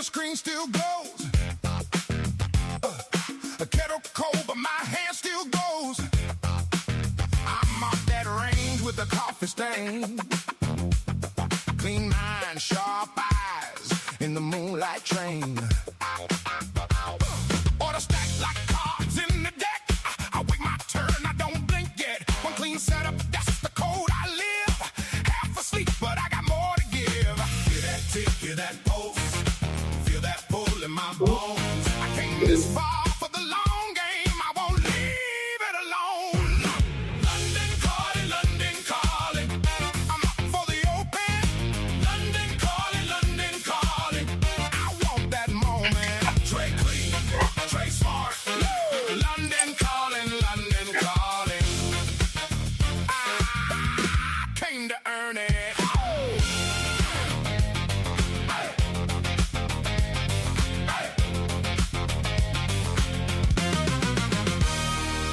screen still glows. A kettle cold, but my hand still goes. I'm off that range with a coffee stain. Clean mind, sharp eyes in the moonlight train. Order stacked like cards in the deck. I wait my turn, I don't blink yet. One clean setup, that's the code I live. Half asleep, but I got more to give. Hear that tick, hear that pulse. Feel that pull in my bones. I came this far for the long game. I won't leave it alone. London calling, London calling. I'm up for the open. London calling, London calling. I want that moment. Trade clean, trade smart. London calling, London calling. I came to earn it.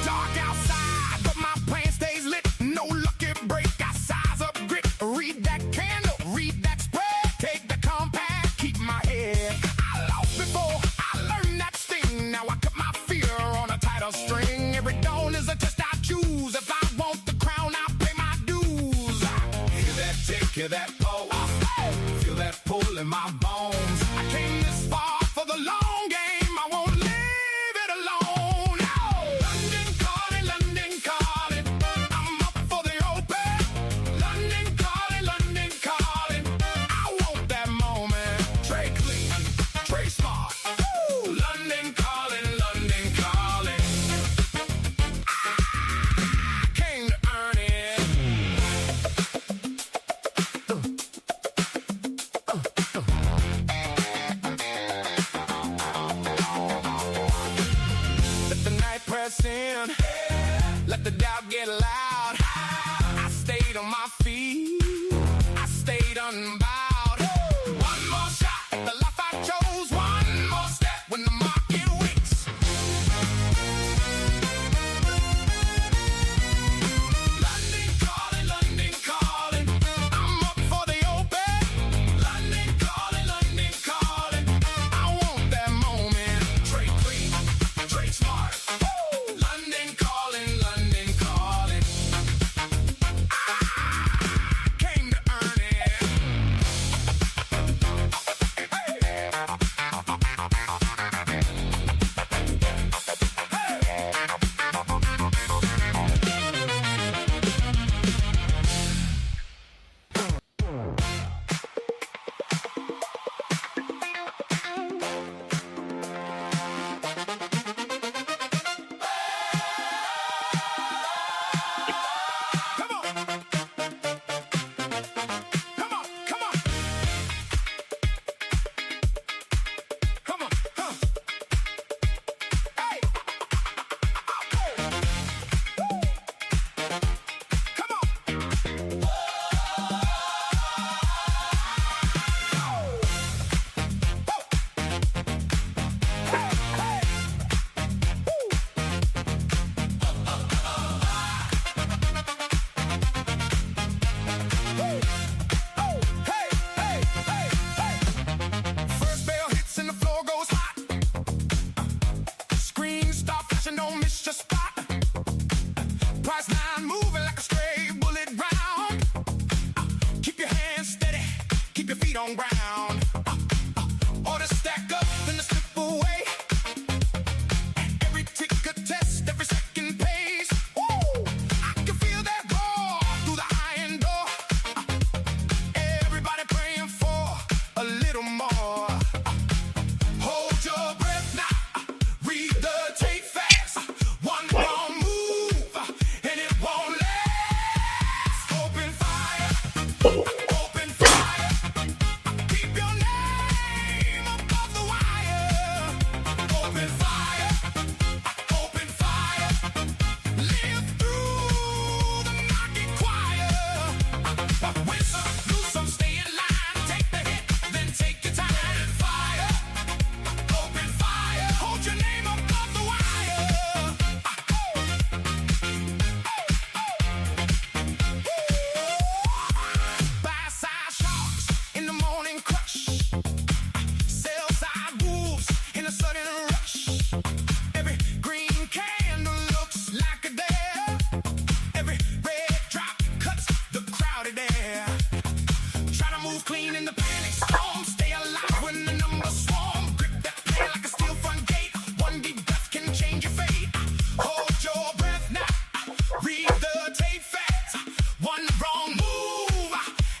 Dark outside, but my plan stays lit. No lucky break, got size up grit. Read that candle, read that spread. Take the compass, keep my head. I lost before I learned that sting. Now I cut my fear on a tighter string. Every dawn is a test I choose. If I want the crown, I'll pay my dues. Hear that tick, hear that pulse. Feel that pull in my bones. I came this far for the long game. I won't leave it alone. London calling, London calling. I'm up for the open. London calling, London calling. I want that moment. Trade clean, trade smart. London calling, London calling. I came to earn it. Let the night press in. Let the doubt get loud. I stayed on my feet. I stayed unbowed. One more shot at the life I chose. One more step when the market wakes. London calling, London calling. I'm up for the open. London calling, London calling. I want that moment. Trade clean, trade smart. London calling, London calling. I came to earn it. Come on. Come on, come on. Come on, huh. Hey. Come on. Hey, hey, hey, hey. First bell hits and the floor goes hot. Screens start flashing, don't miss your spot. Price line moving like a stray bullet round. Keep your hands steady, keep your feet on ground. Order stack up, then the slip away. Every tick a test, every second pace. Woo! I can feel that roar through the iron door. Everybody praying for a little more. Hold your breath now. Read the tape fast. One wrong move and it won't last. Open fire. Open fire. in the panic storm. Stay alive when the numbers swarm. Grip that plan like a steel front gate. One deep breath can change your fate. Hold your breath now. Read the tape fast. One wrong move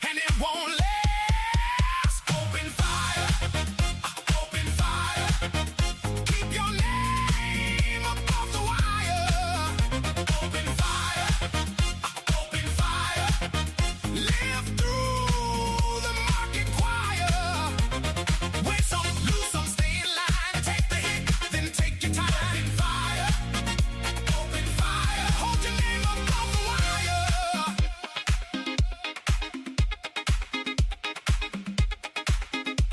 and it won't last. Open fire. Open fire. Keep your name above the wire. Open fire. Open fire. Live through the market choir. Win some, lose some, stay in line. Take the hit, then take your time. Open fire. Open fire. Hold your name above the wire.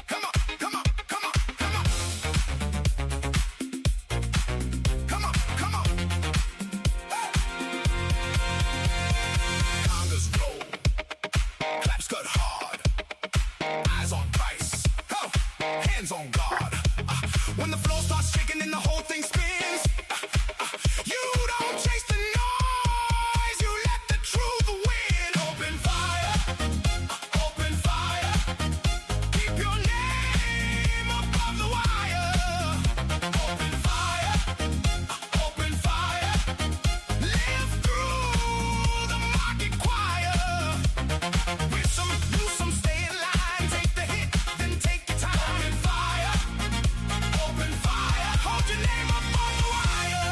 Come on, come on, come on, come on. Come on, come on. Congas roll. Claps cut hard. Eyes on price. Oh, hands on guard. When the floor starts shaking and the whole thing spins, you don't chase the noise. You let the truth win. Open fire. Open fire. Keep your name above the wire. Open fire. Open fire. Live through the market choir. With some, lose some, stay in line. Take the hit, then take your time. Open fire. Open fire. Hold your name above the wire.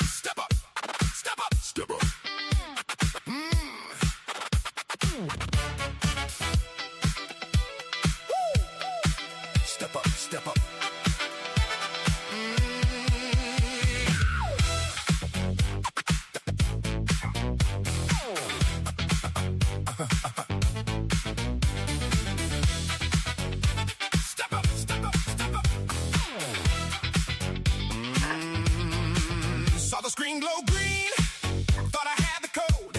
Step up, step up, step up. Step up, step up. Step up, step up, step up. Saw the screen glow green. Thought I had the code.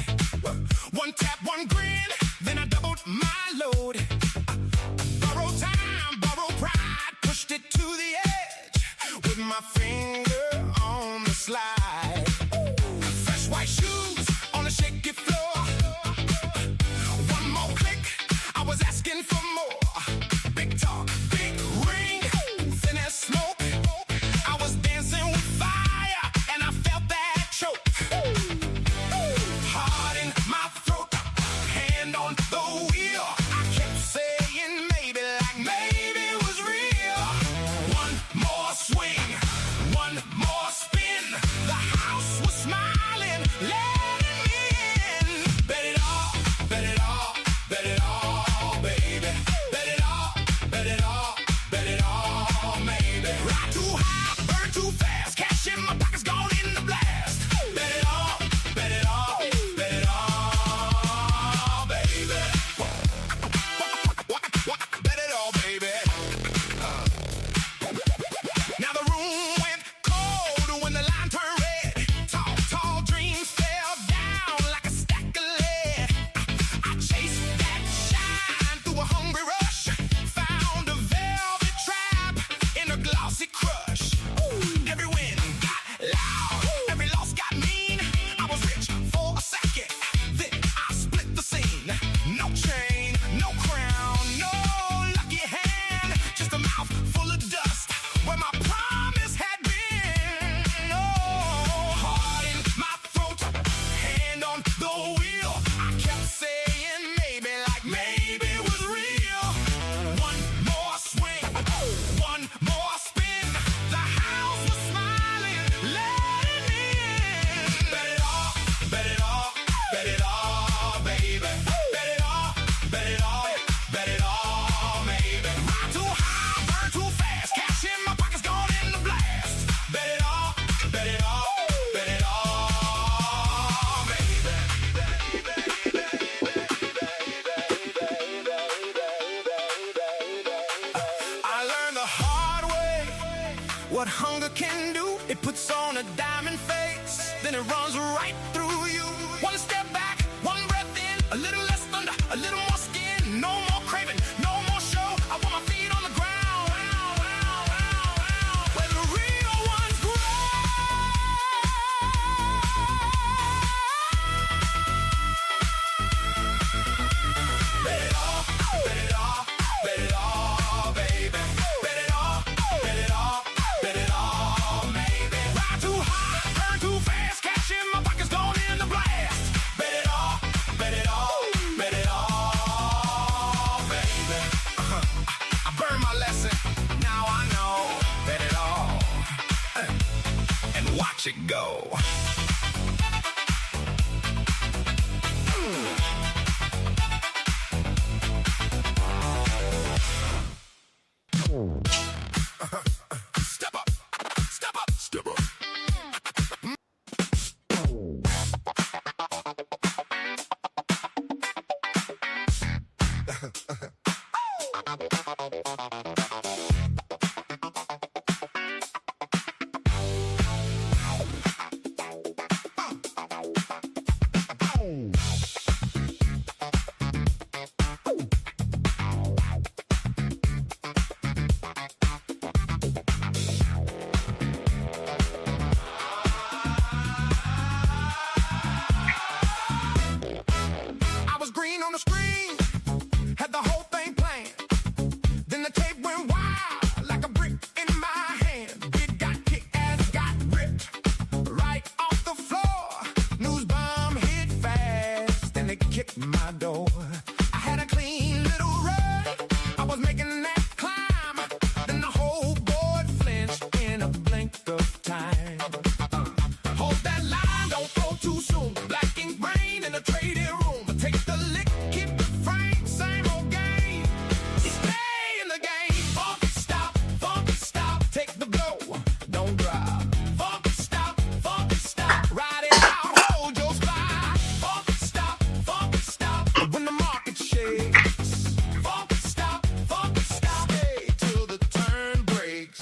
One tap, one grin. Then I doubled my load. Borrow time, borrow pride. Pushed it to the edge with my finger on the slide. Fresh white shoes on a shaky floor. One more click, I was asking for more. Big talk, big ring, thin as smoke. I was dancing with fire and I felt that choke. Heart in my throat, hand on the wheel. I kept saying maybe, like maybe it was real. One more swing, one more spin. The can do. It puts on a diamond face, then it runs right through you. One step back, one breath in, a little less thunder, a little more skin. No more craving, no more show. I want my feet on the ground, where the real ones grow. Bet it all, bet it all, bet it all, baby. Bet it all, bet it all, bet it all, maybe. Ride too high, burn too fast, cash in my pockets, gone in the blast. Bet it all, bet it all, bet it all, baby. I burned my lesson, now I know. Bet it all, and watch it go. Step up, step up, step up. I was green on the screen, had the whole thing planned. Then the tape went wild like a brick in my hand. It got kicked as it got ripped right off the floor. News bomb hit fast and it kicked my door. I had a clean little run, I was making that climb. Then the whole board flinched in a blink of time. Hold that line, don't go too soon. Black ink brain in the trading room. Take the lick, keep the frame, same old game. Stay in the game. Funky stop, take the blow, don't drop. Funky stop, ride it out, hold your spot. Funky stop, when the market shakes. Funky stop, stay till the turn breaks.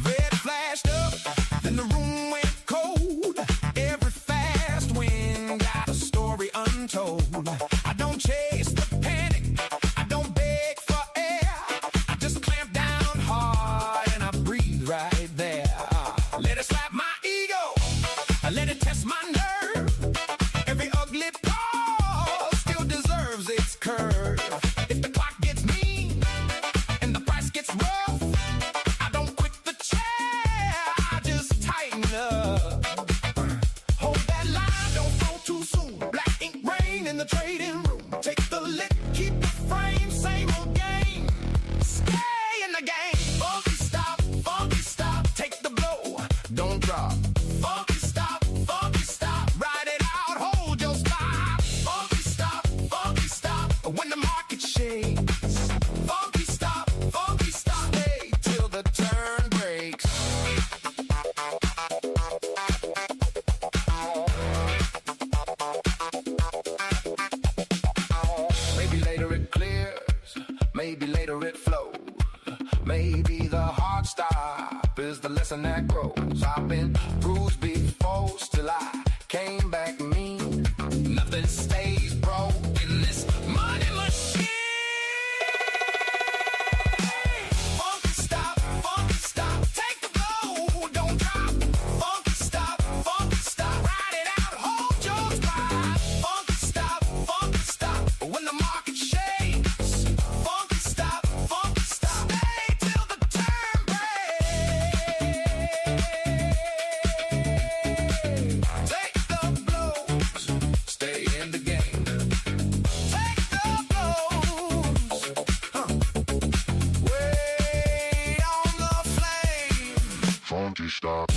Red flashed up, then the room went cold. Every fast wind got a story untold. I don't chase the panic, I don't beg for air. I just clamp down hard and I breathe right there. Let it slap my ego, I let it test my nerve. Every ugly pause still deserves its curve. If the clock gets mean and the price gets rough, I don't quit the chair, I just tighten up. Hold that line, don't go too soon. Black ink rain in the trading room. Take the lick, keep the frame, same old game. Stay in the game. Funky stop, take the blow, don't drop. Funky stop, ride it out, hold your spot. Funky stop, when the market shakes. Funky stop, stay till the turn breaks. Maybe later it clears, maybe later it flows. Maybe the hard stop is the lesson that grows. I've been bruised before, still I came back mean. Nothing stays broke in this money machine. Funky stop, take the blow, don't drop. Funky stop, ride it out, hold your spot. Funky stop, when the market shakes. Funky stop, stay till the turn breaks. Take the blows, stay in the game. Take the blows, wait on the flame. Funky stop.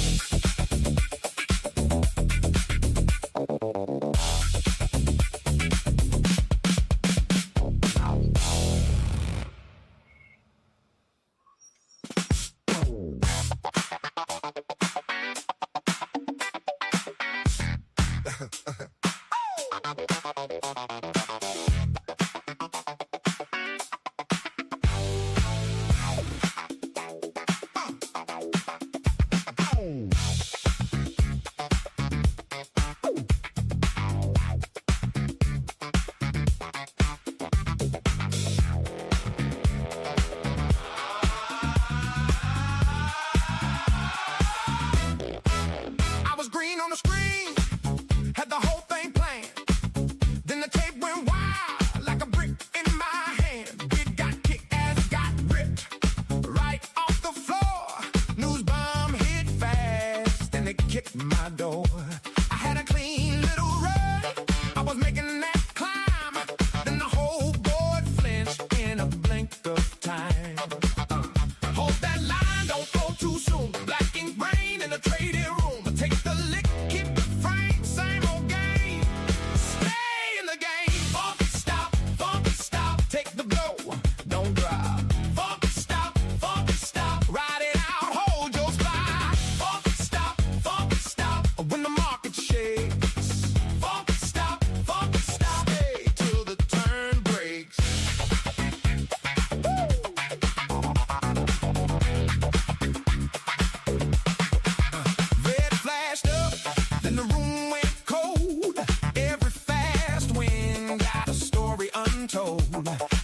told.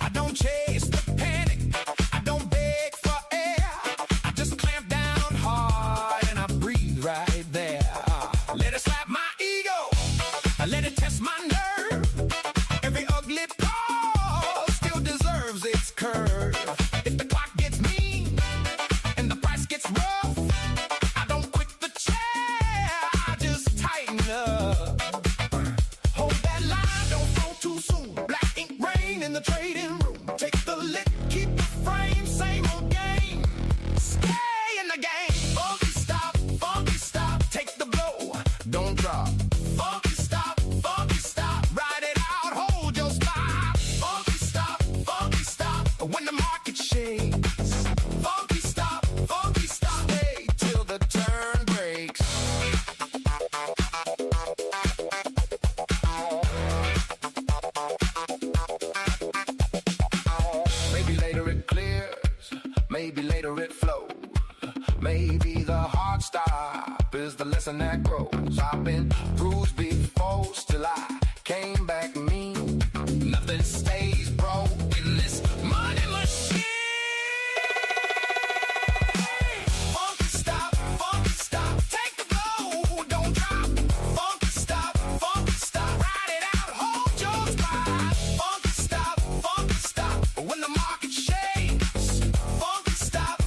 I don't chase the panic, I don't beg for air. I just clamp down hard and I breathe right there. Let it slap my ego, let it test my nerve. Every ugly pause still deserves its curve. If the clock gets mean and the price gets rough, I don't quit the chair, I just tighten up. Hold that line, don't fall too soon. Black ink rain in the trading room. Take the lick, keep the frame, same old game. Stay in the game. Funky stop, take the blow, don't drop. Funky stop, ride it out, hold your spot. Funky stop, when the market shakes. Funky stop, stay till the turn breaks. Maybe later it clears, maybe later it flows. Maybe the hard stop is the lesson that grows. I've been bruised before, still I came back mean. Nothing stays broke in this money machine. Funky stop, take the blow, don't drop. Funky stop, ride it out, hold your spot. Funky stop, when the market shakes. Funky stop,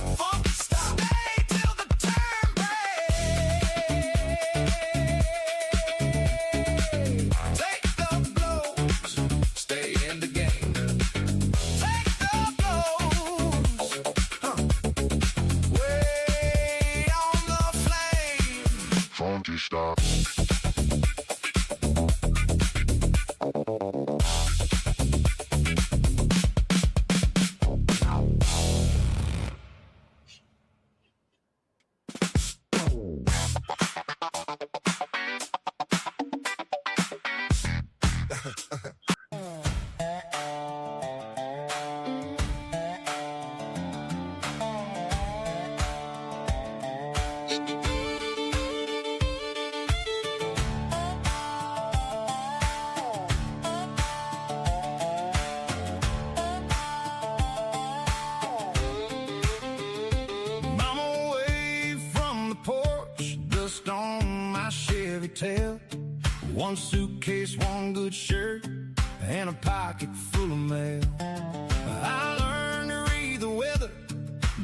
stay till the turn breaks. Take the blows, stay in the game. Take the blows, way on the flame. Funky stop. I'm away from the porch, dust on my Chevy tail. One suitcase, one good shirt, and a pocket full of mail. I learned to read the weather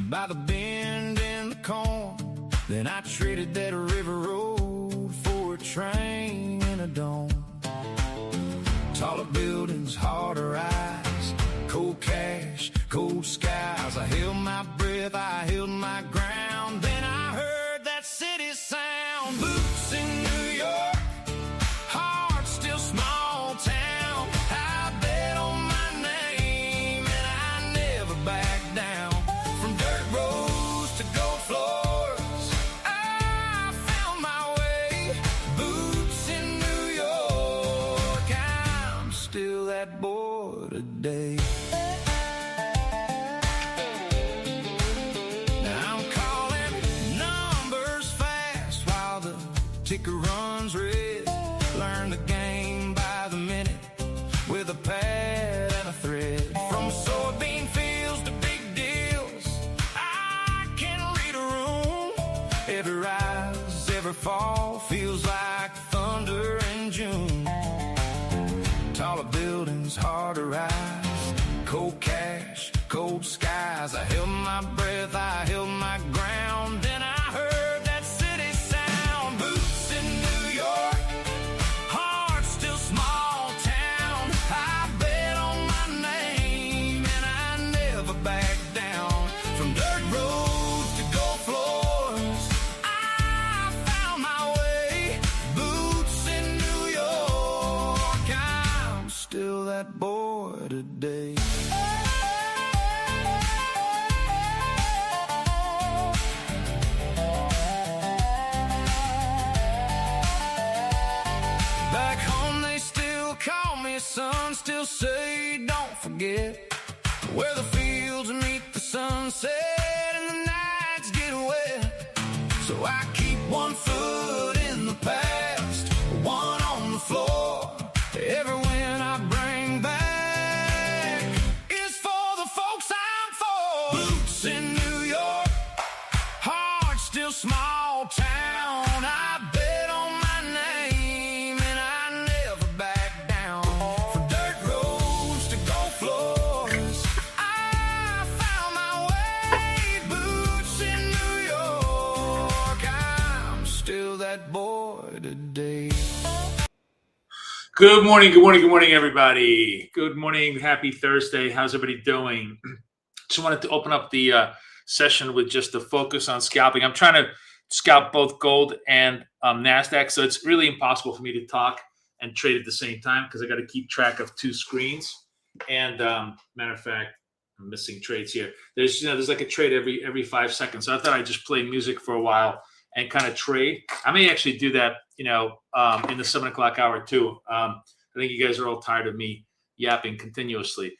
by the bend in the corn. Then I traded that river road for a train and a dome. Taller buildings, harder eyes, cold cash, cold skies. I held my breath, I held my ground. Then I heard that city sound. Boots in New York, heart still small town. I bet on my name and I never back down. From dirt roads to gold floors, I found my way. Boots in New York, I'm still that boy today. Now I'm calling numbers fast while the ticker runs red. Learn the game by the minute with a pad and a thread. From soybean fields to big deals, I can read a room. Every rise, every fall feels like thunder in June. Taller buildings, harder eyes, cold cash, cold skies. I held my breath, I held my ground. Then I heard that city sound. Boots in New York, heart still small town. I bet on my name and I never back down. From dirt roads to gold floors, I found my way. Boots in New York, I'm still that boy today. Back home they still call me son, still say don't forget where the fields meet the sunset and the nights get wet. So I keep one foot in the past, one on the floor. Every win I bring back Good morning, good morning, good morning, everybody. Good morning, happy Thursday. How's everybody doing? Just wanted to open up the session with just a focus on scalping. I'm trying to scalp both gold and NASDAQ, so it's really impossible for me to talk and trade at the same time because I got to keep track of two screens. And matter of fact, I'm missing trades here. There's like a trade every 5 seconds. So I thought I'd just play music for a while and kind of trade. I may actually do that, in the 7 o'clock hour too. I think you guys are all tired of me yapping continuously.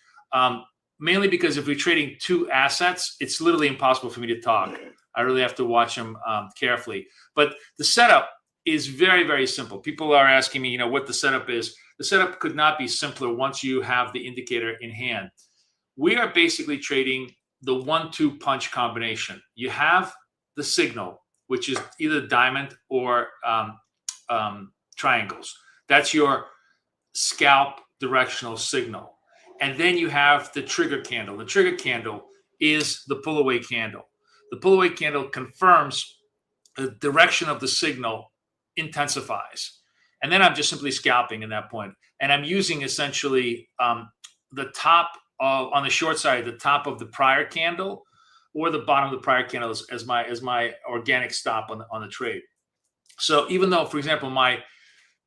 Mainly because if we're trading two assets, it's literally impossible for me to talk. I really have to watch them carefully. But the setup is very, very simple. People are asking me, what the setup is. The setup could not be simpler once you have the indicator in hand. We are basically trading the 1-2 punch combination. You have the signal, which is either diamond or triangles. That's your scalp directional signal. And then you have the trigger candle. The trigger candle is the pull away candle. The pull away candle confirms the direction of the signal intensifies. And then I'm just simply scalping in that point. And I'm using essentially the top on the short side, the top of the prior candle or the bottom of the prior candle as my organic stop on the trade. So even though, for example, my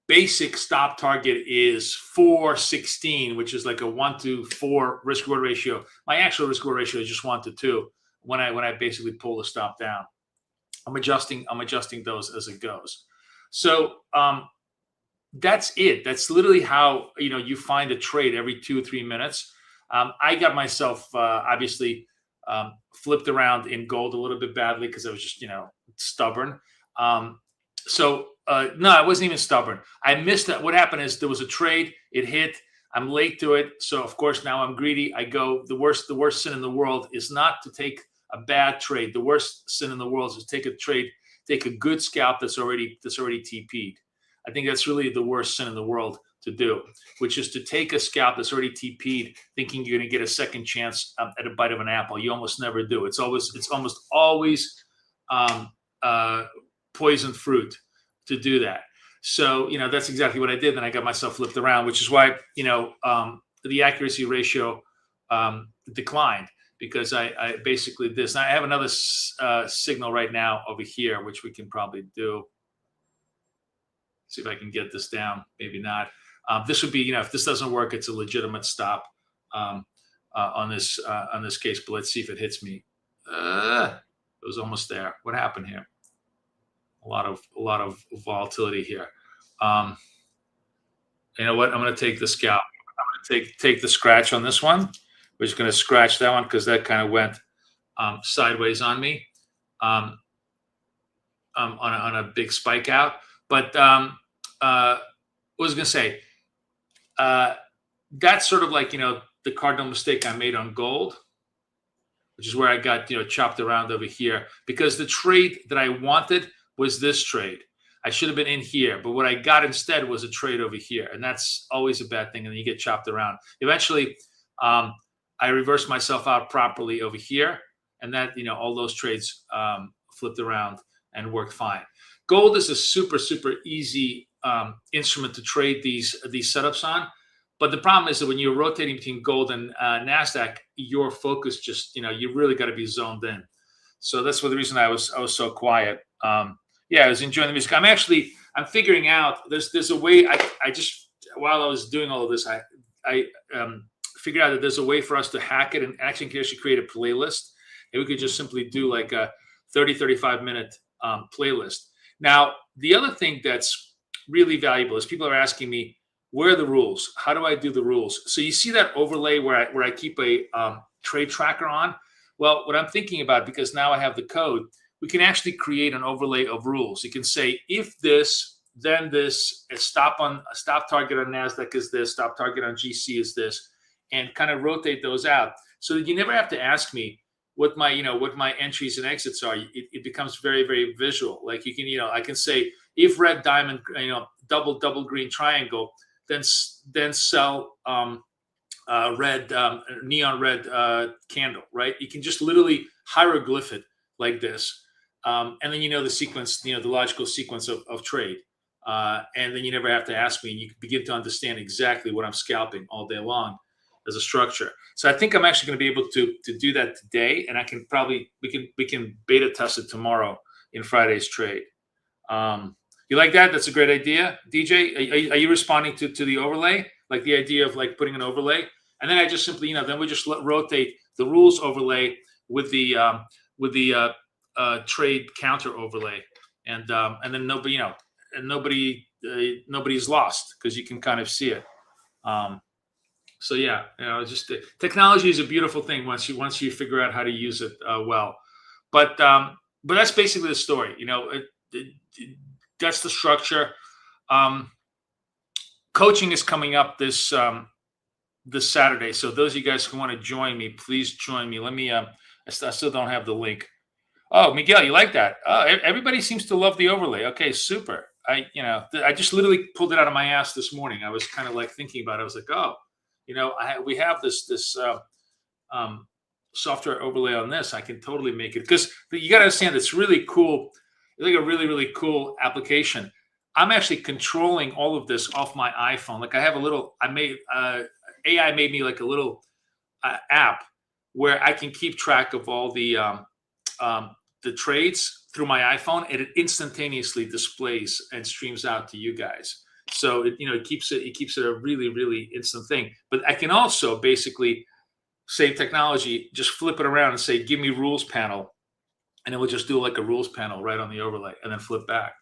basic stop target is 416, which is like a 1-to-4 risk reward ratio. My actual risk reward ratio is just 1-to-2 when I basically pull the stop down. I'm adjusting those as it goes. So that's it. That's literally how you find a trade every 2 or 3 minutes. I got myself obviously flipped around in gold a little bit badly because I was just stubborn. No, I wasn't even stubborn. I missed that. What happened is there was a trade. It hit. I'm late to it. So of course now I'm greedy. I go, the worst sin in the world is not to take a bad trade. The worst sin in the world is to take a trade, take a good scalp that's already TP'd. I think that's really the worst sin in the world to do, which is to take a scalp that's already TP'd, thinking you're going to get a second chance at a bite of an apple. You almost never do. It's almost always poison fruit to do that. So, that's exactly what I did. Then I got myself flipped around, which is why, the accuracy ratio declined because I basically did this. Now I have another signal right now over here, which we can probably do. See if I can get this down. Maybe not. This would be, if this doesn't work, it's a legitimate stop on this case. But let's see if it hits me. It was almost there. What happened here? A lot of volatility here. You know what? I'm going to take the scalp. I'm going to take the scratch on this one. We're just going to scratch that one because that kind of went sideways on me on a big spike out. But what was I going to say? That's sort of like the cardinal mistake I made on gold, which is where I got chopped around over here because the trade that I wanted was this trade. I should have been in here, but what I got instead was a trade over here, and that's always a bad thing. And then you get chopped around. Eventually, I reversed myself out properly over here, and that all those trades flipped around and worked fine. Gold is a super easy instrument to trade these setups on, but the problem is that when you're rotating between gold and NASDAQ, your focus just you really got to be zoned in. So that's the reason I was so quiet. Yeah, I was enjoying the music. I'm figuring out there's a way. I just while I was doing all of this, I figured out that there's a way for us to hack it and actually create a playlist. And we could just simply do like a 35 minute playlist. Now, the other thing that's really valuable is people are asking me, where are the rules? How do I do the rules? So you see that overlay where I keep a trade tracker on? Well, what I'm thinking about, because now I have the code, we can actually create an overlay of rules. You can say, if this, then this, a stop target on NASDAQ is this, stop target on GC is this, and kind of rotate those out so that you never have to ask me what my entries and exits are. It becomes very, very visual. Like you can, I can say, if red diamond, double green triangle, then sell red, neon red candle, right? You can just literally hieroglyph it like this. And then the sequence, the logical sequence of trade. And then you never have to ask me. You begin to understand exactly what I'm scalping all day long as a structure. So I think I'm actually going to be able to do that today, and I can probably we can beta test it tomorrow in Friday's trade. You like that? That's a great idea, DJ. Are you responding to the overlay, like the idea of like putting an overlay, and then I just simply then we just rotate the rules overlay with the trade counter overlay, and then nobody and nobody's lost because you can kind of see it. So yeah, just technology is a beautiful thing once you figure out how to use it well. But that's basically the story. That's the structure. Coaching is coming up this Saturday. So those of you guys who want to join me, please join me. Let me. I still don't have the link. Oh, Miguel, you like that? Oh, everybody seems to love the overlay. Okay, super. I just literally pulled it out of my ass this morning. I was kind of like thinking about it. I was like, oh, we have this software overlay on this. I can totally make it, because you got to understand it's really cool. It's like a really, really cool application. I'm actually controlling all of this off my iPhone. Like I have AI made me like a little app where I can keep track of all the trades through my iPhone, and it instantaneously displays and streams out to you guys. So it keeps it a really, really instant thing. But I can also basically, same technology, just flip it around and say, give me rules panel, and it will just do like a rules panel right on the overlay, and then flip back.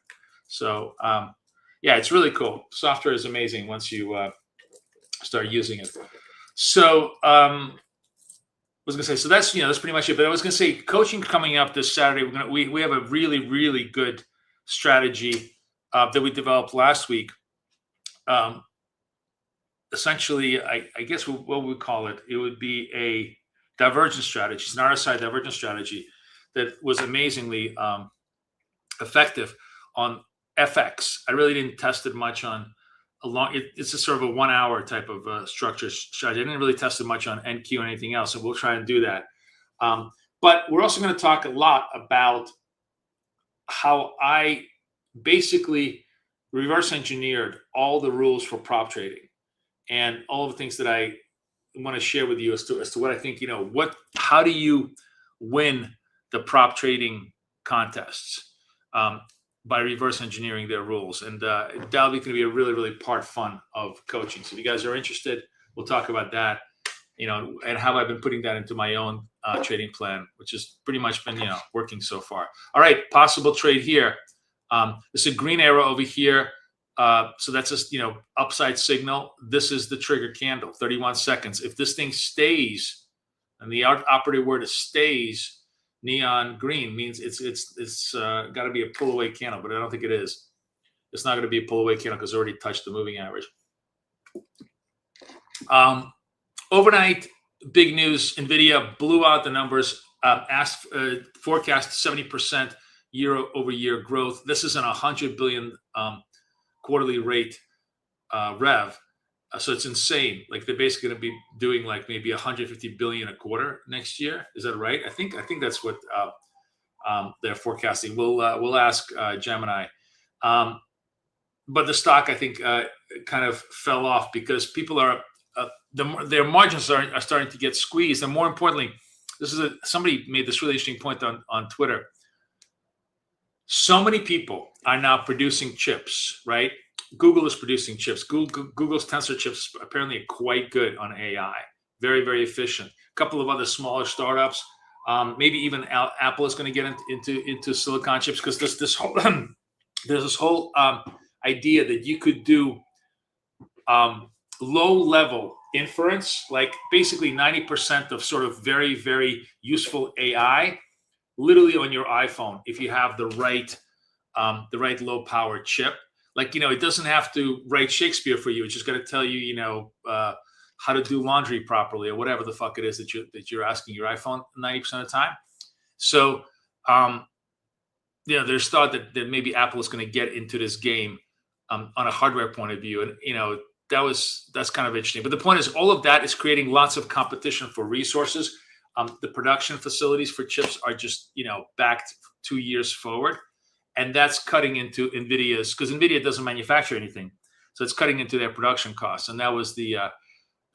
So yeah, it's really cool. Software is amazing once you start using it. So I was gonna say, so that's that's pretty much it. But I was gonna say, coaching coming up this Saturday. We have a really, really good strategy that we developed last week. Essentially, I guess what we call it, it would be a divergence strategy. It's an RSI divergence strategy that was amazingly effective on FX. I really didn't test it much on it's a sort of a 1 hour type of structure strategy. I didn't really test it much on NQ and anything else, so we'll try and do that. But we're also going to talk a lot about how I basically reverse engineered all the rules for prop trading and all of the things that I want to share with you as to what I think, how do you win the prop trading contests by reverse engineering their rules. And that'll be going to be a really, really part fun of coaching. So if you guys are interested, we'll talk about that, and how I've been putting that into my own trading plan, which has pretty much been, working so far. All right, possible trade here. There's a green arrow over here. So that's just, upside signal. This is the trigger candle, 31 seconds. If this thing stays, and the operative word is stays, neon green means it's got to be a pull away candle, but I don't think it is. It's not going to be a pull away candle because it's already touched the moving average. Overnight, big news: Nvidia blew out the numbers. Forecast 70% year-over-year growth. This is an 100 billion quarterly rate rev. So it's insane. Like they're basically going to be doing like maybe 150 billion a quarter next year. Is that right? I think that's what they're forecasting. We'll ask Gemini. But the stock, I think, kind of fell off because people are their margins are starting to get squeezed. And more importantly, somebody made this really interesting point on Twitter. So many people are now producing chips, right? Google is producing chips. Google's Tensor chips apparently are quite good on AI. Very, very efficient. A couple of other smaller startups. Maybe even Apple is going to get into silicon chips, because there's this whole idea that you could do low-level inference, like basically 90% of sort of very, very useful AI, literally on your iPhone, if you have the right low-power chip. Like, it doesn't have to write Shakespeare for you. It's just going to tell you, how to do laundry properly or whatever the fuck it is that you're asking your iPhone 90% of the time. So, there's thought that maybe Apple is going to get into this game on a hardware point of view. And, that's kind of interesting. But the point is, all of that is creating lots of competition for resources. The production facilities for chips are just, backed 2 years forward. and that's cutting into NVIDIA's, because NVIDIA doesn't manufacture anything, so it's cutting into their production costs, and that was the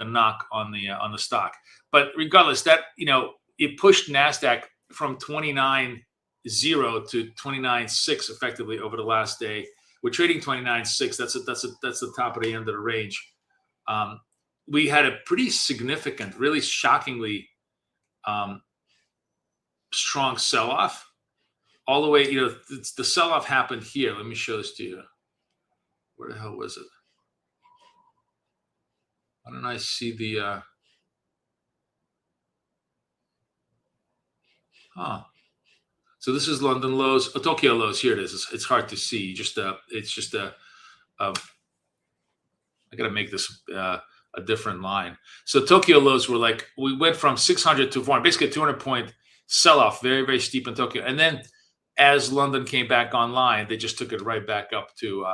knock on the stock. But regardless, that it pushed Nasdaq from 29.0 to 29.6 effectively over the last day. We're trading 29.6. That's the top of the end of the range. We had a pretty significant, really shockingly strong sell-off all the way. The sell-off happened here. Let me show this to you. Where the hell was it? Why don't I see the so this is London lows, Tokyo lows. Here it is. It's hard to see. I got to make this a different line. So Tokyo lows were like, we went from 600 to 400, basically a 200-point sell-off, very, very steep in Tokyo. And then as London came back online, they just took it right back up to,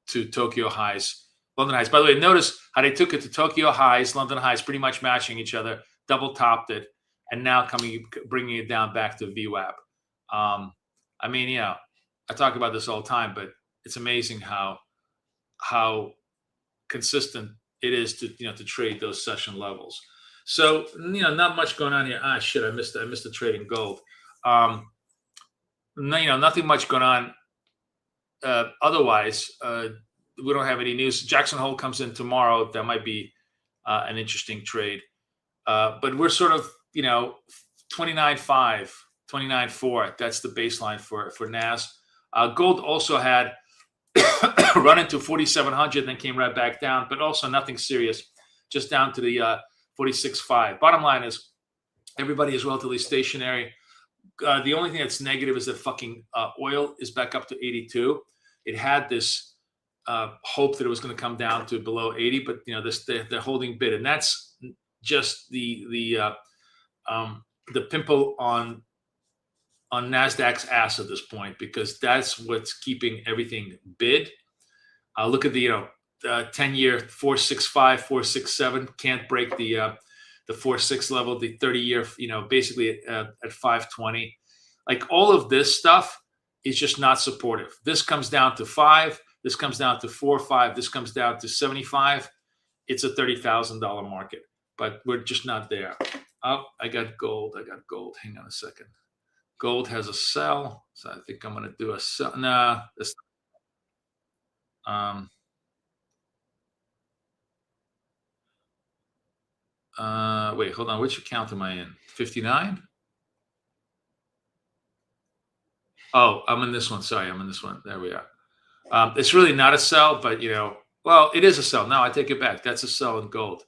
to Tokyo highs, London highs. By the way, notice how they took it to Tokyo highs, London highs, pretty much matching each other, double topped it, and now bringing it down back to VWAP. I mean, I talk about this all the time, but it's amazing how consistent it is to trade those session levels. So not much going on here. Shit, I missed the trading gold. Nothing much going on. Otherwise, we don't have any news. Jackson Hole comes in tomorrow. That might be an interesting trade. But we're sort of 29.5, 29.4. That's the baseline for NAS. Gold also had run into 4,700, then came right back down, but also nothing serious, just down to the 46.5. Bottom line is everybody is relatively stationary. The only thing that's negative is that fucking oil is back up to 82. It had this hope that it was going to come down to below 80, but they're holding bid, and that's just the pimple on Nasdaq's ass at this point, because that's what's keeping everything bid. Look at the 10-year 465, 467 can't break the 4.6 level. The 30-year basically at 520. Like all of this stuff is just not supportive. This comes down to 5. This comes down to 4.5. This comes down to 75. It's a $30,000 market, but we're just not there. Oh, I got gold. Hang on a second. Gold has a sell, so I think I'm going to do a sell. Nah, this. Wait, hold on. Which account am I in? 59? Oh, I'm in this one. Sorry, I'm in this one. There we are. It's really not a sell, but well, it is a sell. No, I take it back. That's a sell in gold.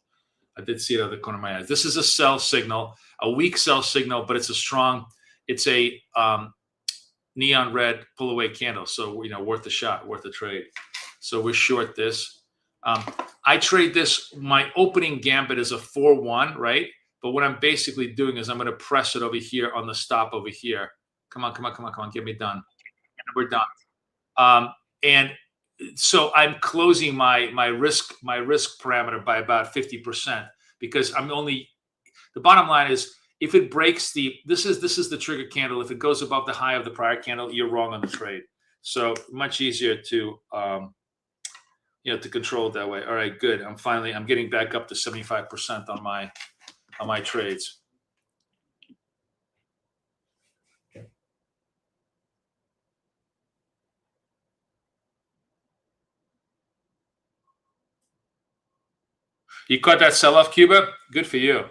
I did see it out of the corner of my eyes. This is a sell signal, a weak sell signal, but it's a strong. It's a neon red pull away candle, so worth a shot, worth a trade. So we're short this. I trade this. My opening gambit is a 4-1, right? But what I'm basically doing is I'm going to press it over here on the stop over here. Come on, get me done. And we're done. And so I'm closing my risk parameter by about 50%, because I'm only. The bottom line is, if it breaks this is the trigger candle. If it goes above the high of the prior candle, you're wrong on the trade. So much easier to to control it that way. All right, good. I'm getting back up to 75% on my trades. You caught that sell-off, Cuba? Good for you.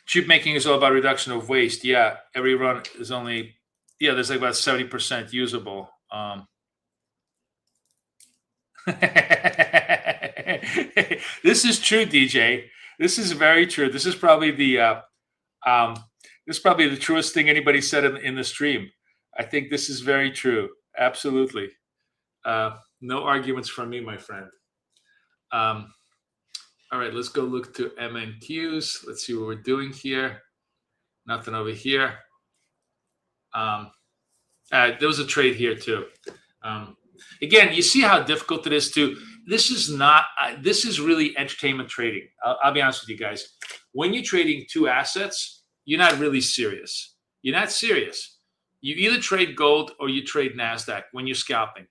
Tube making is all about reduction of waste. Yeah, every run is only, there's like about 70% usable. This is true, DJ. This is very true. This is probably the truest thing anybody said in the stream. I think this is very true. Absolutely. No arguments from me, my friend. All right, let's go look to MNQs. Let's see what we're doing here. Nothing over here. There was a trade here too. Again, you see how difficult it is to. This is really entertainment trading. I'll be honest with you guys. When you're trading two assets, you're not really serious. You're not serious. You either trade gold or you trade NASDAQ when you're scalping.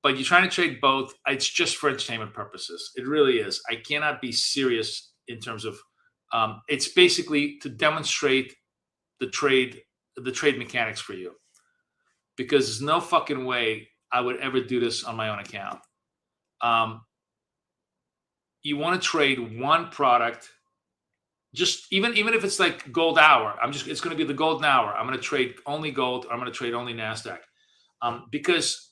But you're trying to trade both. It's just for entertainment purposes. It really is. I cannot be serious in terms of. It's basically to demonstrate the trade mechanics for you, because there's no fucking way I would ever do this on my own account. You want to trade one product, just even if it's like gold hour. It's going to be the golden hour. I'm going to trade only gold. I'm going to trade only NASDAQ, because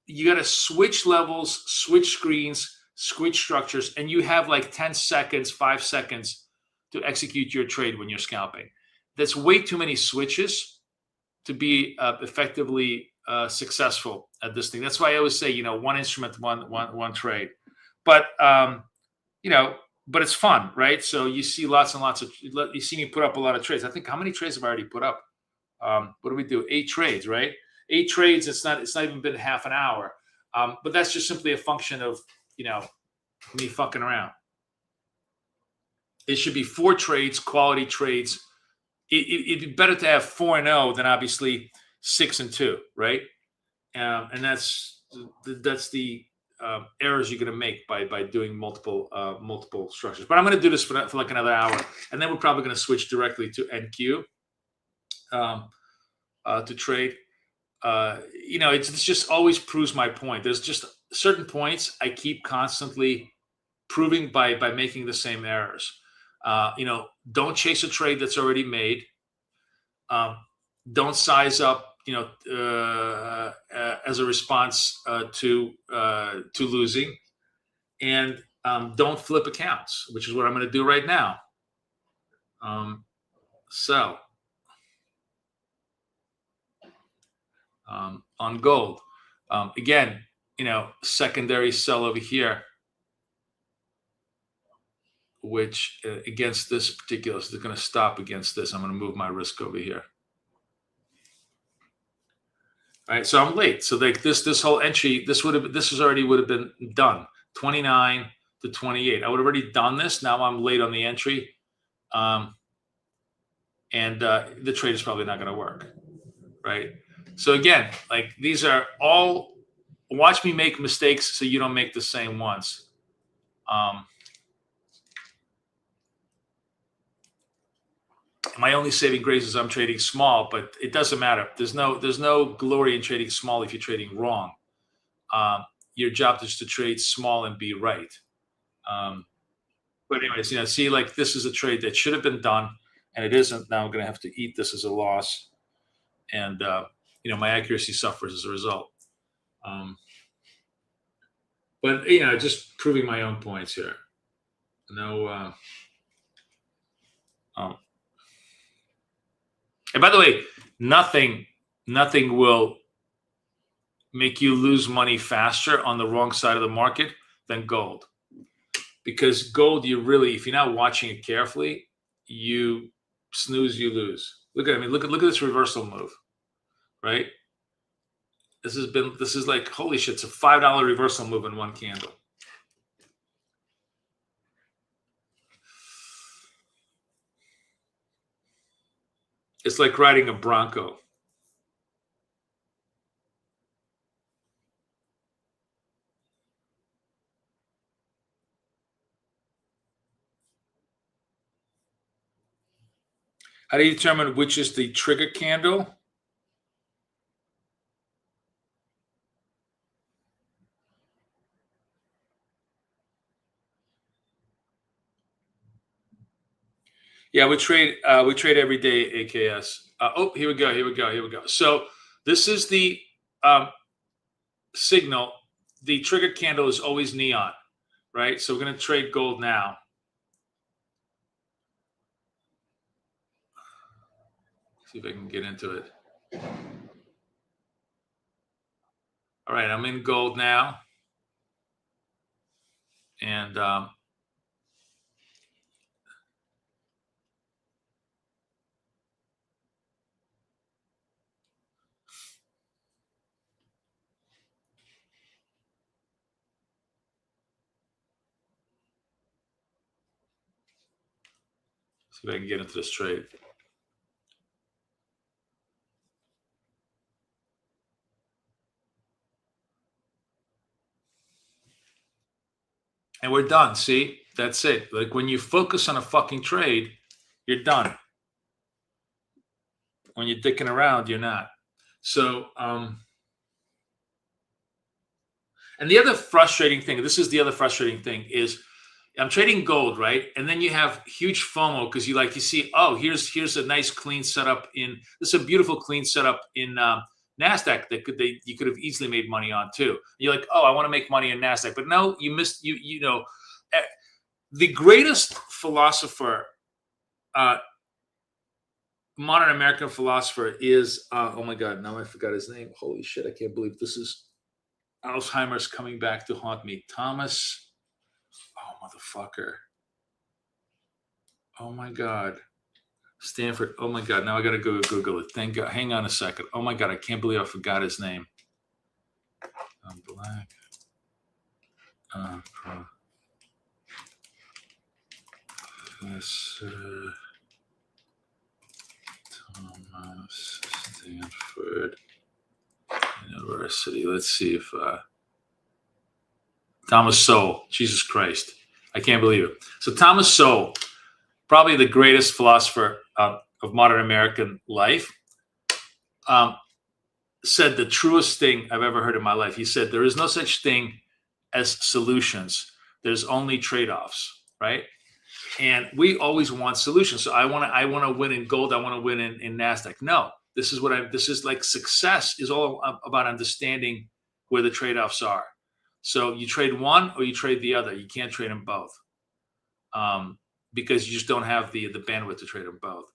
you got to switch levels, switch screens, switch structures, and you have like 10 seconds, 5 seconds to execute your trade when you're scalping. That's way too many switches to be effectively successful at this thing. That's why I always say, one instrument, one trade. But but it's fun, right? So you see lots and lots of. You see me put up a lot of trades. I think, how many trades have I already put up? What do we do? 8 trades, right? 8 trades. It's not even been half an hour. But that's just simply a function of me fucking around. It should be 4 trades, quality trades. It'd be better to have 4 and 0 than obviously 6 and 2, right? And that's the errors you're going to make by doing multiple structures. But I'm going to do this for like another hour, and then we're probably going to switch directly to NQ to trade. It's just always proves my point. There's just certain points I keep constantly proving by making the same errors. Don't chase a trade that's already made. Don't size up, as a response to losing, and don't flip accounts, which is what I'm going to do right now. Sell on gold. Again, secondary sell over here, which against this particular, so they're going to stop against this. I'm going to move my risk over here. All right, so I'm late. So like this whole entry, this would have been done 29 to 28. I would have already done this. Now I'm late on the entry, and the trade is probably not going to work, right? So again, like these are all. Watch me make mistakes so you don't make the same ones. My only saving grace is I'm trading small, but it doesn't matter. There's no glory in trading small if you're trading wrong. Your job is to trade small and be right. But anyways, see, like this is a trade that should have been done, and it isn't. Now I'm going to have to eat this as a loss, and my accuracy suffers as a result. But just proving my own points here. No. And by the way, nothing will make you lose money faster on the wrong side of the market than gold. Because gold, if you're not watching it carefully, you snooze, you lose. Look at this reversal move, right? This is like, holy shit, it's a $5 reversal move in one candle. It's like riding a Bronco. How do you determine which is the trigger candle? Yeah, we trade every day, AKS. Here we go. So this is the signal. The trigger candle is always neon, right? So we're going to trade gold now. See if I can get into it. All right, I'm in gold now. And see if I can get into this trade. And we're done. See, that's it. Like when you focus on a fucking trade, you're done. When you're dicking around, you're not. So, and the other frustrating thing, this is the other frustrating thing, is I'm trading gold, right? And then you have huge FOMO because you see, oh, here's a nice clean setup this is a beautiful clean setup in NASDAQ that you could have easily made money on too. You're like, oh, I want to make money in NASDAQ, but no, you missed. The greatest philosopher, modern American philosopher, is oh my God, now I forgot his name. Holy shit, I can't believe this is Alzheimer's coming back to haunt me. Thomas. Oh, motherfucker. Oh my God. Stanford. Oh my God. Now I got to go Google it. Thank God. Hang on a second. Oh my God. I can't believe I forgot his name. Black. Professor Thomas Stanford University. Let's see if Thomas Sowell. Jesus Christ. I can't believe it. So Thomas Sowell, probably the greatest philosopher of modern American life, said the truest thing I've ever heard in my life. He said, there is no such thing as solutions. There's only trade-offs, right? And we always want solutions. So I want to win in gold. I want to win in NASDAQ. No, this is like success is all about understanding where the trade-offs are. So you trade one or you trade the other. You can't trade them both. Because you just don't have the bandwidth to trade them both.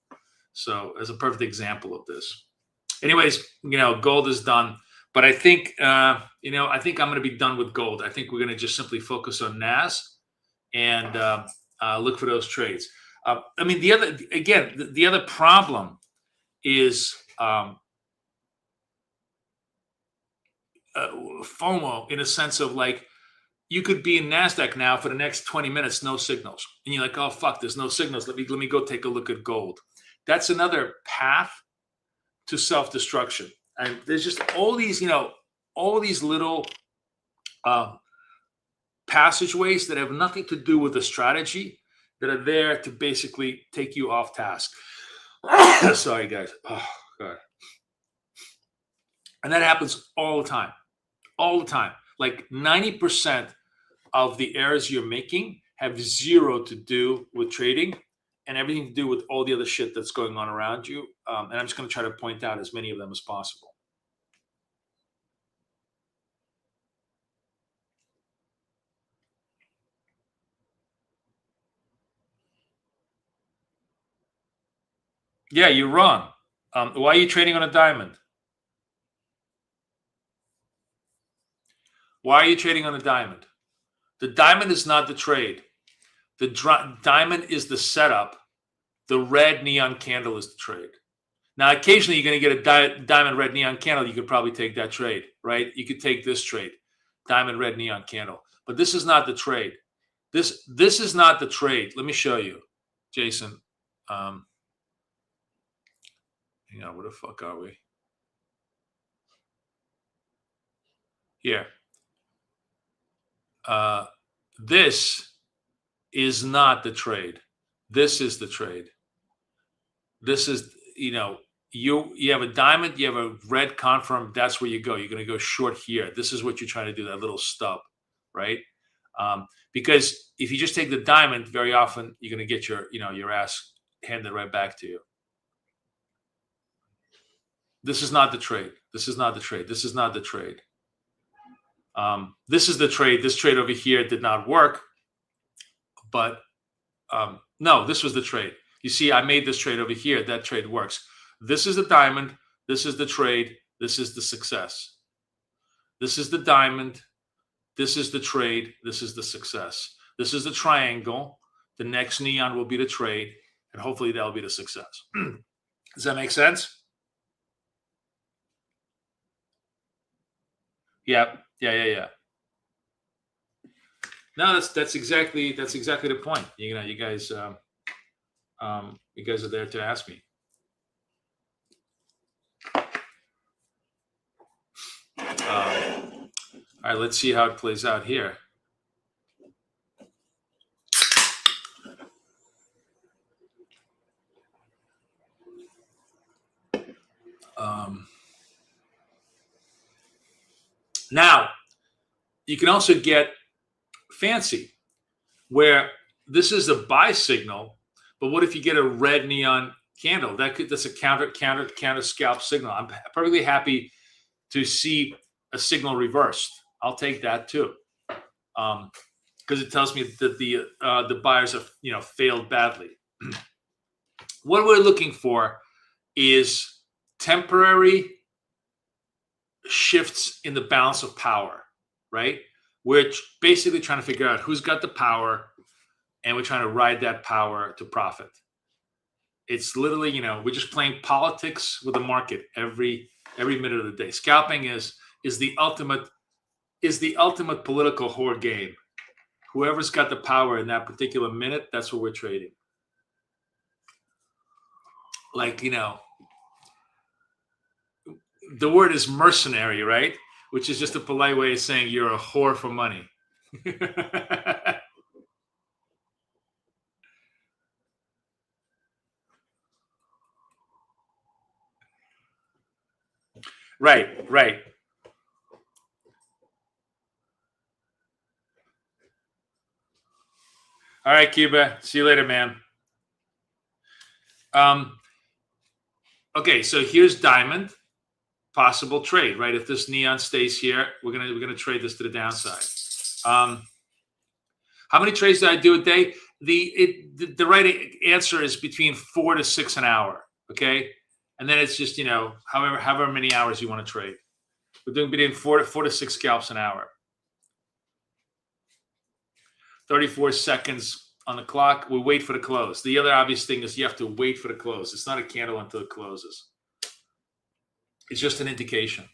So as a perfect example of this. Anyways, gold is done. But I think, I think I'm going to be done with gold. I think we're going to just simply focus on NAS and look for those trades. The other problem is FOMO, in a sense of like, you could be in NASDAQ now for the next 20 minutes, no signals. And you're like, oh, fuck, there's no signals. Let me go take a look at gold. That's another path to self-destruction. And there's just all these little passageways that have nothing to do with the strategy that are there to basically take you off task. Sorry, guys. Oh, God. And that happens all the time. All the time. Like 90% of the errors you're making have zero to do with trading and everything to do with all the other shit that's going on around you. And I'm just going to try to point out as many of them as possible. Yeah, you're wrong. Why are you trading on a diamond? Why are you trading on a diamond? The diamond is not the trade. The diamond is the setup. The red neon candle is the trade. Now, occasionally you're going to get a diamond red neon candle. You could probably take that trade, right? You could take this trade, diamond red neon candle. But this is not the trade. This is not the trade. Let me show you, Jason. Hang on, where the fuck are we? Here. This is not the trade. This is the trade. This is, you have a diamond, you have a red confirm, that's where you go. You're going to go short here. This is what you're trying to do, that little stub, right? Because if you just take the diamond, very often you're going to get your ass handed right back to you. This is not the trade. This is not the trade. This is not the trade. This is the trade. This trade over here did not work. But no, this was the trade. You see, I made this trade over here. That trade works. This is the diamond. This is the trade. This is the success. This is the diamond. This is the trade. This is the success. This is the triangle. The next neon will be the trade. And hopefully that'll be the success. Does that make sense? Yeah. No, that's exactly the point. You guys are there to ask me. All right, let's see how it plays out here. Now, you can also get fancy, where this is a buy signal, but what if you get a red neon candle? That's a counter scalp signal. I'm perfectly happy to see a signal reversed. I'll take that too, because it tells me that the buyers have failed badly. What we're looking for is temporary shifts in the balance of power, right? We're basically trying to figure out who's got the power, and we're trying to ride that power to profit. It's literally, we're just playing politics with the market every minute of the day. Scalping is the ultimate political whore game. Whoever's got the power in that particular minute, that's what we're trading. Like, the word is mercenary, right? Which is just a polite way of saying you're a whore for money. Right. All right, Cuba. See you later, man. Okay, so here's diamond. Possible trade, right? If this neon stays here, we're gonna trade this to the downside. How many trades do I do a day? The right answer is between 4 to 6 an hour. Okay, and then it's just however many hours you want to trade. We're doing between 4 to 6 scalps an hour. 34 seconds on the clock. We wait for the close. The other obvious thing is you have to wait for the close. It's not a candle until it closes. It's just an indication.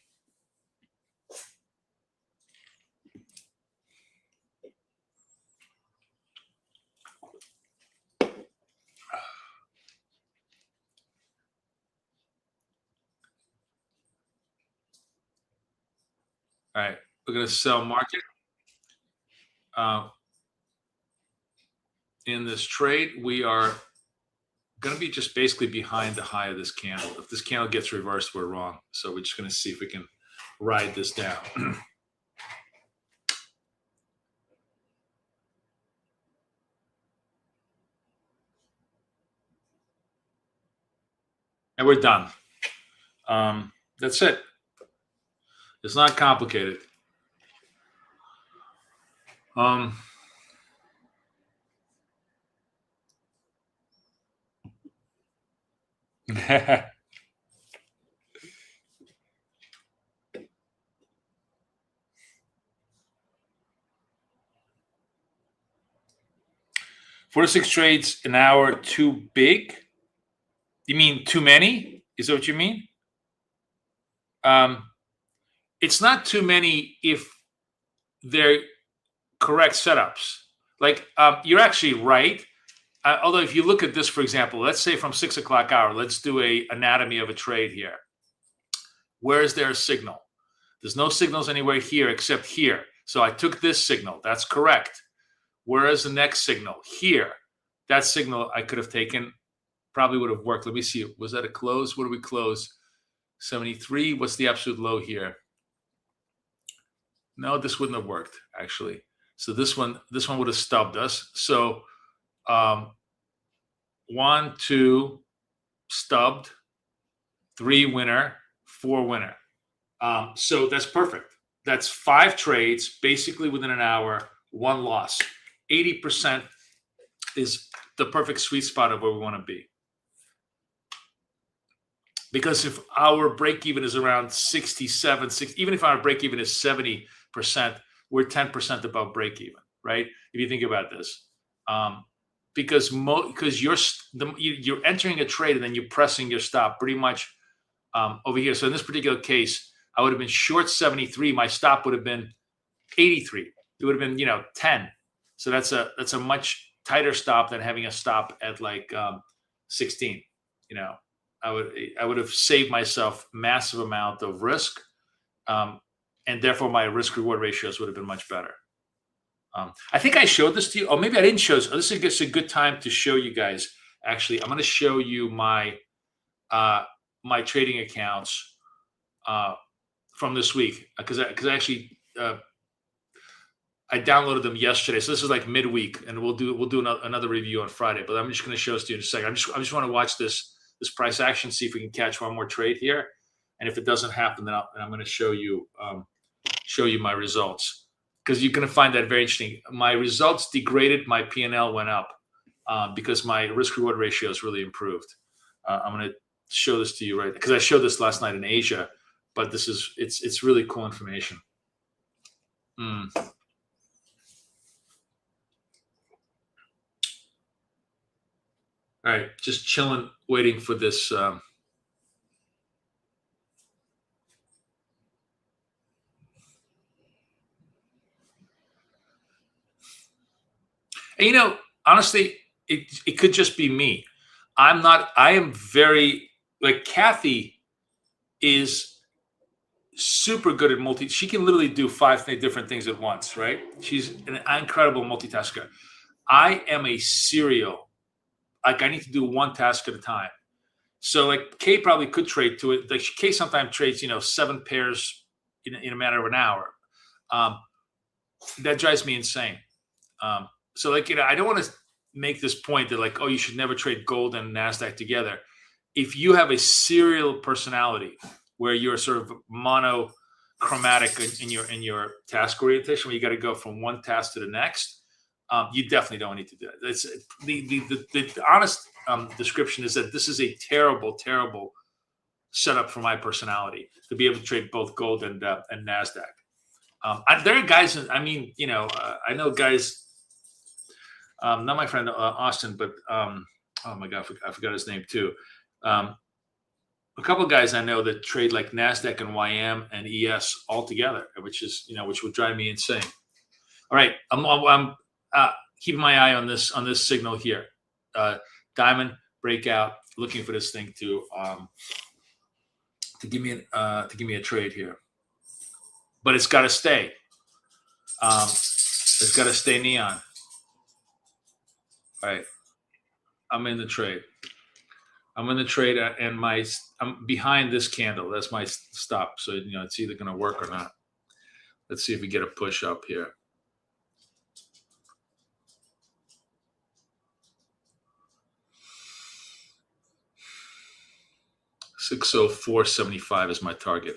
All right, we're going to sell market. In this trade, we are going to be just basically behind the high of this candle. If this candle gets reversed, we're wrong. So we're just going to see if we can ride this down. And we're done. That's it. It's not complicated. Four to 6 trades an hour too big? You mean too many? Is that what you mean? It's not too many if they're correct setups. Like, you're actually right. Although if you look at this, for example, let's say from 6 o'clock hour, let's do a anatomy of a trade here. Where is there a signal? There's no signals anywhere here except here. So I took this signal. That's correct. Where is the next signal? Here. That signal I could have taken, probably would have worked. Let me see. Was that a close? What do we close? 73. What's the absolute low here? No, this wouldn't have worked, actually. So this one would have stubbed us. So 1, 2, stubbed, 3 winner, 4 winner. So that's perfect. That's 5 trades, basically within an hour, 1 loss. 80% is the perfect sweet spot of where we want to be. Because if our break even is around 67, 60, even if our break even is 70%, we're 10% above break even, right? If you think about this, because you're entering a trade and then you're pressing your stop pretty much over here. So in this particular case, I would have been short 73. My stop would have been 83. It would have been 10. So that's a much tighter stop than having a stop at like 16. I would have saved myself massive amount of risk, and therefore my risk reward ratios would have been much better. I think I showed this to you. Oh, maybe I didn't show this. This is a good time to show you guys. Actually, I'm going to show you my my trading accounts from this week because I actually I downloaded them yesterday. So this is like midweek, and we'll do another review on Friday. But I'm just going to show this to you in a second. I just want to watch this price action, see if we can catch one more trade here. And if it doesn't happen, then I'm going to show you my results, because you're going to find that very interesting. My results degraded, my P&L went up because my risk reward ratio has really improved. I'm going to show this to you right because I showed this last night in Asia, but it's really cool information. All right, just chilling, waiting for this. And you know, honestly, it could just be me. I am very, like, Kathy is super good at she can literally do 5 different things at once, right? She's an incredible multitasker. I am a serial. Like, I need to do one task at a time. So, like, Kay probably could trade to it. Like, Kay sometimes trades, 7 pairs in a matter of an hour. That drives me insane. So, like, I don't want to make this point that, like, oh, you should never trade gold and NASDAQ together. If you have a serial personality where you're sort of monochromatic in your task orientation, where you got to go from one task to the next, you definitely don't need to do it. It's the honest description is that this is a terrible, terrible setup for my personality to be able to trade both gold and NASDAQ. There are guys, I know guys, not my friend Austin, but oh my God, I forgot his name too. A couple of guys I know that trade like NASDAQ and YM and ES all together, which would drive me insane. All right, I'm keeping my eye on this signal here. Diamond breakout, looking for this thing to give me a trade here, but it's got to stay. It's got to stay neon. All right, I'm in the trade. And I'm behind this candle. That's my stop. So it's either going to work or not. Let's see if we get a push up here. 604.75 is my target.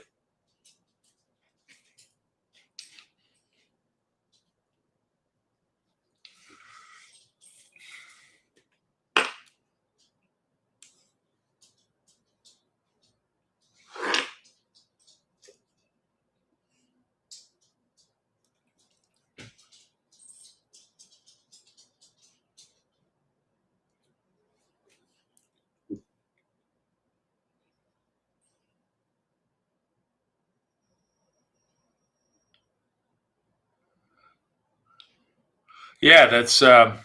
Yeah, that's no,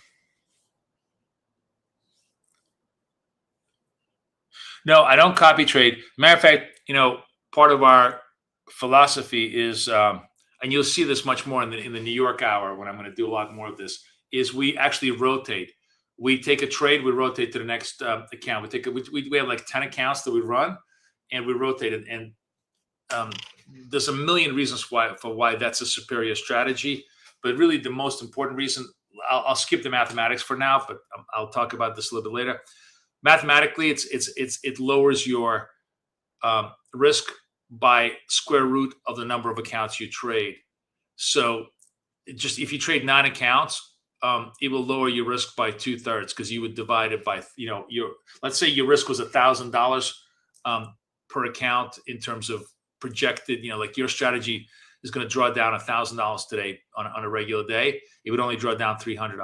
I don't copy trade. Matter of fact, part of our philosophy is, and you'll see this much more in the New York hour when I'm going to do a lot more of this, is we actually rotate. We take a trade, we rotate to the next account. We have like 10 accounts that we run, and we rotate it. And there's a million reasons why that's a superior strategy. But really, the most important reason, I'll skip the mathematics for now, but I'll talk about this a little bit later. Mathematically, it lowers your risk by square root of the number of accounts you trade. So, just if you trade 9 accounts, it will lower your risk by 2/3 because you would divide it by let's say your risk was $1,000 per account in terms of projected. Like your strategy is going to draw down $1,000 today on a regular day. It would only draw down $300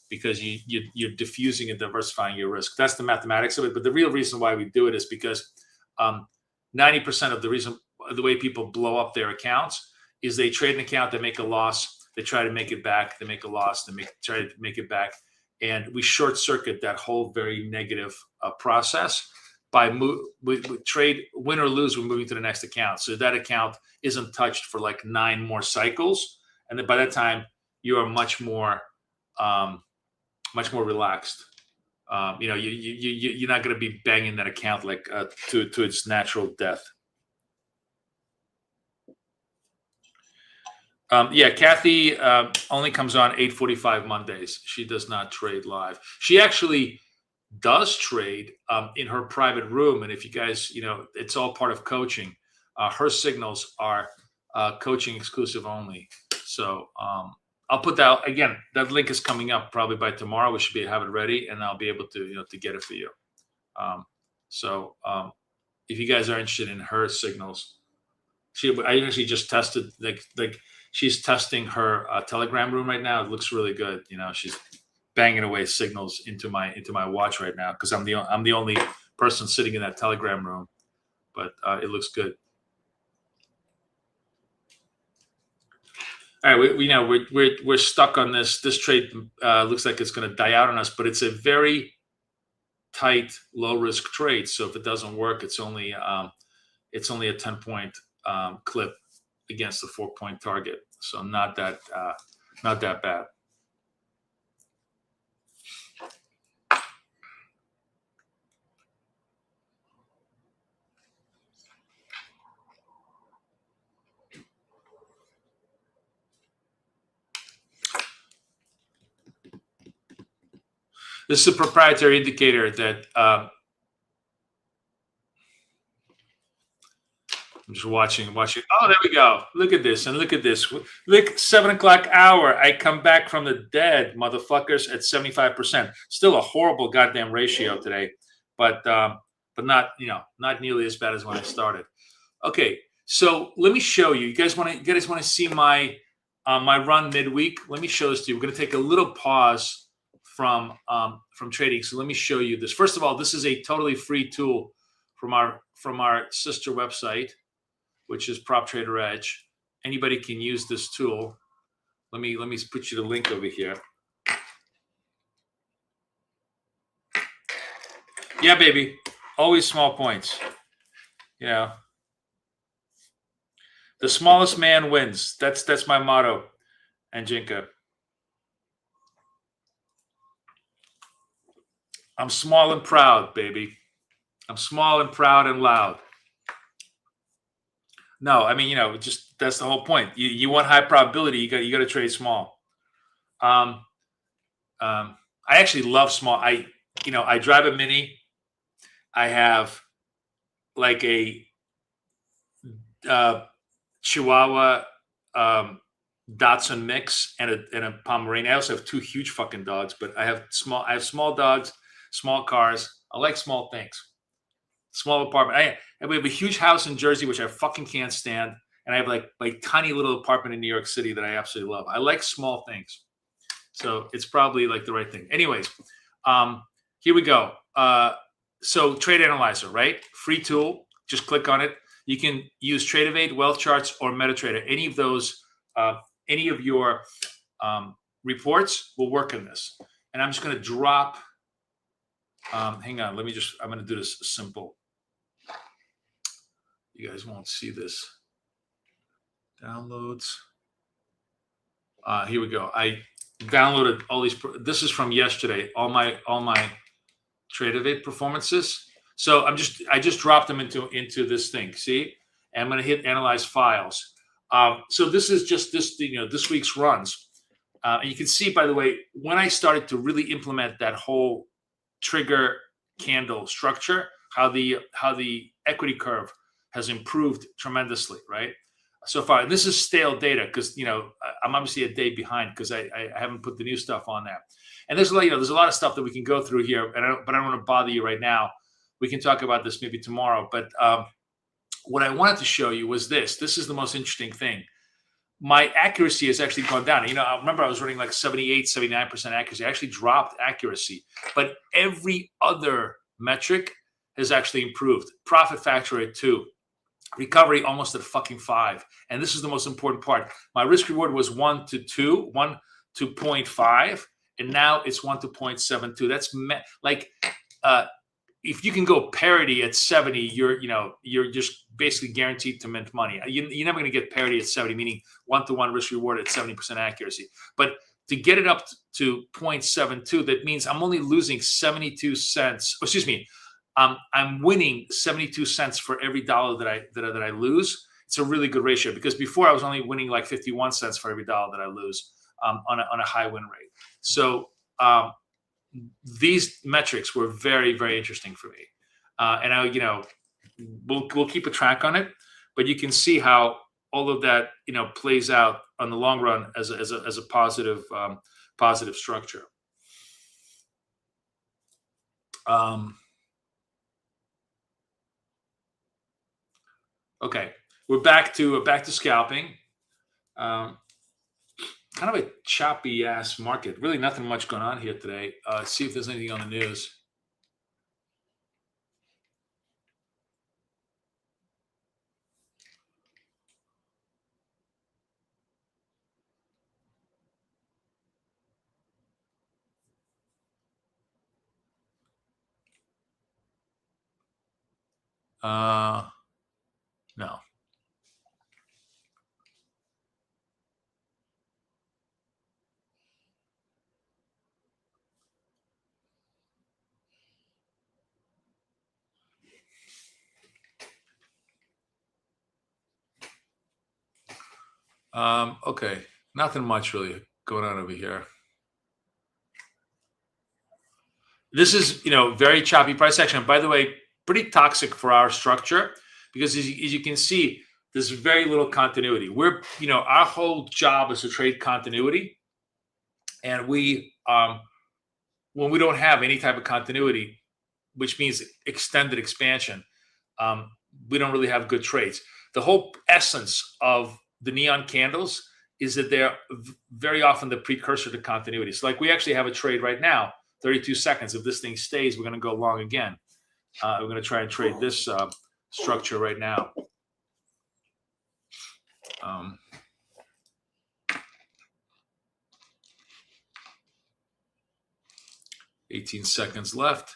because you're diffusing and diversifying your risk. That's the mathematics of it. But the real reason why we do it is because 90% of the way people blow up their accounts is they trade an account, they make a loss, they try to make it back, they make a loss, try to make it back, and we short circuit that whole very negative process by we trade win or lose. We're moving to the next account, so that account isn't touched for like 9 more cycles, and then by that time you are much more relaxed. you're not going to be banging that account like to its natural death. Kathy only comes on 8:45 Mondays. She does not trade live. She actually does trade in her private room. And if you guys, it's all part of coaching. Her signals are coaching exclusive only. So I'll put that again. That link is coming up probably by tomorrow. We should have it ready, and I'll be able to to get it for you. If you guys are interested in her signals, I actually just tested like she's testing her Telegram room right now. It looks really good. She's banging away signals into my watch right now because I'm the only person sitting in that Telegram room, but it looks good. All right, we're stuck on this. This trade looks like it's going to die out on us, but it's a very tight, low risk trade. So if it doesn't work, it's only a 10-point clip against the 4-point target. So not that bad. This is a proprietary indicator that I'm just watching. Oh, there we go. Look at this, and look at this. Look, 7 o'clock hour. I come back from the dead, motherfuckers, at 75%. Still a horrible goddamn ratio today, but not not nearly as bad as when I started. Okay, so let me show you. You guys want to see my run midweek? Let me show this to you. We're going to take a little pause from trading. So let me show you this. First of all, this is a totally free tool from our sister website, which is Prop Trader Edge. Anybody can use this tool. Let me put you the link over here. Yeah, baby. Always small points. The smallest man wins. That's my motto, Anjinka. I'm small and proud, baby. I'm small and proud and loud. No, I mean, just that's the whole point. You want high probability, you got to trade small. I actually love small. I drive a Mini. I have like a Chihuahua Dachshund mix and a Pomeranian. I also have 2 huge fucking dogs, but I have small dogs, small cars. I like small things. Small apartment. We have a huge house in Jersey, which I fucking can't stand. And I have like tiny little apartment in New York City that I absolutely love. I like small things. So it's probably like the right thing. Anyways, here we go. So Trade Analyzer, right? Free tool. Just click on it. You can use Tradeovate, Wealth Charts, or MetaTrader. Any of those, any of your reports will work in this. And I'm just going to drop. Hang on. I'm going to do this simple. You guys won't see this. Downloads. Here we go. I downloaded all these. This is from yesterday. All my Tradeovate performances. So I just dropped them into this thing. See, and I'm going to hit Analyze Files. So this is just this week's runs. And you can see, by the way, when I started to really implement that whole trigger candle structure, how the equity curve has improved tremendously, right? So far, and this is stale data because I'm obviously a day behind because I haven't put the new stuff on there. And there's a lot of stuff that we can go through here, but I don't want to bother you right now. We can talk about this maybe tomorrow. But what I wanted to show you was this. This is the most interesting thing. My accuracy has actually gone down. I remember I was running like 78, 79% accuracy. I actually dropped accuracy, but every other metric has actually improved. Profit factor at 2. Recovery almost at fucking 5. And this is the most important part. My risk reward was 1 to 2, 1 to 0.5, and now it's 1 to 0.72. That's if you can go parity at 70, you're just basically guaranteed to mint money. You're never going to get parity at 70, meaning 1-to-1 risk reward at 70% accuracy. But to get it up to 0.72, that means I'm only losing 72 cents. Excuse me, I'm winning 72 cents for every dollar that I lose. It's a really good ratio, because before I was only winning like 51 cents for every dollar that I lose on a high win rate. So these metrics were very, very interesting for me, and I, we'll keep a track on it, but you can see how all of that plays out on the long run as a positive structure. Okay, we're back to scalping. Kind of a choppy ass market. Really nothing much going on here today. See if there's anything on the news. No. Okay, nothing much really going on over here. This is, very choppy price action. By the way, pretty toxic for our structure, because as you can see, there's very little continuity. We're, our whole job is to trade continuity, and we, when we don't have any type of continuity, which means extended expansion, we don't really have good trades. The whole essence of the neon candles is that they're very often the precursor to continuity. So like we actually have a trade right now, 32 seconds. If this thing stays, we're going to go long again. We're going to try and trade this structure right now. 18 seconds left.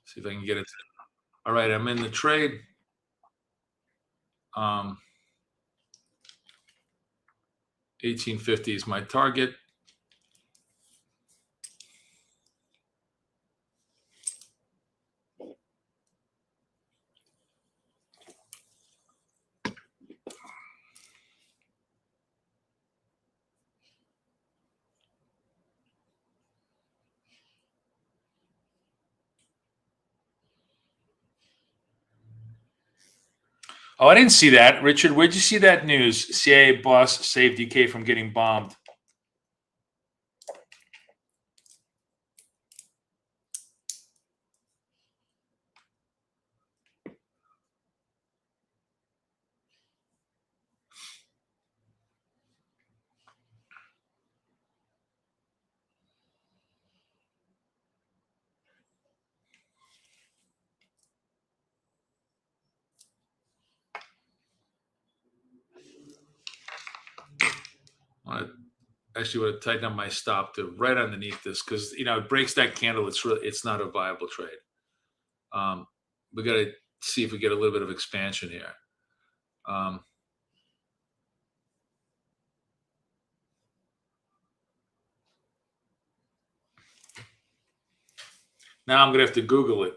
See if I can get it. All right, I'm in the trade. 1850 is my target. Oh, I didn't see that. Richard, where'd you see that news? CIA boss saved DK from getting bombed. I actually would have tightened up my stop to right underneath this, because it breaks that candle. It's not a viable trade. We got to see if we get a little bit of expansion here. Now I'm going to have to Google it.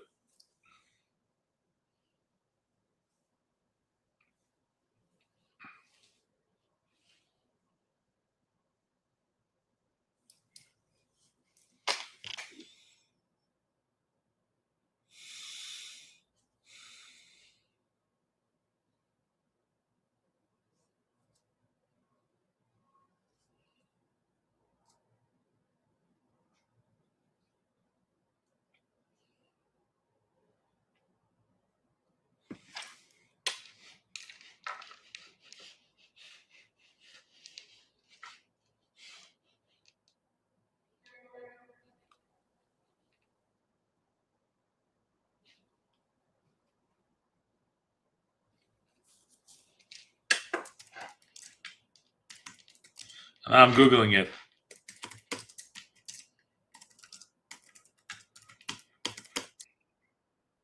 I'm Googling it.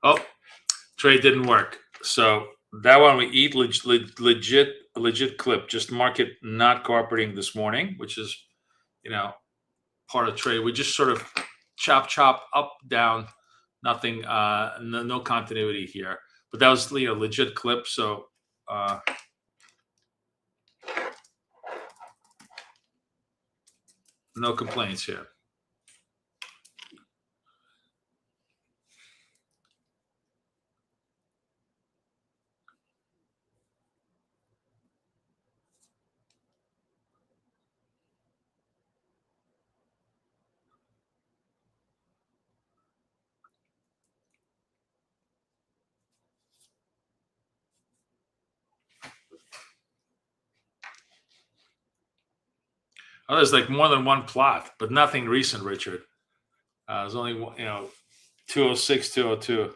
Oh, trade didn't work. So That one we eat legit clip. Just market not cooperating this morning, which is, you know, part of trade. We just sort of chop up, down, nothing, no continuity here. But that was, you know, legit clip. So no complaints here. Oh, there's like more than one plot, but nothing recent, Richard. There's only one, you know, 206, 202.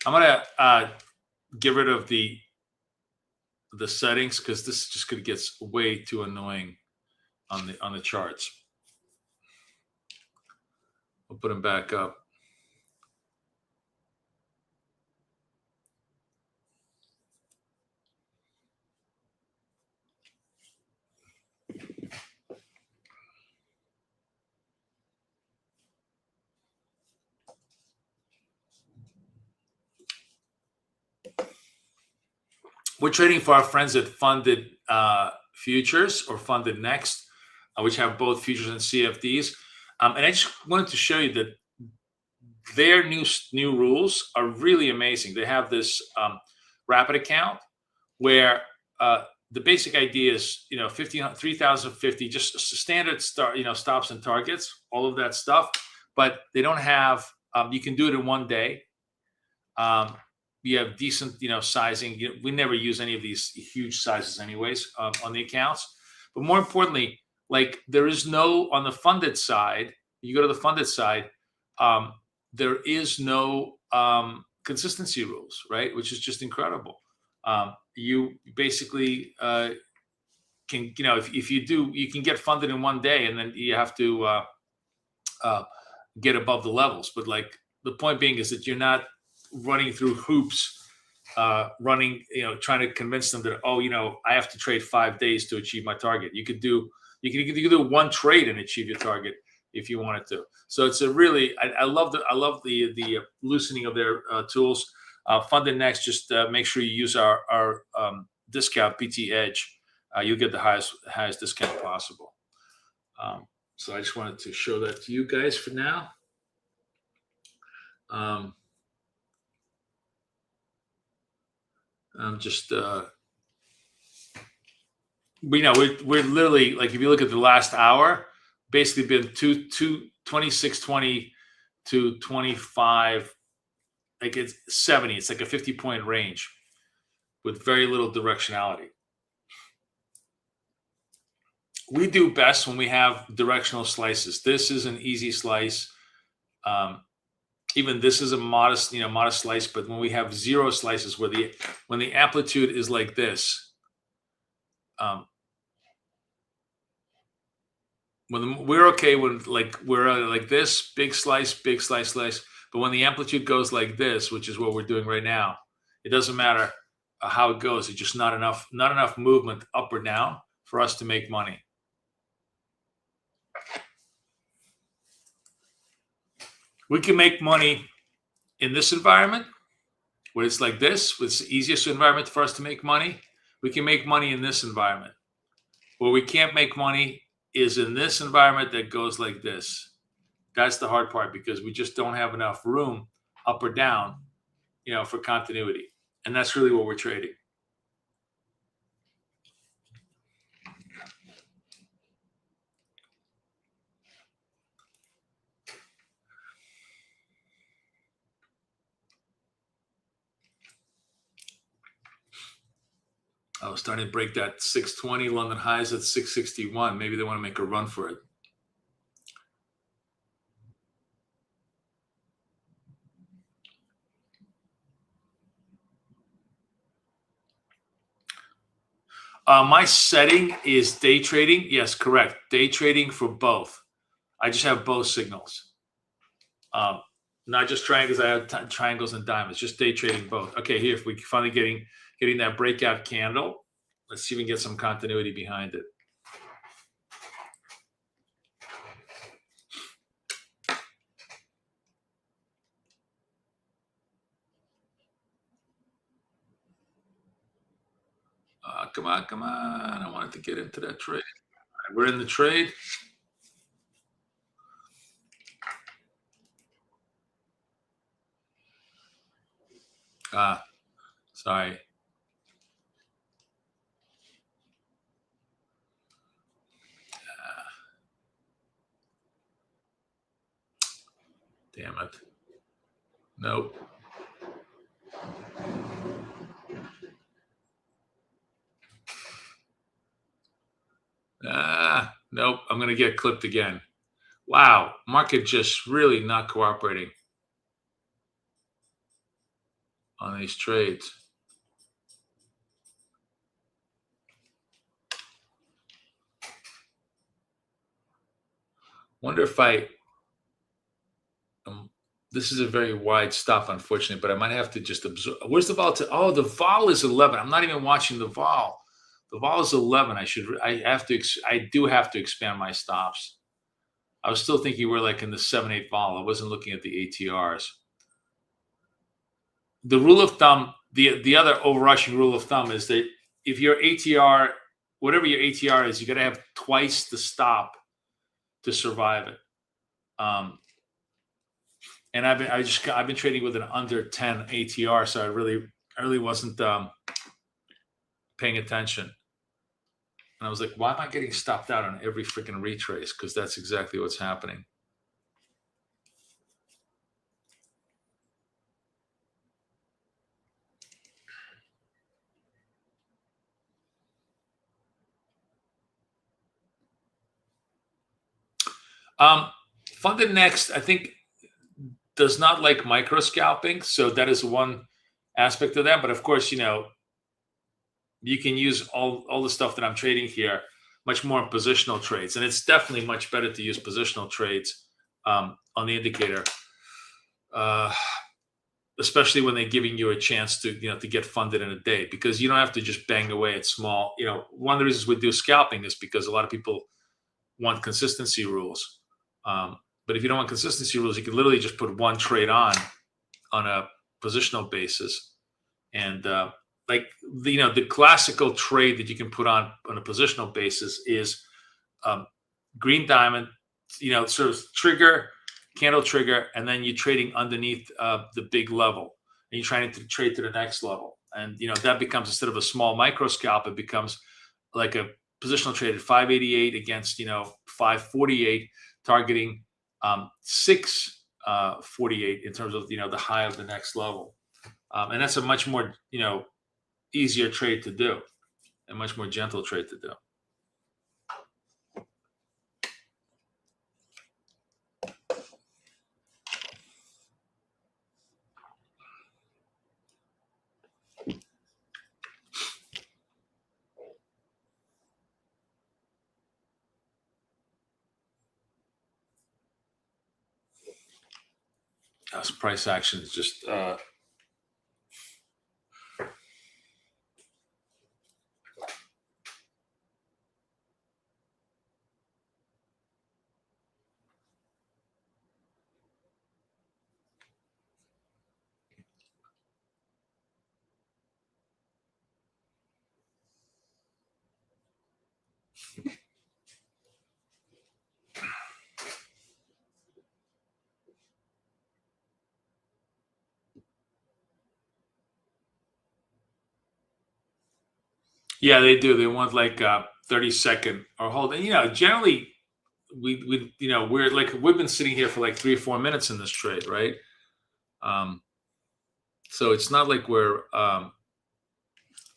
I'm gonna get rid of the settings because this just gets way too annoying on the charts. We'll put them back up. We're trading for our friends at Funded Futures or Funded Next, which have both futures and CFDs. And I just wanted to show you that their new rules are really amazing. They have this rapid account where the basic idea is, you know, 3,050, just standard stops and targets, all of that stuff. But they don't have. You can do it in one day. You have decent, you know, sizing. We never use any of these huge sizes, anyways, on the accounts. But more importantly, like there is no on the funded side. You go to the funded side. There is no consistency rules, right? Which is just incredible. You basically can, you know, if you do, you can get funded in one day, and then you have to get above the levels. But like the point being is that you're not running through hoops, you know, trying to convince them that, oh, you know, I have to trade 5 days to achieve my target. You could do one trade and achieve your target if you wanted to. So it's a really, I love the loosening of their tools. Funded Next, just make sure you use our discount BT Edge. You'll get the highest discount possible. So I just wanted to show that to you guys for now. I'm just we know we're literally, like, if you look at the last hour, basically been 2620 to 25, like it's 70. It's like a 50-point range with very little directionality. We do best when we have directional slices. This is an easy slice. Even this is a modest slice, but when we have zero slices, when the amplitude is like this, when we're okay when we're like this, big slice, slice. But when the amplitude goes like this, which is what we're doing right now, it doesn't matter how it goes. It's just not enough movement up or down for us to make money. We can make money in this environment where it's like this, it's the easiest environment for us to make money. We can make money in this environment. Where we can't make money is in this environment that goes like this. That's the hard part, because we just don't have enough room up or down, you know, for continuity. And that's really what we're trading. I was starting to break that 620. London highs at 661. Maybe they want to make a run for it. My setting is day trading. Yes, correct. Day trading for both. I just have both signals. Not just triangles. I have triangles and diamonds. Just day trading both. Okay, here, if we finally getting that breakout candle, let's see if we can get some continuity behind it. Come on, come on. I wanted to get into that trade. Right, we're in the trade. Sorry. Damn it. Nope. Nope. I'm going to get clipped again. Wow. Market just really not cooperating on these trades. Wonder if this is a very wide stop, unfortunately, but I might have to just absorb. Where's the vol? Oh, the vol is 11. I'm not even watching the vol. The vol is 11. I do have to expand my stops. I was still thinking we're like in the 7-8 vol. I wasn't looking at the ATRs. The rule of thumb, the other overarching rule of thumb is that if your ATR, whatever your ATR is, you got to have twice the stop to survive it. And I've been trading with an under 10 ATR, so I really wasn't paying attention. And I was like, why am I getting stopped out on every freaking retrace? Because that's exactly what's happening. Funded Next, I think, does not like micro scalping, so that is one aspect of that. But of course, you can use all the stuff that I'm trading here much more in positional trades, and it's definitely much better to use positional trades on the indicator, especially when they're giving you a chance to to get funded in a day, because you don't have to just bang away at small. One of the reasons we do scalping is because a lot of people want consistency rules. But if you don't want consistency rules, you can literally just put one trade on a positional basis. And the classical trade that you can put on a positional basis is green diamond, sort of candle trigger, and then you're trading underneath the big level, and you're trying to trade to the next level. And that becomes, instead of a small micro scalp, it becomes like a positional trade at 588 against 548, targeting 648 in terms of the high of the next level, and that's a much more easier trade to do, a much more gentle trade to do. Price action is just yeah, they do. They want like 30-second or hold. And generally we've been sitting here for like 3 or 4 minutes in this trade, right? So it's not like we're going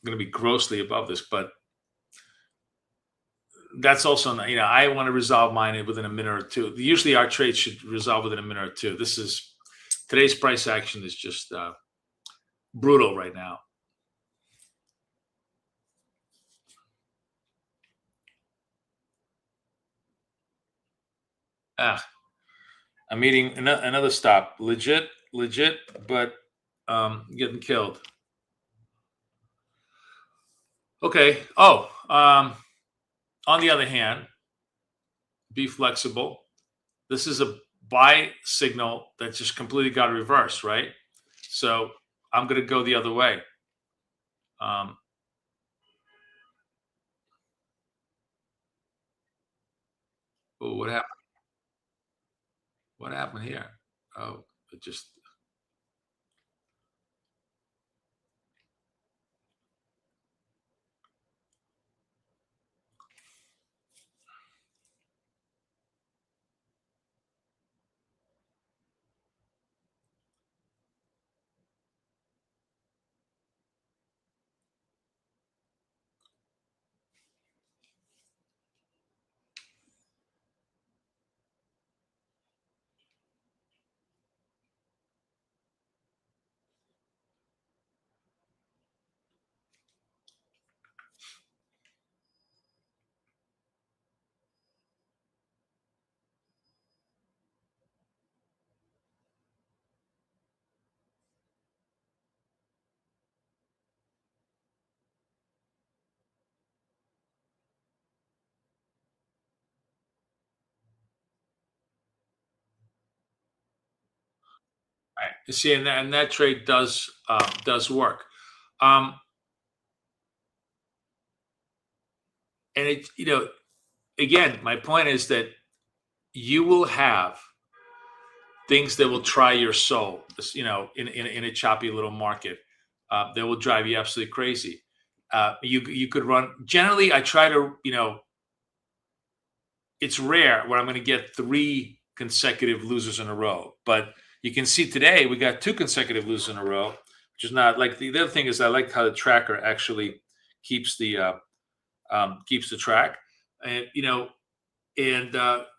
to be grossly above this, but that's also not, I want to resolve mine within a minute or two. Usually our trades should resolve within a minute or two. Today's price action is just brutal right now. Ah, I'm eating another stop. Legit, but getting killed. Okay. Oh, on the other hand, be flexible. This is a buy signal that just completely got reversed, right? So I'm going to go the other way. Oh, what happened? What happened here? Oh, it just. Right. You see, and that trade does work. Um, and it, again, my point is that you will have things that will try your soul, in a choppy little market, that will drive you absolutely crazy. You could run. Generally, I try to, it's rare where I'm going to get 3 consecutive losers in a row, but you can see today we got 2 consecutive losers in a row, which is not like the other thing is I like how the tracker actually keeps the track, and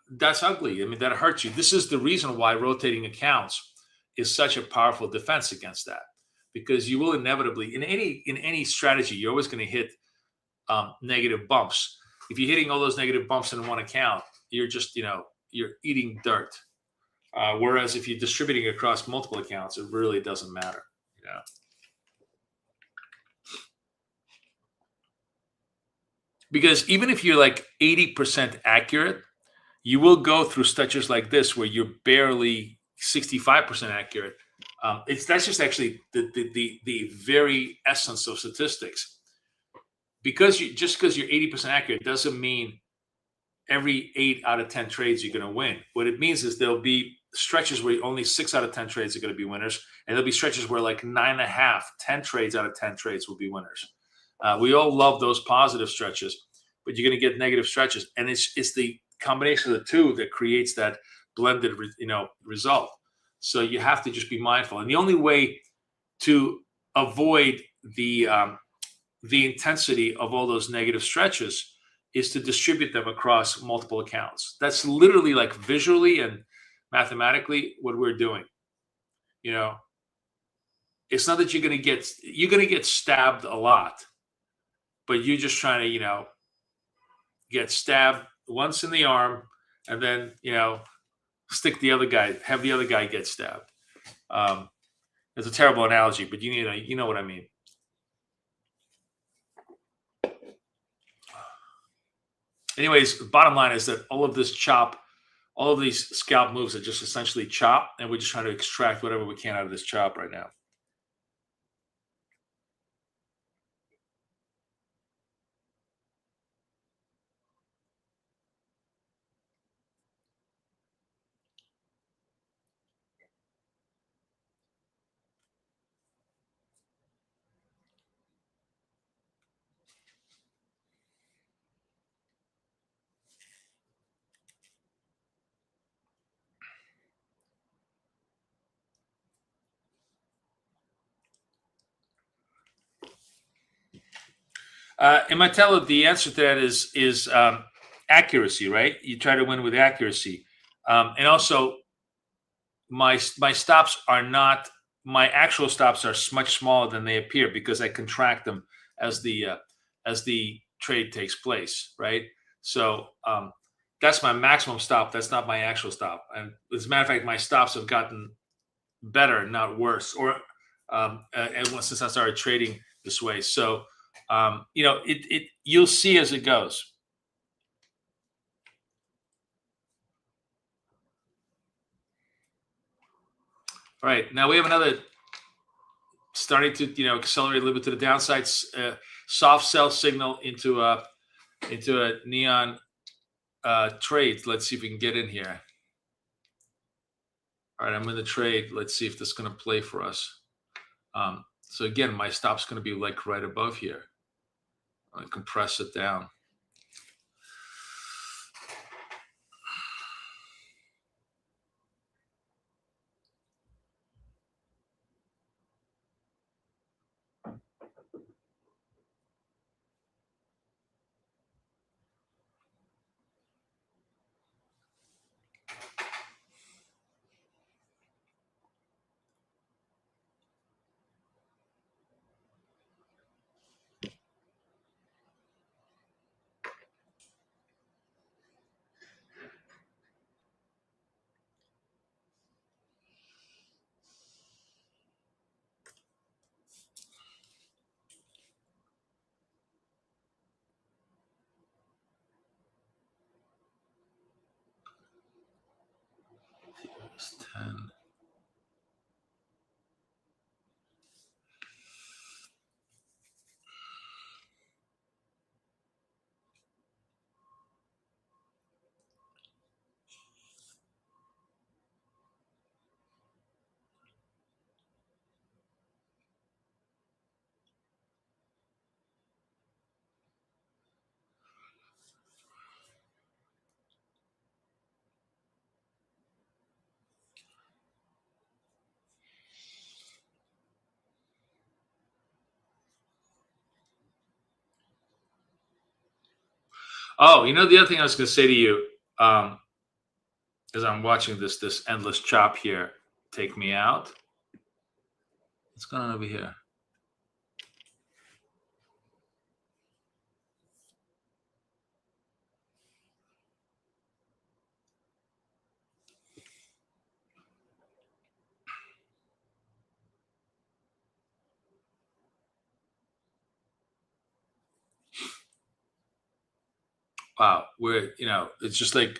that's ugly. I mean, that hurts you. This is the reason why rotating accounts is such a powerful defense against that, because you will inevitably in any strategy you're always going to hit negative bumps. If you're hitting all those negative bumps in one account, you're just you're eating dirt. Whereas if you're distributing across multiple accounts, it really doesn't matter. Because even if you're like 80% accurate, you will go through stretches like this where you're barely 65% accurate. That's just actually the very essence of statistics. Because because you're 80% accurate doesn't mean every 8 out of 10 trades you're going to win. What it means is there'll be stretches where only 6 out of 10 trades are going to be winners, and there'll be stretches where like 9.5, 10 trades out of 10 trades will be winners. We all love those positive stretches, but you're going to get negative stretches, and it's the combination of the two that creates that blended result. So you have to just be mindful, and the only way to avoid the intensity of all those negative stretches is to distribute them across multiple accounts. That's literally, like, visually and mathematically what we're doing. It's not that you're going to get stabbed a lot, but you're just trying to get stabbed once in the arm, and then stick the other guy, have the other guy get stabbed. It's a terrible analogy, but you know what I mean. Anyways, the bottom line is that all of these scalp moves are just essentially chop, and we're just trying to extract whatever we can out of this chop right now. In my tell, the answer to that is accuracy, right? You try to win with accuracy, and also my stops are not, my actual stops are much smaller than they appear because I contract them as the trade takes place, right? So that's my maximum stop. That's not my actual stop. And as a matter of fact, my stops have gotten better, not worse, or and since I started trading this way. So, you know, you'll see as it goes. All right, now we have another starting to, you know, accelerate a little bit to the downside. Soft sell signal into a neon trade. Let's see if we can get in here. All right, I'm in the trade. Let's see if this is going to play for us. So again, my stop's going to be like right above here. I'm going to compress it down. It's 10. Oh, you know, the other thing I was going to say to you, as I'm watching this endless chop here take me out. What's going on over here? Wow, you know, it's just like,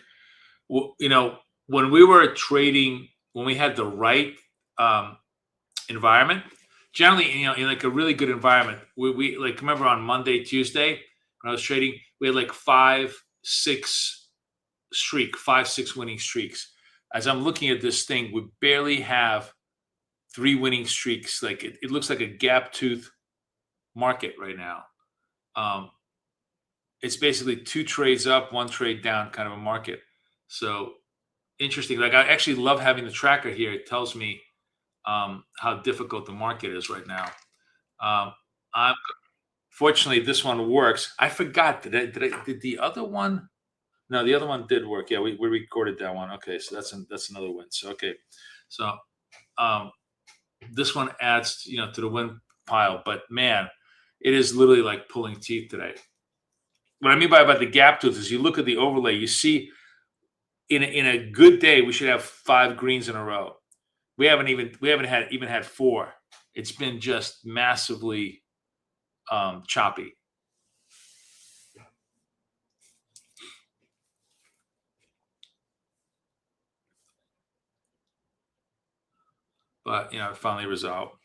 you know, when we were trading, when we had the right environment, generally, you know, in like a really good environment, we like, remember on Monday, Tuesday, when I was trading, we had like 5, 6 winning streaks. As I'm looking at this thing, we barely have 3 winning streaks. Like it looks like a gap tooth market right now. It's basically 2 trades up, 1 trade down kind of a market. So interesting. Like, I actually love having the tracker here. It tells me how difficult the market is right now. Fortunately, this one works. I forgot. Did the other one? No, the other one did work. Yeah, we recorded that one. Okay, so that's another win. So okay, so this one adds, you know, to the win pile. But man, it is literally like pulling teeth today. What I mean by about the gap tooth is you look at the overlay, you see in a good day we should have 5 greens in a row. We haven't had 4. It's been just massively choppy. But you know, it finally resolved.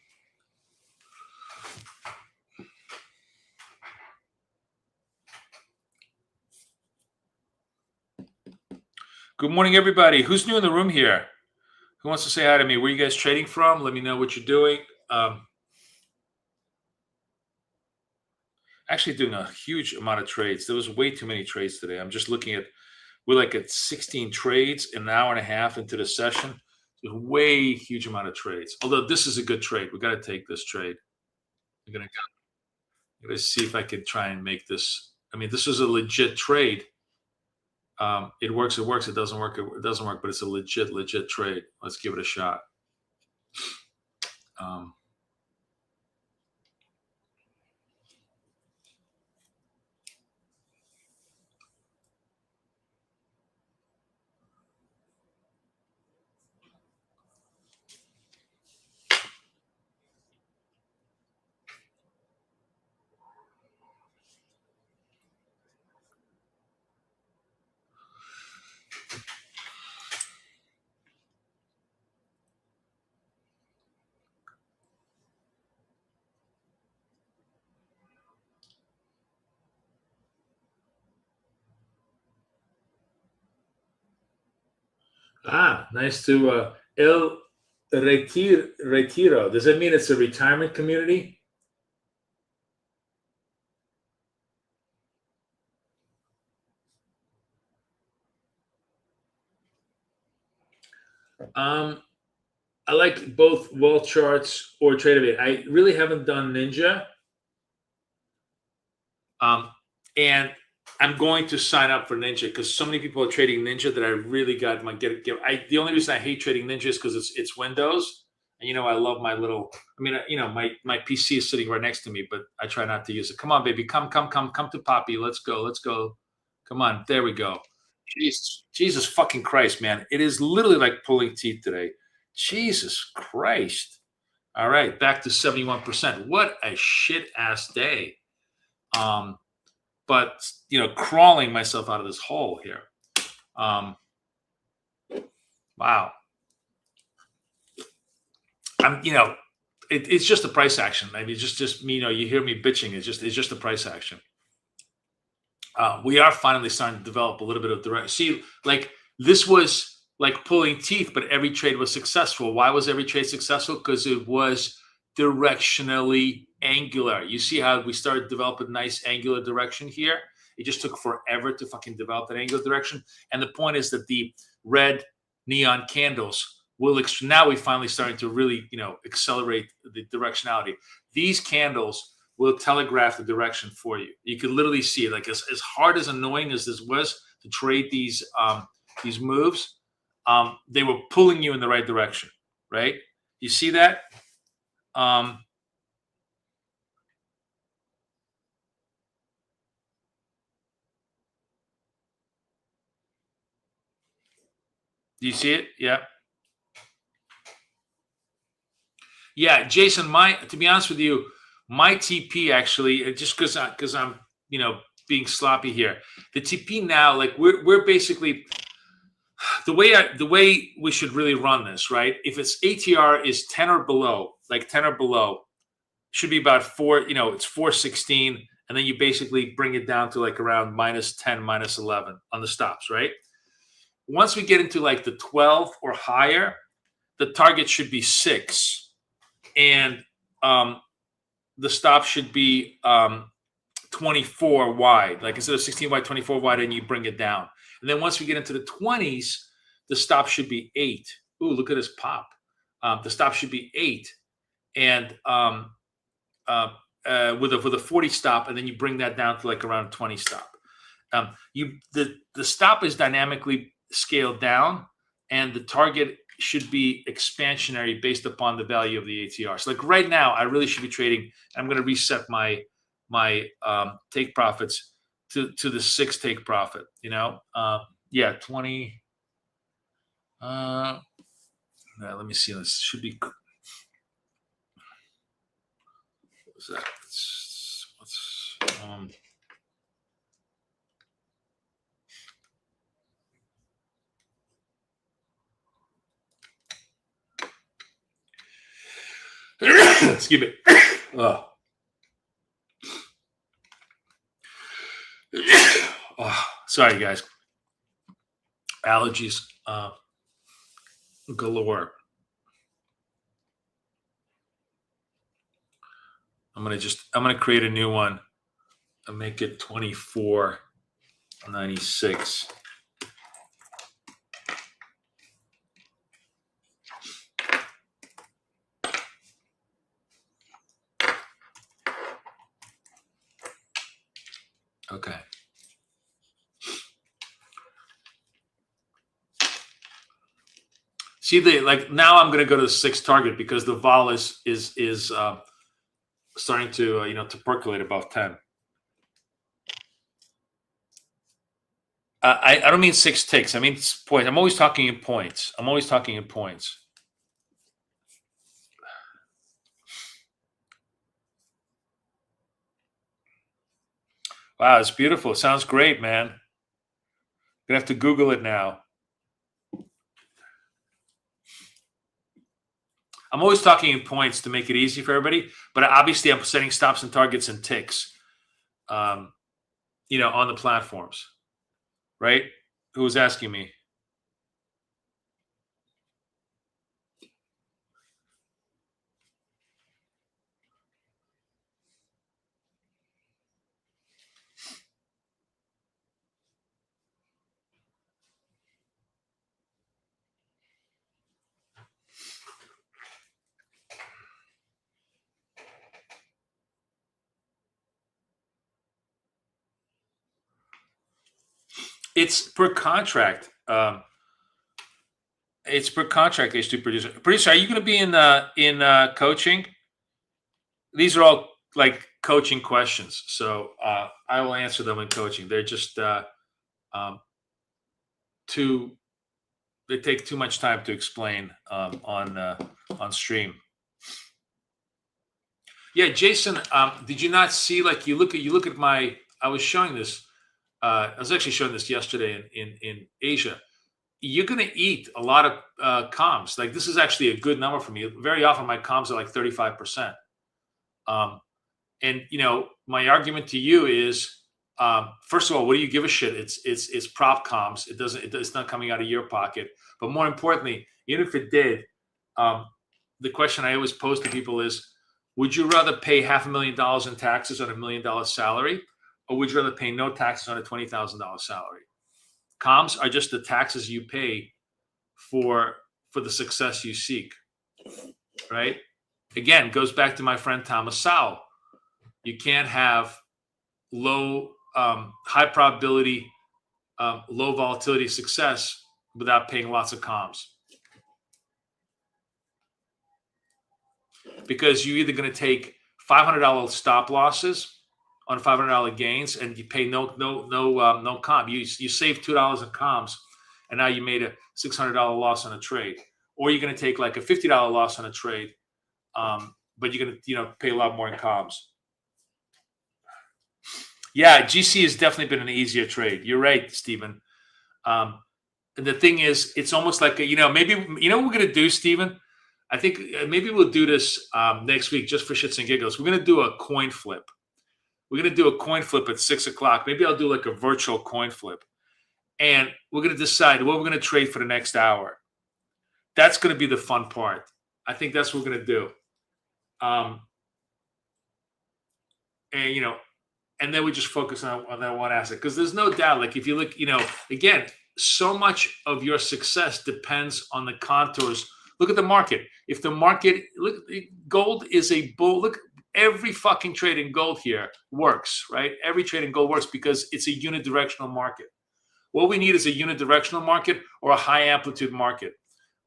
Good morning, everybody. Who's new in the room here? Who wants to say hi to me? Where are you guys trading from? Let me know what you're doing. Actually doing a huge amount of trades. There was way too many trades today. I'm just looking at, we're like at 16 trades, an hour and a half into the session. There's a way huge amount of trades. Although this is a good trade. We got to take this trade. I'm going to see if I can try and make this. I mean, this is a legit trade. It works. It works. It doesn't work. It doesn't work. But it's a legit trade. Let's give it a shot. Ah, nice to El Retiro. Does that mean it's a retirement community? Um, I like both wall charts or Tradeovate. I really haven't done Ninja. And I'm going to sign up for Ninja because so many people are trading Ninja that I really got my get. The only reason I hate trading Ninja is because it's Windows, and I love my little. I mean, my PC is sitting right next to me, but I try not to use it. Come on, baby, come to Poppy. Let's go. Come on, there we go. Jesus fucking Christ, man! It is literally like pulling teeth today. Jesus Christ! All right, back to 71%. What a shit ass day. But crawling myself out of this hole here. Wow. It's just a price action. I mean, just me. You hear me bitching. It's just a price action. We are finally starting to develop a little bit of direct. See, like this was like pulling teeth, but every trade was successful. Why was every trade successful? Because it was directionally angular. You see how we started to develop a nice angular direction here? It just took forever to fucking develop that angular direction. And the point is that the red neon candles will now we finally starting to really, accelerate the directionality. These candles will telegraph the direction for you. You can literally see it. Like as hard as annoying as this was to trade these moves, they were pulling you in the right direction, right? You see that? Do you see it? Yeah. Yeah, Jason, to be honest with you, my TP actually, just because I'm, being sloppy here. The TP now, like we're basically the way we should really run this, right? If its ATR is 10 or below, like 10 or below, should be about 4, it's 416, and then you basically bring it down to like around -10, -11 on the stops, right? Once we get into like the 12 or higher, the target should be 6, and the stop should be 24 wide. Like instead of 16 wide, 24 wide, and you bring it down. And then once we get into the 20s, the stop should be 8. Ooh, look at this pop. The stop should be 8, and with a 40 stop, and then you bring that down to like around 20 stop. The stop is dynamically scaled down, and the target should be expansionary based upon the value of the ATR. So like right now, I really should be trading. I'm going to reset my take profits to the 6 take profit. Yeah, 20. Let me see. This should be. What's that? Excuse me. Oh. Oh, sorry, guys. Allergies galore. I'm gonna create a new one and make it 24.96. Okay. See, now I'm going to go to the 6 target because the vol is starting to to percolate above 10. I don't mean 6 ticks. I mean points. I'm always talking in points. Wow, it's beautiful. It sounds great, man. Gonna have to Google it now. I'm always talking in points to make it easy for everybody, but obviously I'm setting stops and targets and ticks, on the platforms, right? Who was asking me? It's per contract. It's per contract. H2 producer. Producer, are you going to be in coaching? These are all like coaching questions, so I will answer them in coaching. They're just they take too much time to explain on stream. Yeah, Jason, did you not see, like, you look at my, I was showing this, I was actually showing this yesterday in Asia. You're going to eat a lot of comms. Like, this is actually a good number for me. Very often my comms are like 35%. And, you know, my argument to you is, first of all, what do you give a shit? It's prop comms. It's not coming out of your pocket. But more importantly, even if it did, the question I always pose to people is, would you rather pay $500,000 in taxes on $1 million salary, or would you rather pay no taxes on a $20,000 salary? Comms are just the taxes you pay for the success you seek, right? Again, goes back to my friend Thomas Sowell. You can't have high probability, low volatility success without paying lots of comms. Because you're either going to take $500 stop losses on $500 gains, and you pay no comp. You save $2 in comms, and now you made a $600 loss on a trade. Or you're going to take like a $50 loss on a trade, but you're going to pay a lot more in comms. Yeah, GC has definitely been an easier trade. You're right, Stephen. And the thing is, it's almost like maybe what we're going to do, Stephen. I think maybe we'll do this next week just for shits and giggles. We're going to do a coin flip. We're going to do a coin flip at 6 o'clock. Maybe I'll do like a virtual coin flip. And we're going to decide what we're going to trade for the next hour. That's going to be the fun part. I think that's what we're going to do. And then we just focus on that one asset. Because there's no doubt, like if you look, again, so much of your success depends on the contours. Look at the market. If the market, look, gold is a bull. Look, every fucking trade in gold here works, right? Every trade in gold works because it's a unidirectional market. What we need is a unidirectional market or a high amplitude market.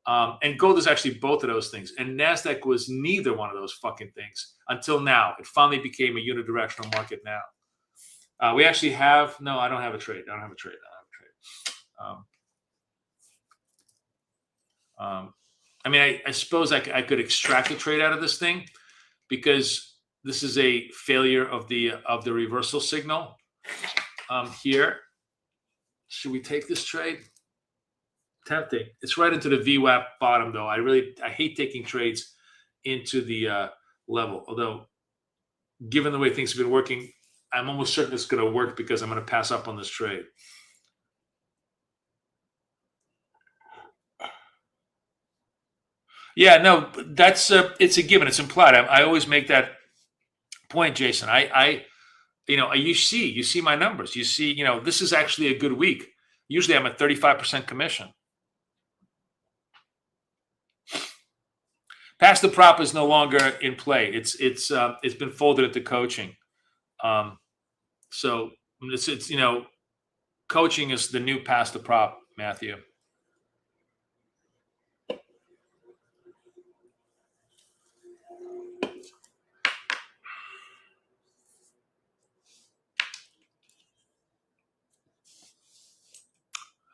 And gold is actually both of those things. And NASDAQ was neither one of those fucking things until now. It finally became a unidirectional market now. We actually have, no, I don't have a trade. I don't have a trade. I mean, I suppose I could extract a trade out of this thing because this is a failure of the reversal signal here. Should we take this trade? Tempting. It's right into the VWAP bottom, though. I hate taking trades into the level. Although, given the way things have been working, I'm almost certain it's going to work because I'm going to pass up on this trade. Yeah, no, that's it's a given. It's implied. I always make that point, Jason. You see my numbers. You see, this is actually a good week. Usually I'm at 35% commission. Past the prop is no longer in play. It's been folded into coaching. So it's coaching is the new past the prop, Matthew.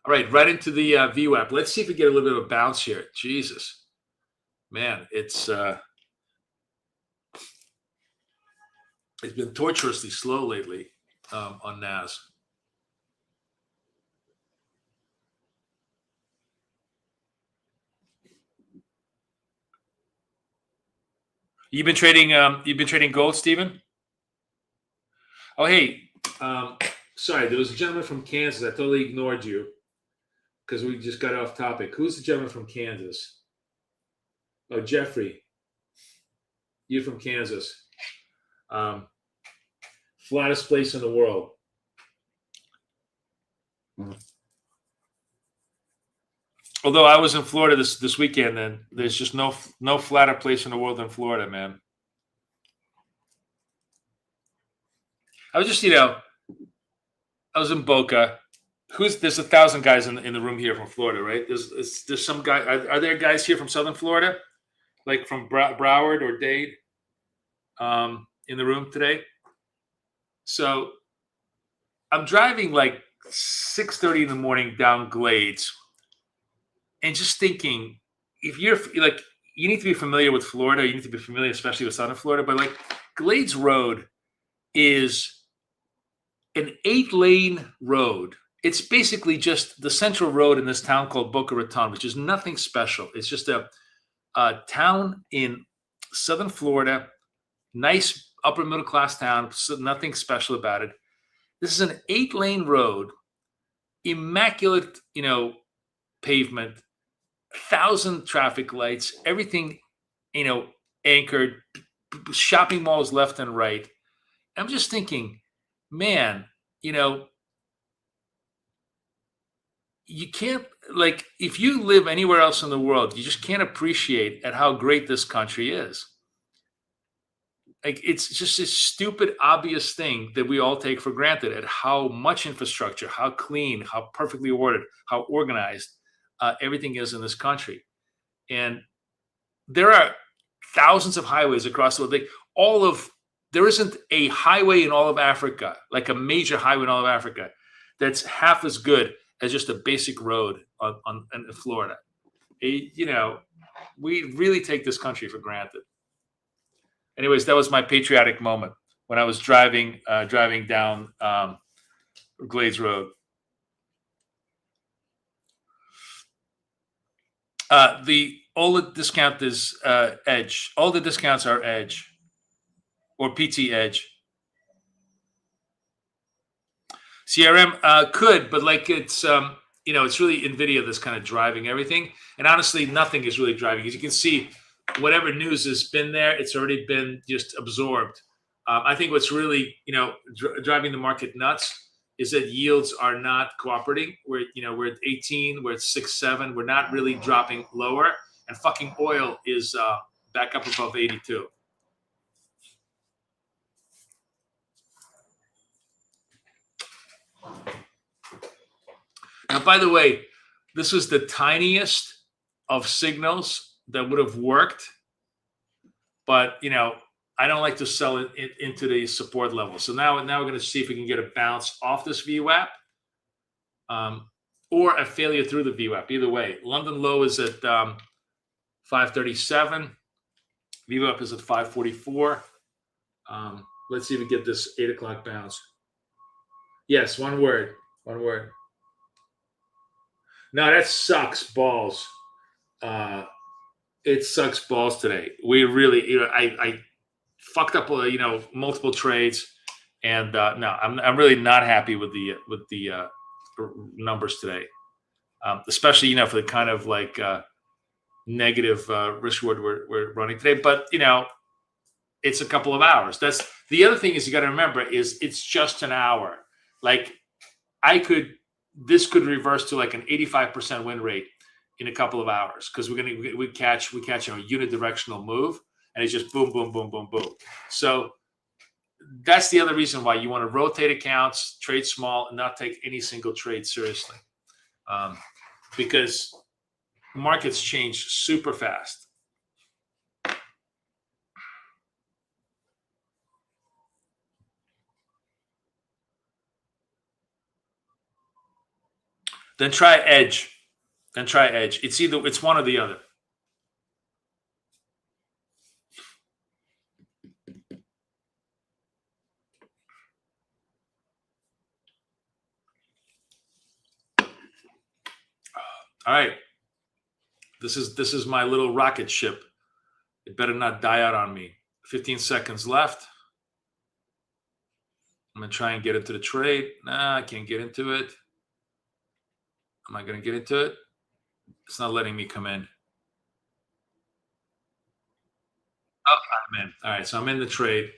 All right into the VWAP. Let's see if we get a little bit of a bounce here. Jesus, man, it's been torturously slow lately on NAS. You've been trading gold, Stephen? Oh, hey, sorry, there was a gentleman from Kansas. I totally ignored you because we just got off topic. Who's the gentleman from Kansas? Oh, Jeffrey. You're from Kansas. Flattest place in the world. Although I was in Florida this weekend, and there's just no flatter place in the world than Florida, man. I was just, I was in Boca. There's 1,000 guys in the room here from Florida, right? There's some guy. Are there guys here from Southern Florida, like from Broward or Dade, in the room today? So I'm driving like 6:30 in the morning down Glades, and just thinking, if you're like, you need to be familiar with Florida. You need to be familiar, especially with Southern Florida. But like Glades Road is an 8-lane road. It's basically just the central road in this town called Boca Raton, which is nothing special. It's just a town in Southern Florida, nice upper middle class town, so nothing special about it. This is an 8-lane road, immaculate, pavement, 1,000 traffic lights, everything, anchored, shopping malls left and right. I'm just thinking, man, you can't, like, if you live anywhere else in the world, you just can't appreciate at how great this country is. Like, it's just this stupid, obvious thing that we all take for granted at how much infrastructure, how clean, how perfectly ordered, how organized everything is in this country. And there are thousands of highways across the world. There isn't a highway in all of Africa, like a major highway in all of Africa, that's half as good as just a basic road in Florida. We really take this country for granted. Anyways, that was my patriotic moment when I was driving down Glades Road. The only discount is Edge. All the discounts are Edge or PT Edge. CRM could, but like it's really NVIDIA that's kind of driving everything. And honestly, nothing is really driving. As you can see, whatever news has been there, it's already been just absorbed. I think what's really, driving the market nuts is that yields are not cooperating. We're at 18, we're at 6.7. We're not really dropping lower, and fucking oil is back up above 82. Now, by the way, this was the tiniest of signals that would have worked, but I don't like to sell it into the support level. So now we're going to see if we can get a bounce off this VWAP, or a failure through the VWAP. Either way, London low is at 537. VWAP is at 544. Let's see if we get this 8 o'clock bounce. Yes, one word. No, that sucks balls. It sucks balls today. We really, I fucked up, multiple trades, and no, I'm really not happy with the numbers today, especially for the kind of like negative risk reward we're running today. But it's a couple of hours. That's the other thing is you got to remember is it's just an hour. Like this could reverse to like an 85% win rate in a couple of hours because we catch a unidirectional move, and it's just boom, boom, boom, boom, boom. So that's the other reason why you want to rotate accounts, trade small, and not take any single trade seriously, because markets change super fast. Then try Edge. It's one or the other. All right. This is my little rocket ship. It better not die out on me. 15 seconds left. I'm going to try and get into the trade. Nah, I can't get into it. Am I going to get into it? It's not letting me come in. Oh, I'm in. All right, so I'm in the trade.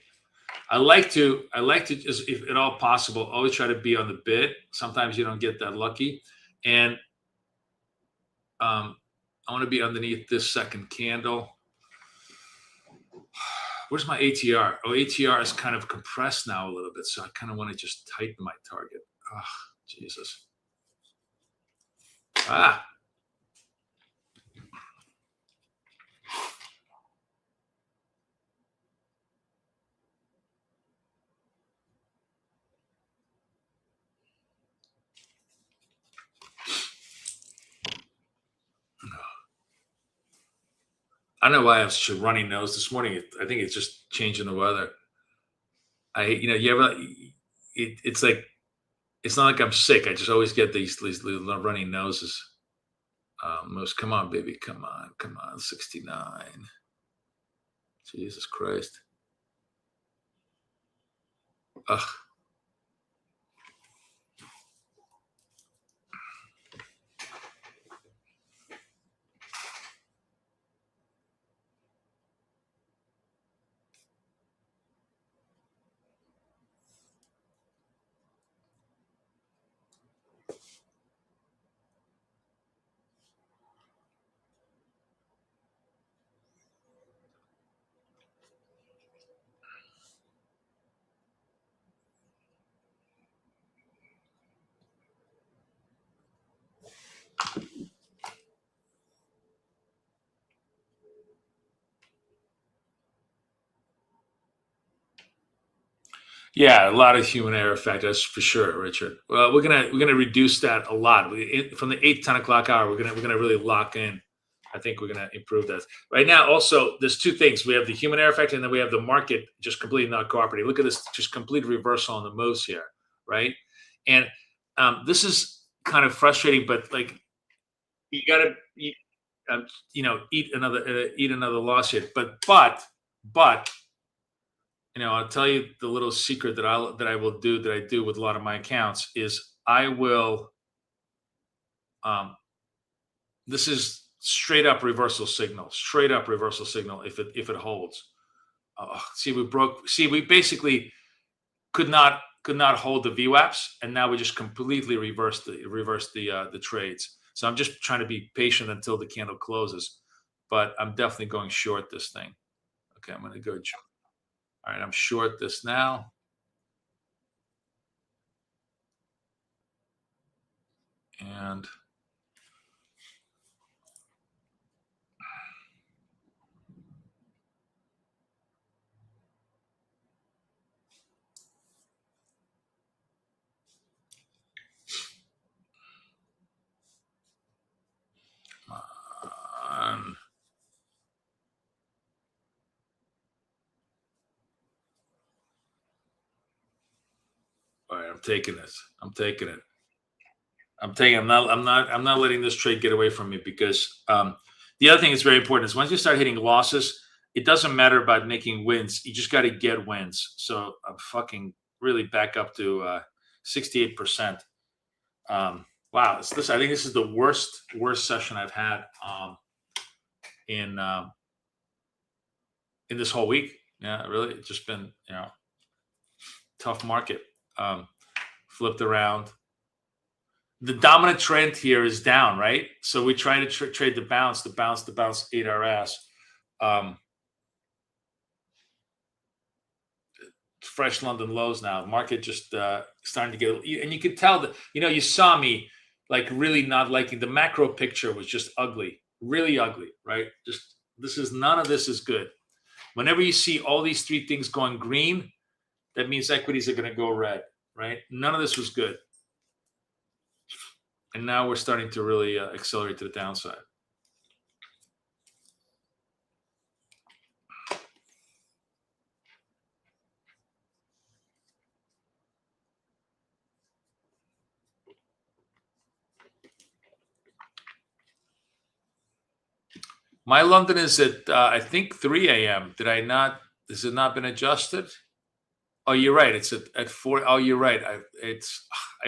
I like to just, if at all possible, always try to be on the bid. Sometimes you don't get that lucky, and I want to be underneath this second candle. Where's my ATR? Oh, ATR is kind of compressed now a little bit, so I kind of want to just tighten my target. Oh, Jesus. Ah. I don't know why I have such a runny nose this morning. I think it's just changing the weather. It's like, it's not like I'm sick. I just always get these little runny noses. Most, come on, baby. Come on. 69. Jesus Christ. Ugh. Yeah, a lot of human error factors for sure, Richard. Well, we're gonna reduce that a lot. From the 8 10 o'clock hour, we're gonna really lock in. I think we're gonna improve that. Right now, also, there's two things. We have the human error factor, and then we have the market just completely not cooperating. Look at this, just complete reversal on the moves here, right? And this is kind of frustrating, but like, you gotta eat another loss here. But I'll tell you the little secret that I do with a lot of my accounts is I will. This is straight up reversal signal. Straight up reversal signal. If it holds. We basically could not hold the VWAPs, and now we just completely reversed the trades. So I'm just trying to be patient until the candle closes, but I'm definitely going short this thing. Okay, I'm going to go. All right, I'm short this now. And all right, I'm taking this. I'm taking it. I'm not letting this trade get away from me, because the other thing that's very important is once you start hitting losses, it doesn't matter about making wins. You just got to get wins. So I'm fucking really back up to 68%. Wow, I think this is the worst session I've had in this whole week. Yeah, really, it's just been tough market. Flipped around. The dominant trend here is down, right? So we try to trade the bounce ate our ass. Fresh London lows now. Market just starting to get, and you could tell that, you saw me like really not liking the macro picture. Was just ugly, really ugly, right? Just none of this is good. Whenever you see all these three things going green, that means equities are going to go red, right? None of this was good. And now we're starting to really accelerate to the downside. My London is at, I think, 3 a.m. Has it not been adjusted? Oh, you're right. It's at 4. Oh, you're right. I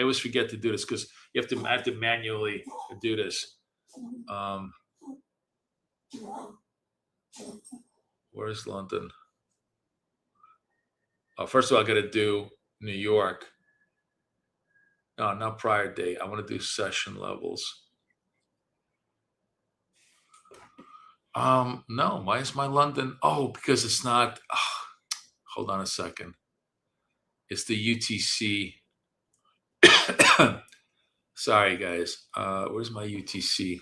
always forget to do this because I have to manually do this. Where's London? Oh, first of all, I got to do New York. No, not prior date. I want to do session levels. No. Why is my London? Oh, because it's not. Hold on a second. It's the UTC. Sorry, guys. Where's my UTC?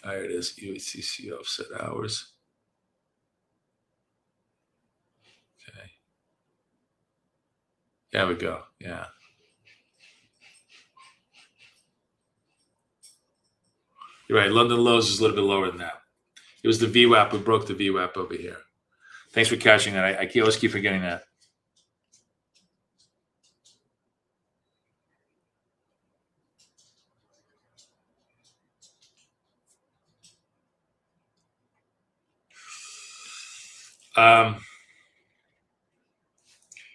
There it is. UTC offset hours. Okay. There we go. Yeah. You're right. London lows is a little bit lower than that. It was the VWAP. We broke the VWAP over here. Thanks for catching that. I always keep forgetting that.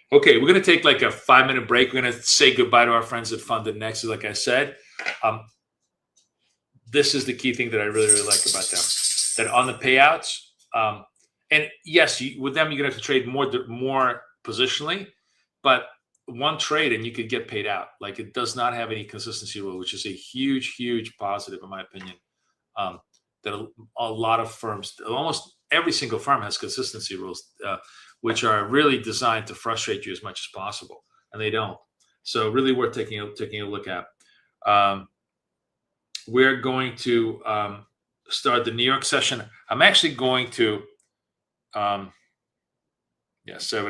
Okay, we're going to take like a 5-minute break. We're going to say goodbye to our friends at Funded Next. Like I said, this is the key thing that I really, really like about them. That on the payouts, and yes, with them, you're going to have to trade more positionally, but one trade and you could get paid out. Like it does not have any consistency rule, which is a huge, huge positive in my opinion. That a lot of firms, almost every single firm has consistency rules, which are really designed to frustrate you as much as possible, and they don't. So really worth taking a look at. We're going to start the New York session. I'm actually going to, 7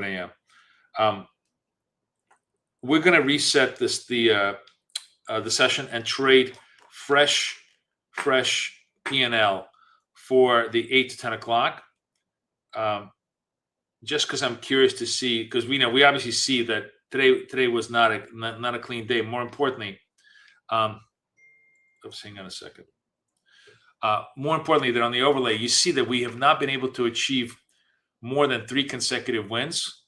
a.m. We're going to reset the session and trade fresh P&L for the 8 to 10 o'clock. Just because I'm curious to see, because we obviously see that today was not a clean day. More importantly, hang on a second. More importantly, that on the overlay, you see that we have not been able to achieve more than 3 consecutive wins,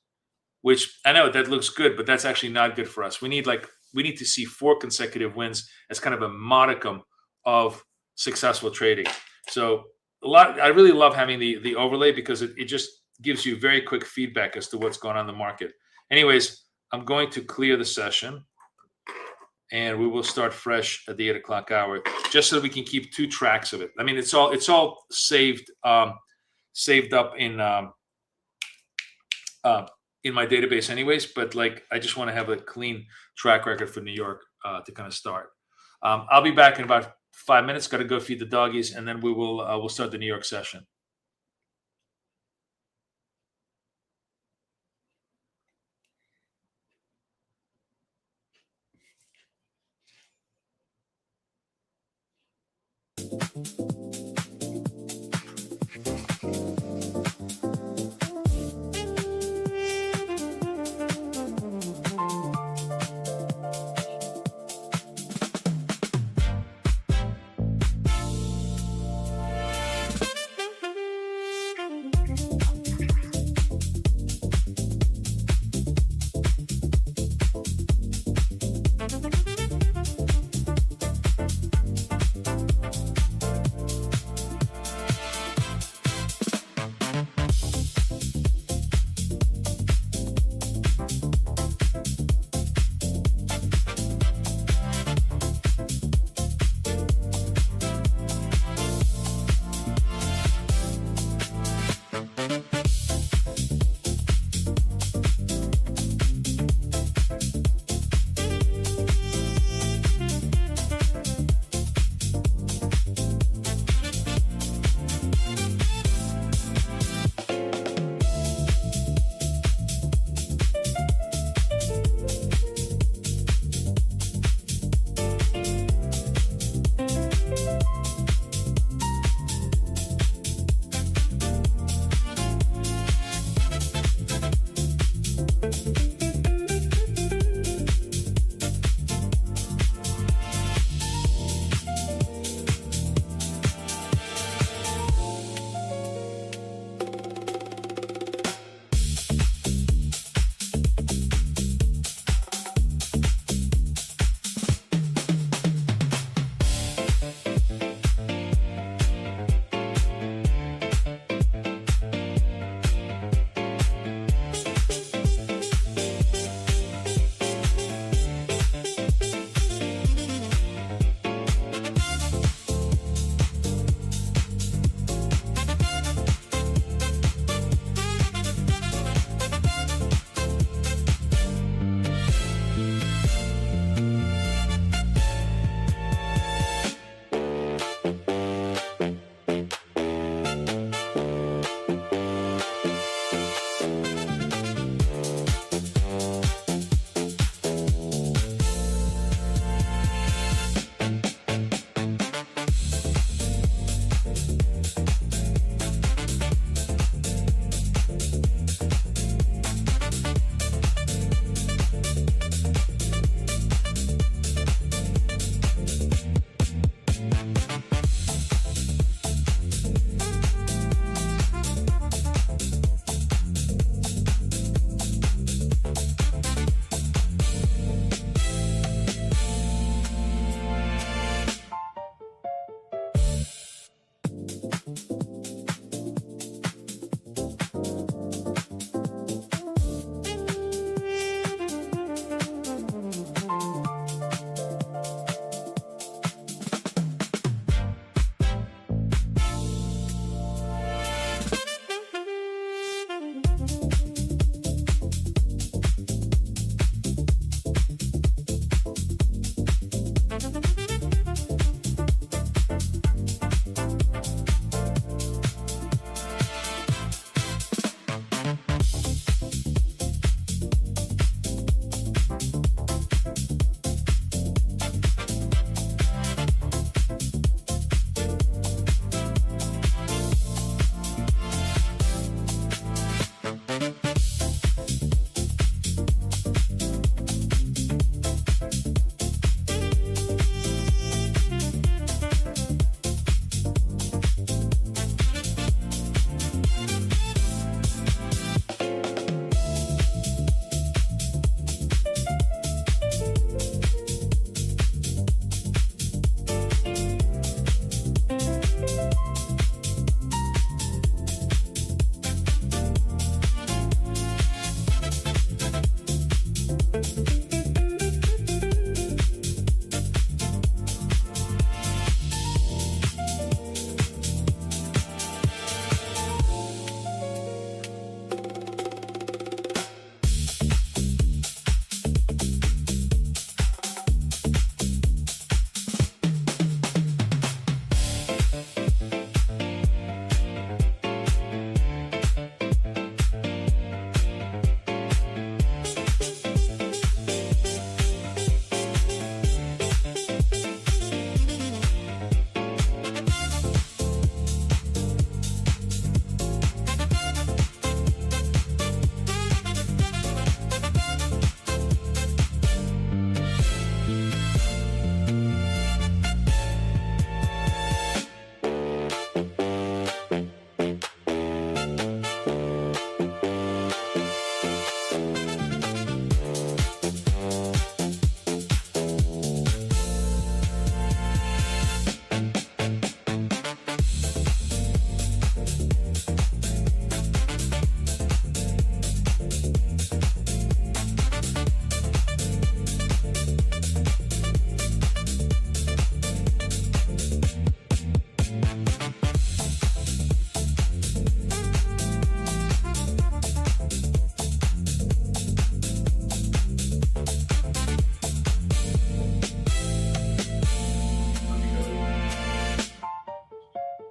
which I know that looks good, but that's actually not good for us. We need to see 4 consecutive wins as kind of a modicum of successful trading. So I really love having the overlay because it just gives you very quick feedback as to what's going on in the market. Anyways, I'm going to clear the session and we will start fresh at the 8 o'clock hour, just so that we can keep 2 tracks of it. I mean, it's all saved up in my database anyways, but like, I just want to have a clean track record for New York to kind of start. I'll be back in about 5 minutes. Got to go feed the doggies, and then we'll start the New York session.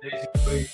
Basically.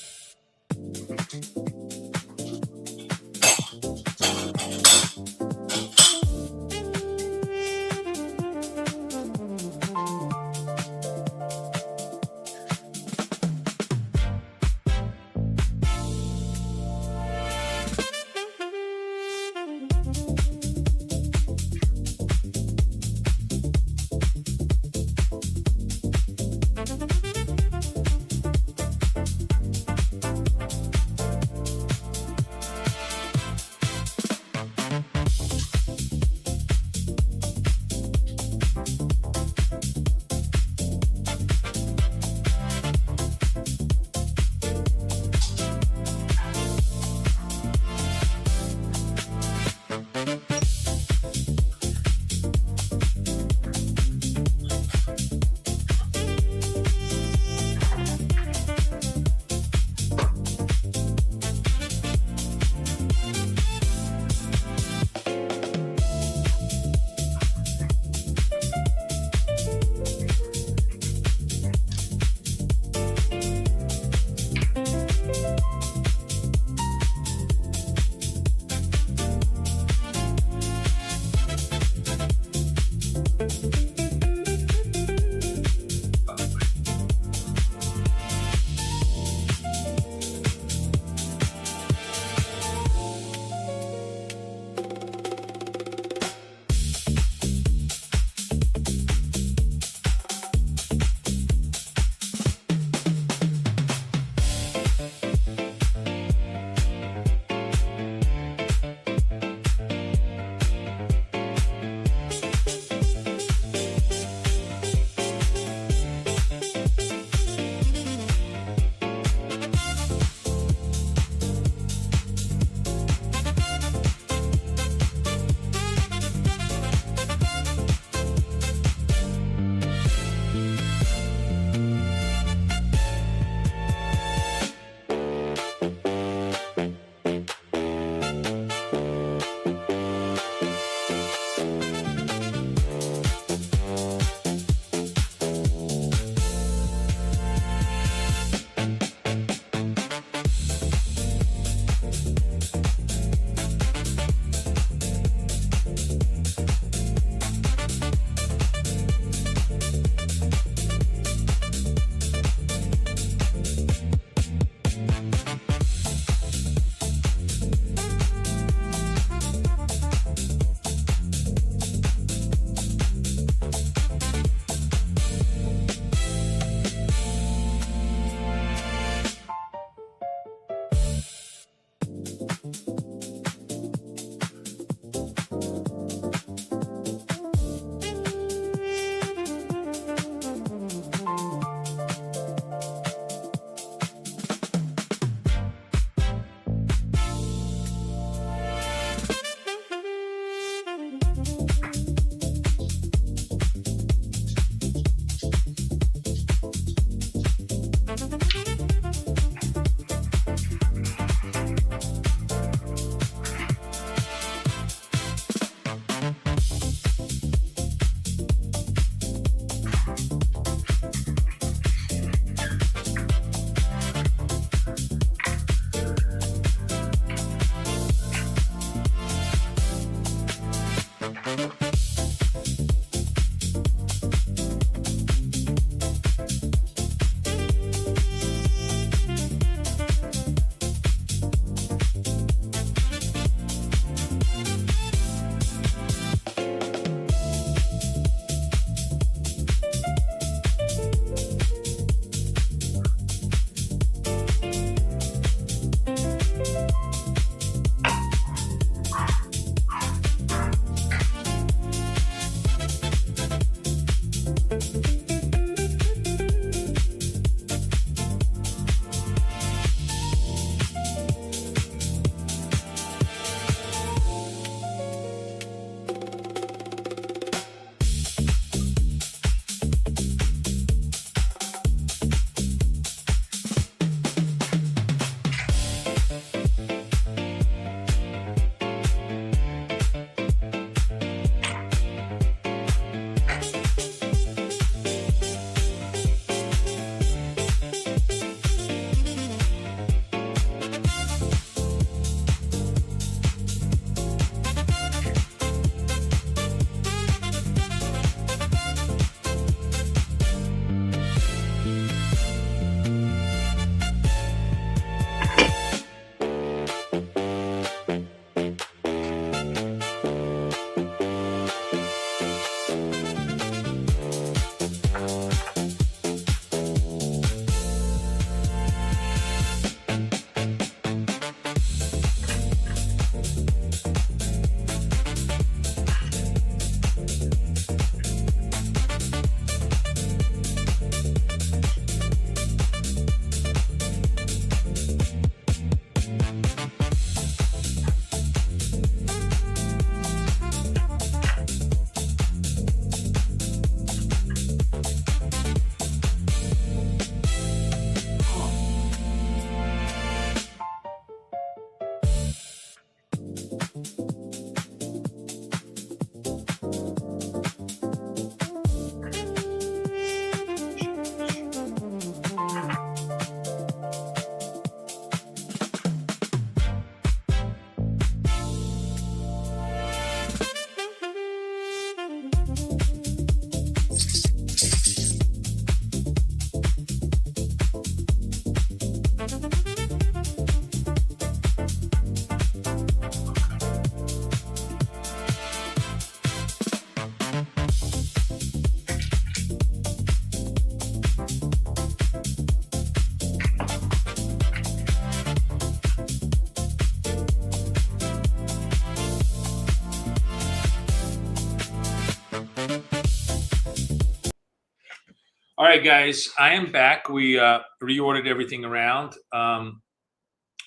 All right, guys, I am back. We reordered everything around. We're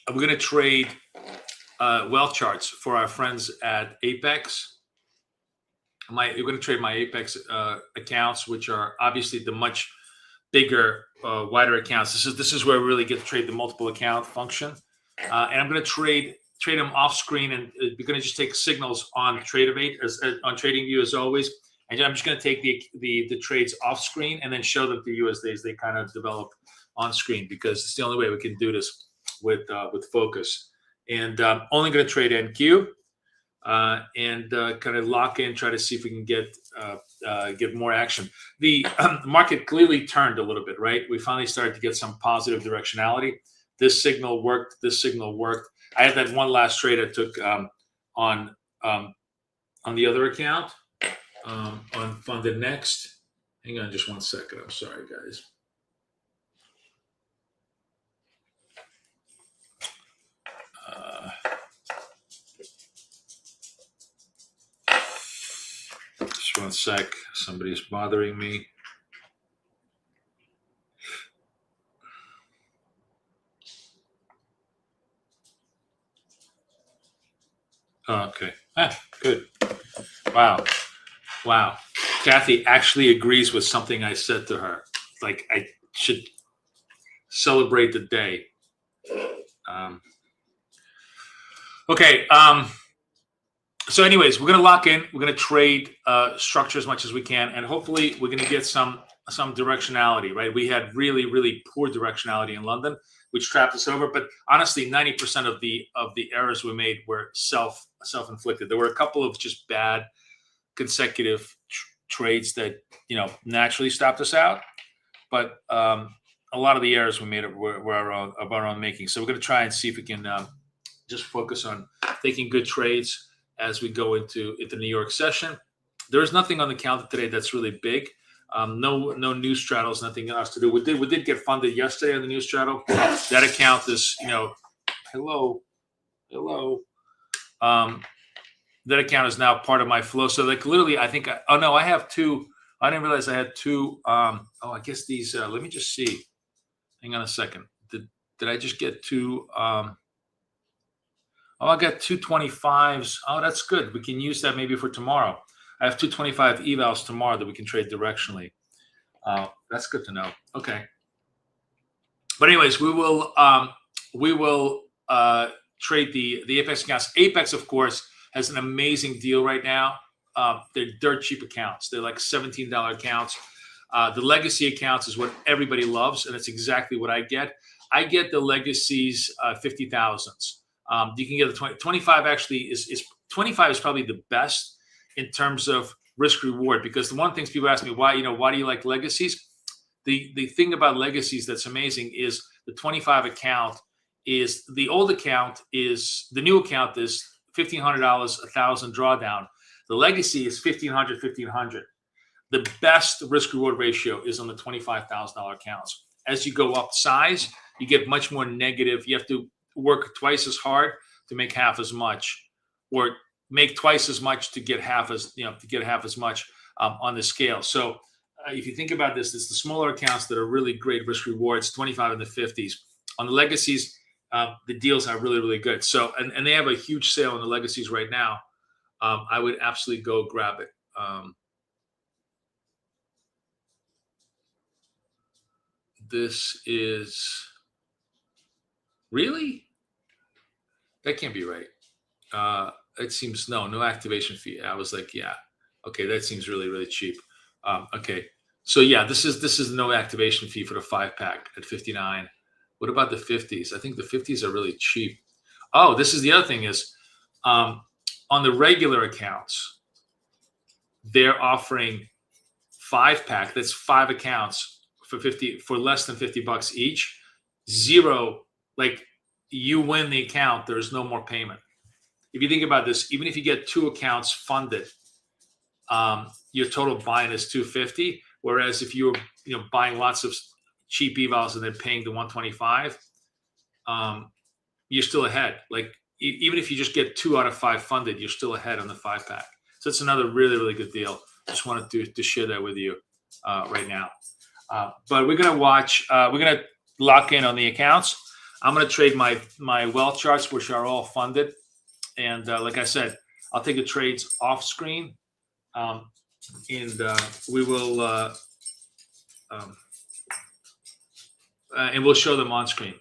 going to trade wealth charts for our friends at Apex. We're going to trade my Apex accounts, which are obviously the much bigger, wider accounts. This is where we really get to trade the multiple account function. And I'm going to trade them off screen, and we're going to just take signals on Tradingview on Tradingview as always. And I'm just going to take the trades off screen and then show them to you as they kind of develop on screen, because it's the only way we can do this with focus. And only going to trade NQ and kind of lock in, try to see if we can get more action. The market clearly turned a little bit, right? We finally started to get some positive directionality. This signal worked. This signal worked. I had that one last trade I took on the other account. On funded next. Hang on just one second. I'm sorry, guys. Just one sec. Somebody's bothering me. Oh, okay. Good. Wow. Kathy actually agrees with something I said to her. Like, I should celebrate the day. Okay. So anyways, we're going to lock in. We're going to trade structure as much as we can. And hopefully we're going to get some directionality, right? We had really, really poor directionality in London, which trapped us over. But honestly, 90% of the errors we made were self-inflicted. There were a couple of just bad consecutive trades that naturally stopped us out, but a lot of the errors we made were of our own making. So we're going to try and see if we can just focus on taking good trades as we go into the New York session. There is nothing on the calendar today that's really big. No news straddles, nothing else to do. We did get funded yesterday on the news straddle. That account is hello. That account is now part of my flow. So like literally, I think, I have two. I didn't realize I had two. I guess these, let me just see. Hang on a second. Did I just get two? I got 225s. Oh, that's good. We can use that maybe for tomorrow. I have 225 evals tomorrow that we can trade directionally. That's good to know. Okay. But anyways, we will trade the Apex accounts. Apex, of course, has an amazing deal right now. They're dirt cheap accounts. They're like $17 accounts. The legacy accounts is what everybody loves, and it's exactly what I get. I get the legacies 50,000s. You can get the 25. Actually, is 25 is probably the best in terms of risk reward, because the one thing people ask me, why do you like legacies? The thing about legacies that's amazing is the 25 account is the old account is the new account is $1,500, $1,000 drawdown. The legacy is $1,500. The best risk reward ratio is on the $25,000 accounts. As you go up size, you get much more negative. You have to work twice as hard to make half as much, or make twice as much to get half as much on the scale. So if you think about this, it's the smaller accounts that are really great risk rewards, 25 in the 50s. On the legacies, the deals are really, really good. So, and they have a huge sale on the legacies right now. I would absolutely go grab it. This is really, that can't be right. It seems no activation fee. I was like, yeah, okay, that seems really, really cheap. Okay, so yeah, this is no activation fee for the 5-pack at 59. What about the 50s? I think the 50s are really cheap. Oh, this is the other thing is, on the regular accounts, they're offering 5-pack. That's 5 accounts for less than $50 each. Zero, like you win the account, there's no more payment. If you think about this, even if you get 2 accounts funded, your total buy-in is $250. Whereas if you're buying lots of cheap evals and then paying the $125, you're still ahead. Like even if you just get 2 out of 5 funded, you're still ahead on the 5-pack. So it's another really, really good deal. Just wanted to share that with you right now. But we're gonna watch. We're gonna lock in on the accounts. I'm gonna trade my well charts, which are all funded, and like I said, I'll take the trades off screen, and we will and we'll show them on screen.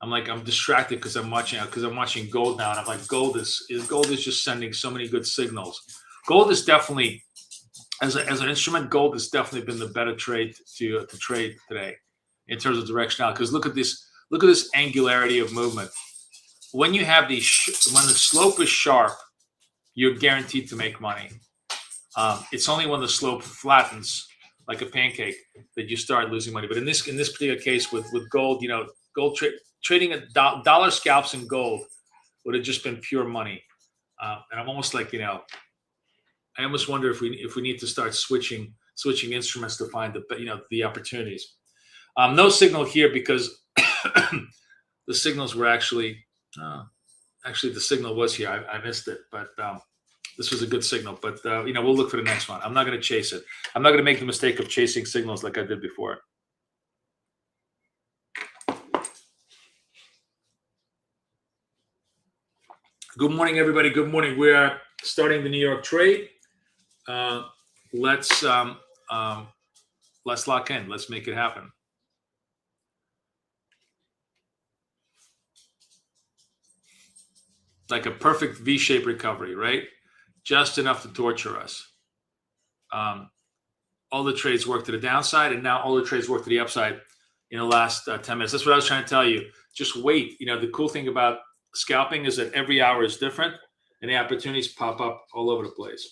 I'm distracted because I'm watching gold now, and I'm like, gold is just sending so many good signals. Gold is definitely, as an instrument, gold has definitely been the better trade to trade today in terms of directionality. Because look at this angularity of movement. When you have these, when the slope is sharp, you're guaranteed to make money. It's only when the slope flattens like a pancake that you start losing money. But in this particular case with gold, trading at dollar scalps in gold would have just been pure money. And I'm almost like, I almost wonder if we need to start switching instruments to find the opportunities. No signal here because the signals were actually the signal was here. I missed it, but this was a good signal. But we'll look for the next one. I'm not going to chase it. I'm not going to make the mistake of chasing signals like I did before. Good morning, everybody. Good morning. We are starting the New York trade. Let's lock in. Let's make it happen. Like a perfect V-shaped recovery, right? Just enough to torture us. All the trades work to the downside, and now all the trades work to the upside in the last 10 minutes. That's what I was trying to tell you. Just wait. The cool thing about scalping is that every hour is different, and the opportunities pop up all over the place.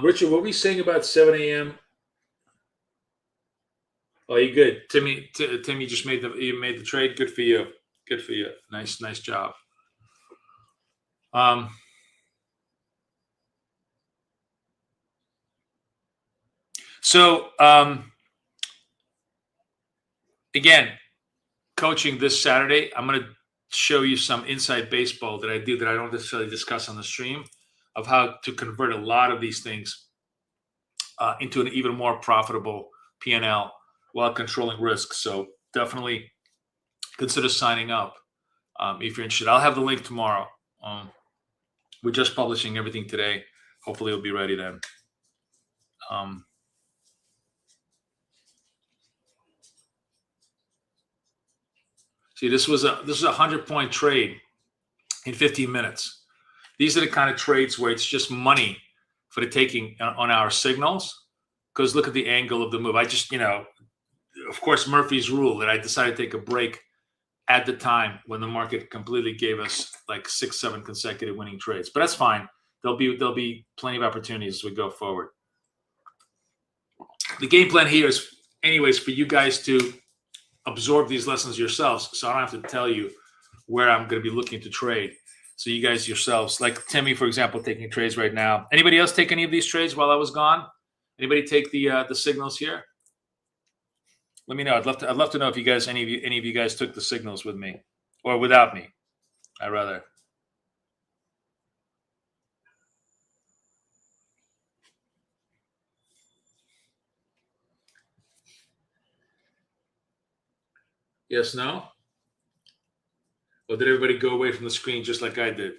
Richard, what were we saying about 7 a.m.? Oh, you good, Timmy? Tim, you just made the trade. Good for you. Good for you. Nice job. So again, coaching this Saturday, I'm going to show you some inside baseball that I do that I don't necessarily discuss on the stream, of how to convert a lot of these things into an even more profitable P&L while controlling risk. So definitely consider signing up if you're interested. I'll have the link tomorrow. We're just publishing everything today. Hopefully it'll be ready then. See, this is a 100-point trade in 15 minutes. These are the kind of trades where it's just money for the taking on our signals. Because look at the angle of the move. I just, of course, Murphy's rule that I decided to take a break at the time when the market completely gave us like 6-7 consecutive winning trades. But that's fine. There'll be plenty of opportunities as we go forward. The game plan here is, anyways, for you guys to absorb these lessons yourselves, so I don't have to tell you where I'm going to be looking to trade. So you guys yourselves, like Timmy, for example, taking trades right now. Anybody else take any of these trades while I was gone? Anybody take the signals here? Let me know. I'd love to know if you guys, any of you guys took the signals with me or without me. I'd rather. Yes, no? Or did everybody go away from the screen just like I did?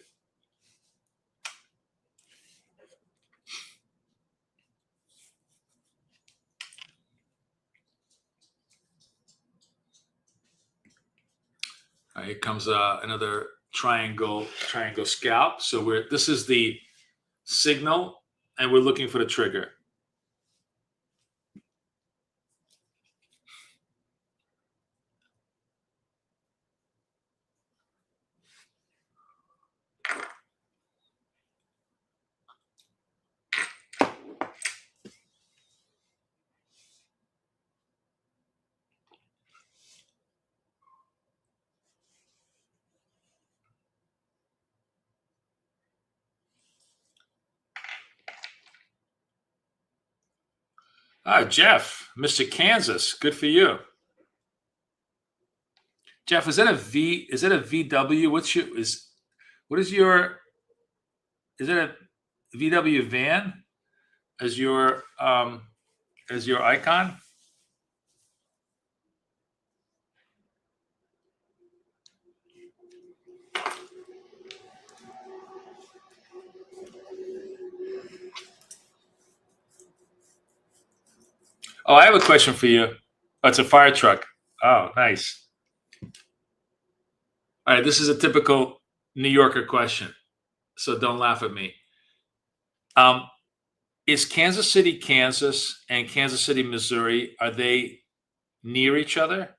All right, here comes another triangle scalp. So this is the signal, and we're looking for the trigger. Oh, Jeff, Mr. Kansas, good for you. Jeff, is that a V? Is that a VW? What is your? Is it a VW van as your icon? Oh, I have a question for you. Oh, it's a fire truck. Oh, nice. All right, this is a typical New Yorker question, so don't laugh at me. Is Kansas City, Kansas, and Kansas City, Missouri, are they near each other,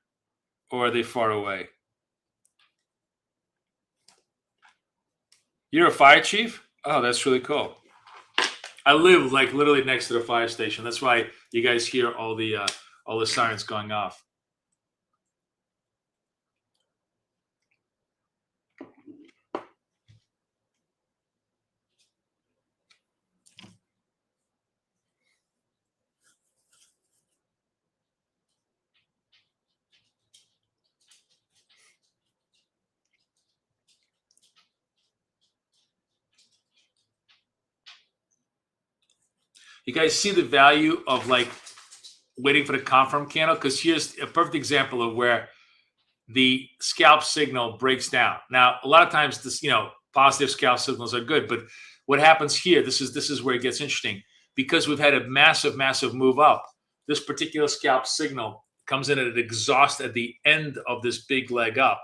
or are they far away? You're a fire chief? Oh, that's really cool. I live like literally next to the fire station. That's why you guys hear all the sirens going off. You guys see the value of like waiting for the confirm candle? Because here's a perfect example of where the scalp signal breaks down. Now, a lot of times this, positive scalp signals are good, but what happens here, this is where it gets interesting. Because we've had a massive, massive move up, this particular scalp signal comes in at an exhaust at the end of this big leg up.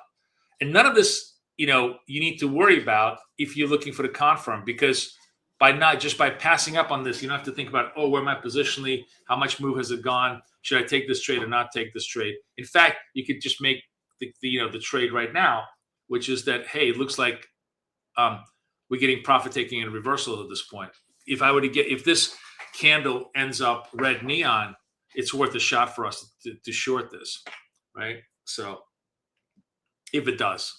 And none of this, you need to worry about if you're looking for the confirm, because by passing up on this, you don't have to think about, oh, where am I positionally? How much move has it gone? Should I take this trade or not take this trade? In fact, you could just make the trade right now, which is that, hey, it looks like we're getting profit taking and reversal at this point. If this candle ends up red neon, it's worth a shot for us to short this, right? So if it does,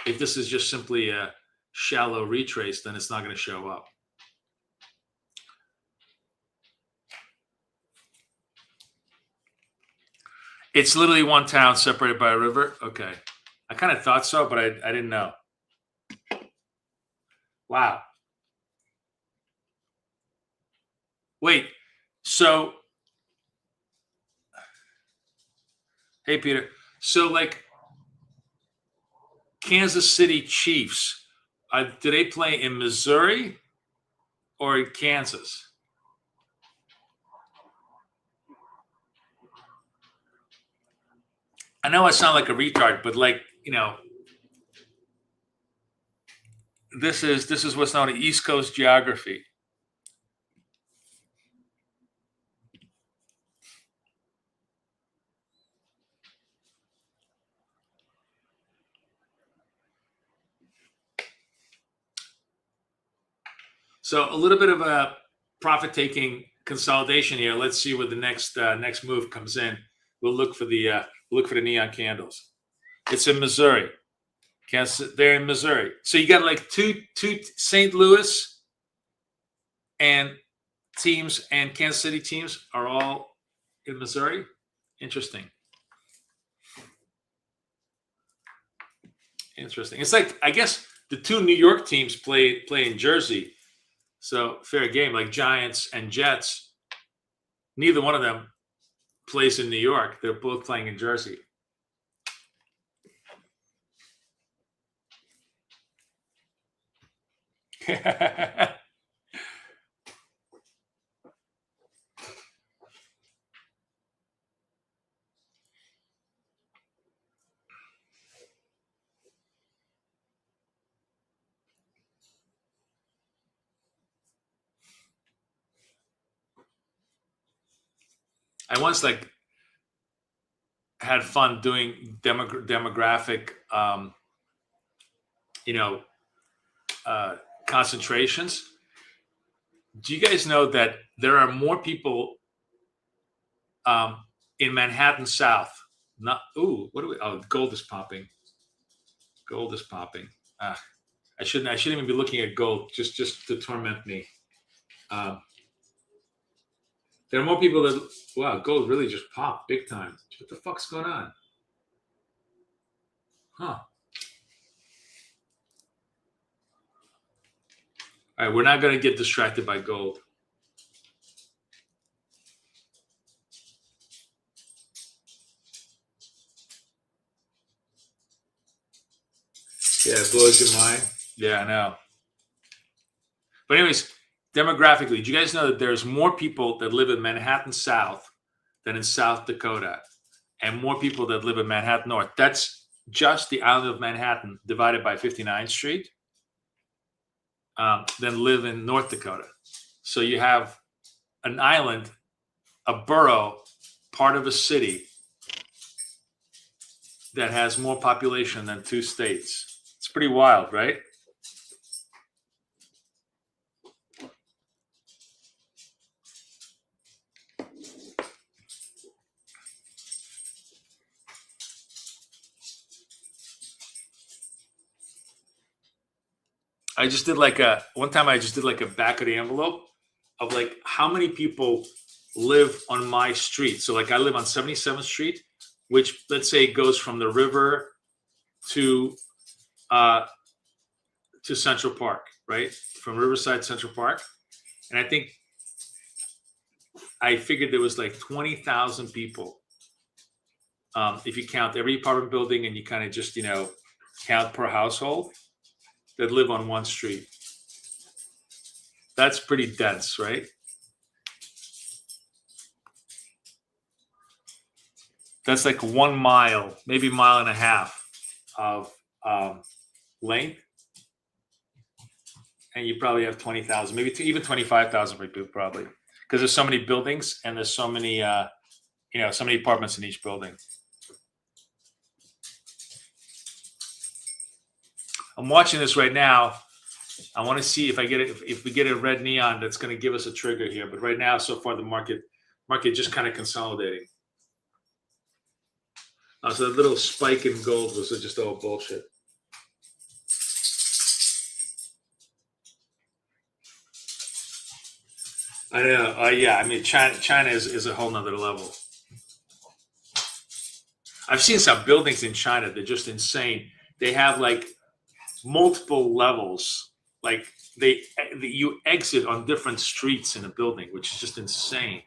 if this is just simply a shallow retrace, then it's not going to show up. It's literally one town separated by a river. Okay. I kind of thought so, but I didn't know. Wow. Wait. So, hey, Peter. So, like, Kansas City Chiefs, do they play in Missouri or in Kansas? I know I sound like a retard, but like, this is what's known as East Coast geography. So a little bit of a profit-taking consolidation here. Let's see where the next move comes in. We'll look for the neon candles. It's in Missouri. They're in Missouri. So you got like two St. Louis and teams and Kansas City teams are all in Missouri. Interesting. It's like, I guess the two New York teams play in Jersey. So fair game, like Giants and Jets. Neither one of them plays in New York. They're both playing in Jersey. I once had fun doing demographic, concentrations. Do you guys know that there are more people in Manhattan South? Gold is popping. Gold is popping. I shouldn't even be looking at gold just to torment me. There are more people that, wow, gold really just popped big time. What the fuck's going on? Huh. All right, we're not going to get distracted by gold. Yeah, it blows your mind. Yeah, I know. But anyways, demographically, do you guys know that there's more people that live in Manhattan South than in South Dakota, and more people that live in Manhattan North? That's just the island of Manhattan divided by 59th Street, than live in North Dakota. So you have an island, a borough, part of a city that has more population than 2 states. It's pretty wild, right? I just did like one time I just did like a back of the envelope of like how many people live on my street. So like I live on 77th Street, which let's say goes from the river to Central Park, right? From Riverside to Central Park. And I think I figured there was like 20,000 people. If you count every apartment building and you kind of just, count per household that live on one street. That's pretty dense, right? That's like 1 mile, maybe 1.5 miles of length. And you probably have 20,000, maybe even 25,000 people probably. Because there's so many buildings and there's so many, so many apartments in each building. I'm watching this right now. I want to see if I get it. If we get a red neon, that's going to give us a trigger here. But right now, so far, the market just kind of consolidating. So that little spike in gold was just all bullshit. I know. Yeah. I mean, China is a whole nother level. I've seen some buildings in China. They're just insane. They have like multiple levels. Like you exit on different streets in a building, which is just insane.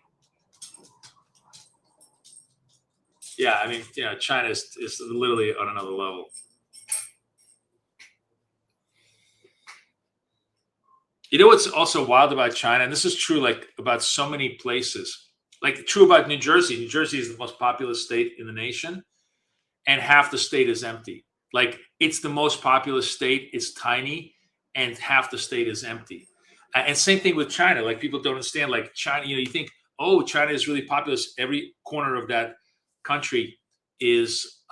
Yeah, I mean, China is literally on another level. You know what's also wild about China, and this is true like about so many places, like true about New Jersey. New Jersey is the most populous state in the nation, and half the state is empty. Like it's the most populous state, it's tiny, and half the state is empty. And same thing with China. Like people don't understand. Like China, you think, oh, China is really populous. Every corner of that country is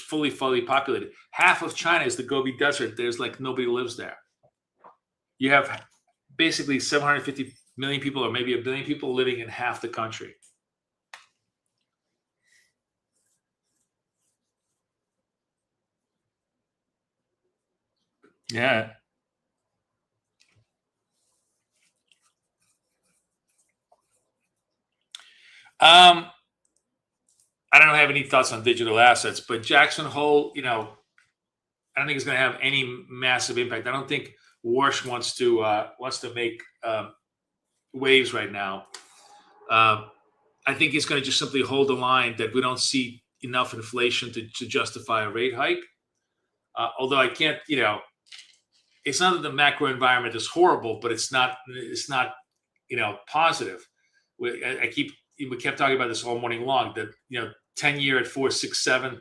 fully populated. Half of China is the Gobi Desert. There's like nobody lives there. You have basically 750 million people, or maybe 1 billion people living in half the country. Yeah. I don't have any thoughts on digital assets, but Jackson Hole, I don't think it's going to have any massive impact. I don't think Warsh wants to make waves right now. I think he's going to just simply hold the line that we don't see enough inflation to justify a rate hike. Although I can't, it's not that the macro environment is horrible, but it's not positive. We kept talking about this all morning long, that 10-year at 4.67,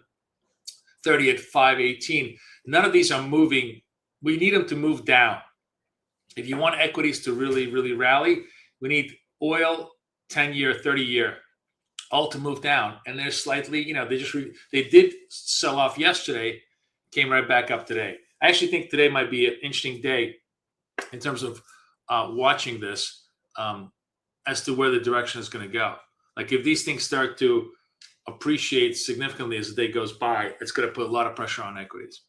30 at 5.18. None of these are moving. We need them to move down. If you want equities to really, really rally, we need oil, 10-year, 30-year, all to move down. And they're slightly, they did sell off yesterday, came right back up today. I actually think today might be an interesting day in terms of watching this as to where the direction is going to go. Like if these things start to appreciate significantly as the day goes by, it's going to put a lot of pressure on equities.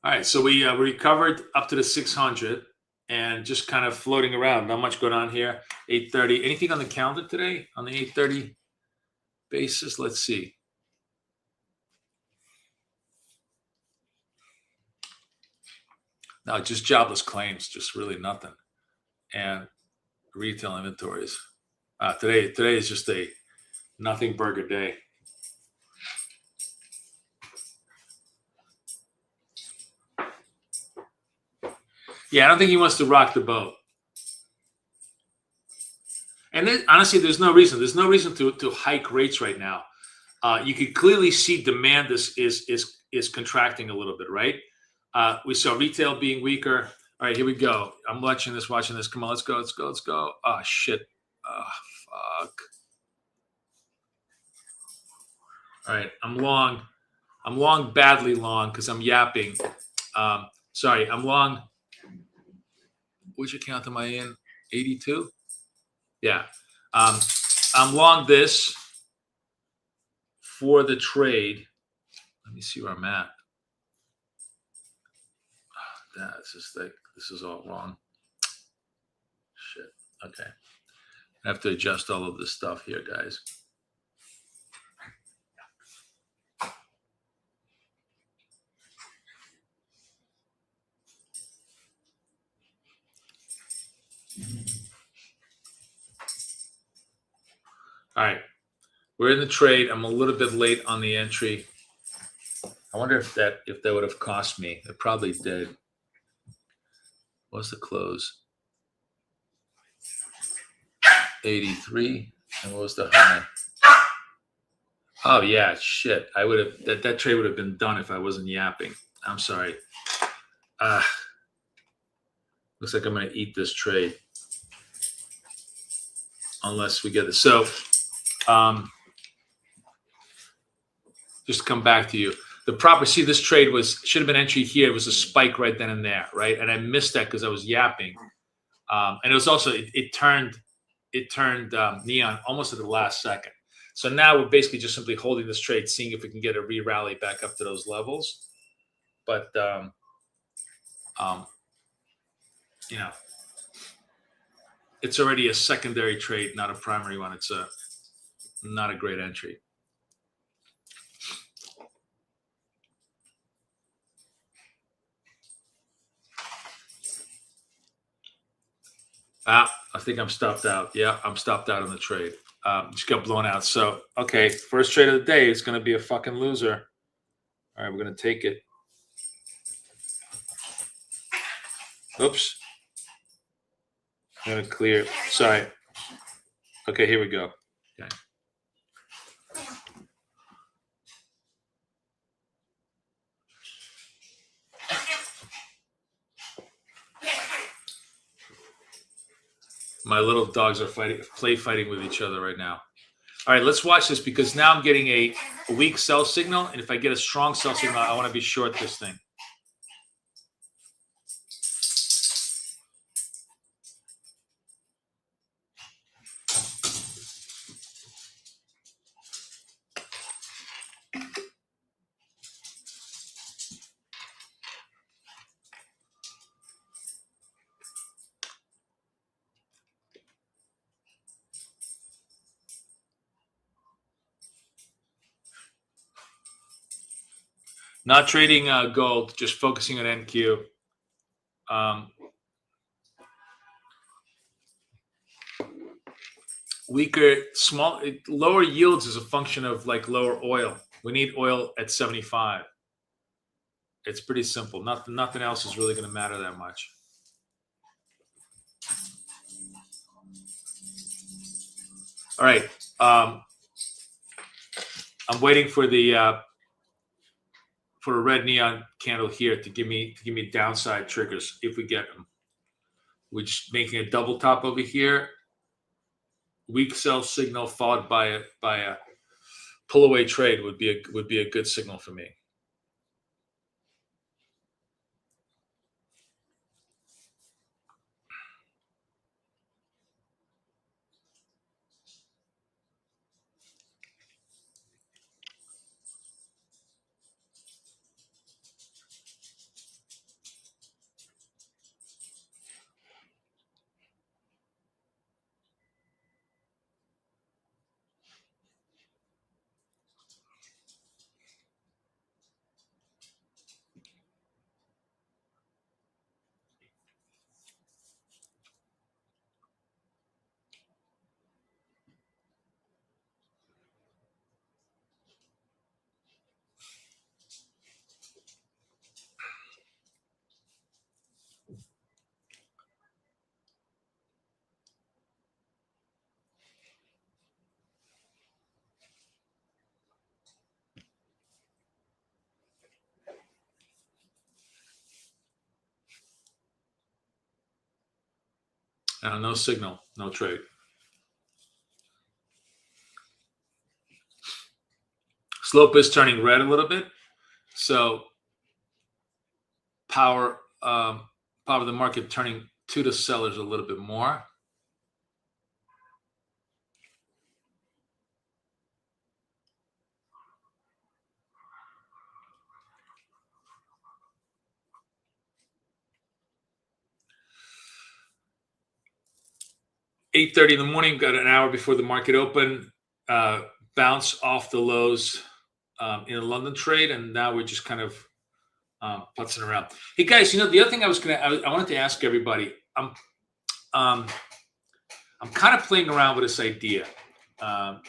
All right, so we recovered up to the 600 and just kind of floating around. Not much going on here. 8:30. Anything on the calendar today on the 8:30 basis? Let's see. No, just jobless claims, just really nothing. And retail inventories. Today is just a nothing burger day. Yeah, I don't think he wants to rock the boat. And honestly, there's no reason. There's no reason to hike rates right now. You could clearly see demand is contracting a little bit, right? We saw retail being weaker. All right, here we go. I'm watching this. Come on, let's go. Oh shit. Oh, fuck. All right, I'm long. Badly long because I'm yapping. Sorry, I'm long. Which account am I in? 82? Yeah. I'm long this for the trade. Let me see where I'm at. That's just like, this is all wrong. Shit. Okay. I have to adjust all of this stuff here, guys. All right. We're in the trade. I'm a little bit late on the entry. I wonder if that would have cost me. It probably did. What's the close? 83. And what was the high? Oh yeah, shit. I would have that trade would have been done if I wasn't yapping. I'm sorry. Looks like I'm gonna eat this trade. Unless we get it. So just to come back to you. See, this trade should have been entry here. It was a spike right then and there, right? And I missed that because I was yapping. And it was also it turned neon almost at the last second. So now we're basically just simply holding this trade, seeing if we can get a re-rally back up to those levels. But you know, it's already a secondary trade, not a primary one. It's not a great entry. I think I'm stopped out. Yeah, I'm stopped out on the trade. Just got blown out. So, okay, first trade of the day is going to be a fucking loser. All right, we're going to take it. Oops. I'm going to clear. Sorry. Okay, here we go. Okay. My little dogs are fighting with each other right now. All right, let's watch this because now I'm getting a weak sell signal. And if I get a strong sell signal, I want to be short this thing. Not trading gold, just focusing on NQ. Lower yields is a function of like lower oil. We need oil at 75. It's pretty simple. Nothing else is really going to matter that much. All right. I'm waiting for the for a red neon candle here to give me downside triggers if we get them. We're just making a double top over here. Weak sell signal followed by a pull away trade would be a good signal for me. No signal, no trade. Slope is turning red a little bit, so power of the market turning to the sellers a little bit more. $8:30 in the morning, got an hour before the market opened, bounce off the lows in a London trade, and now we're just kind of putzing around. Hey guys, the other thing I wanted to ask everybody, I'm kind of playing around with this idea. I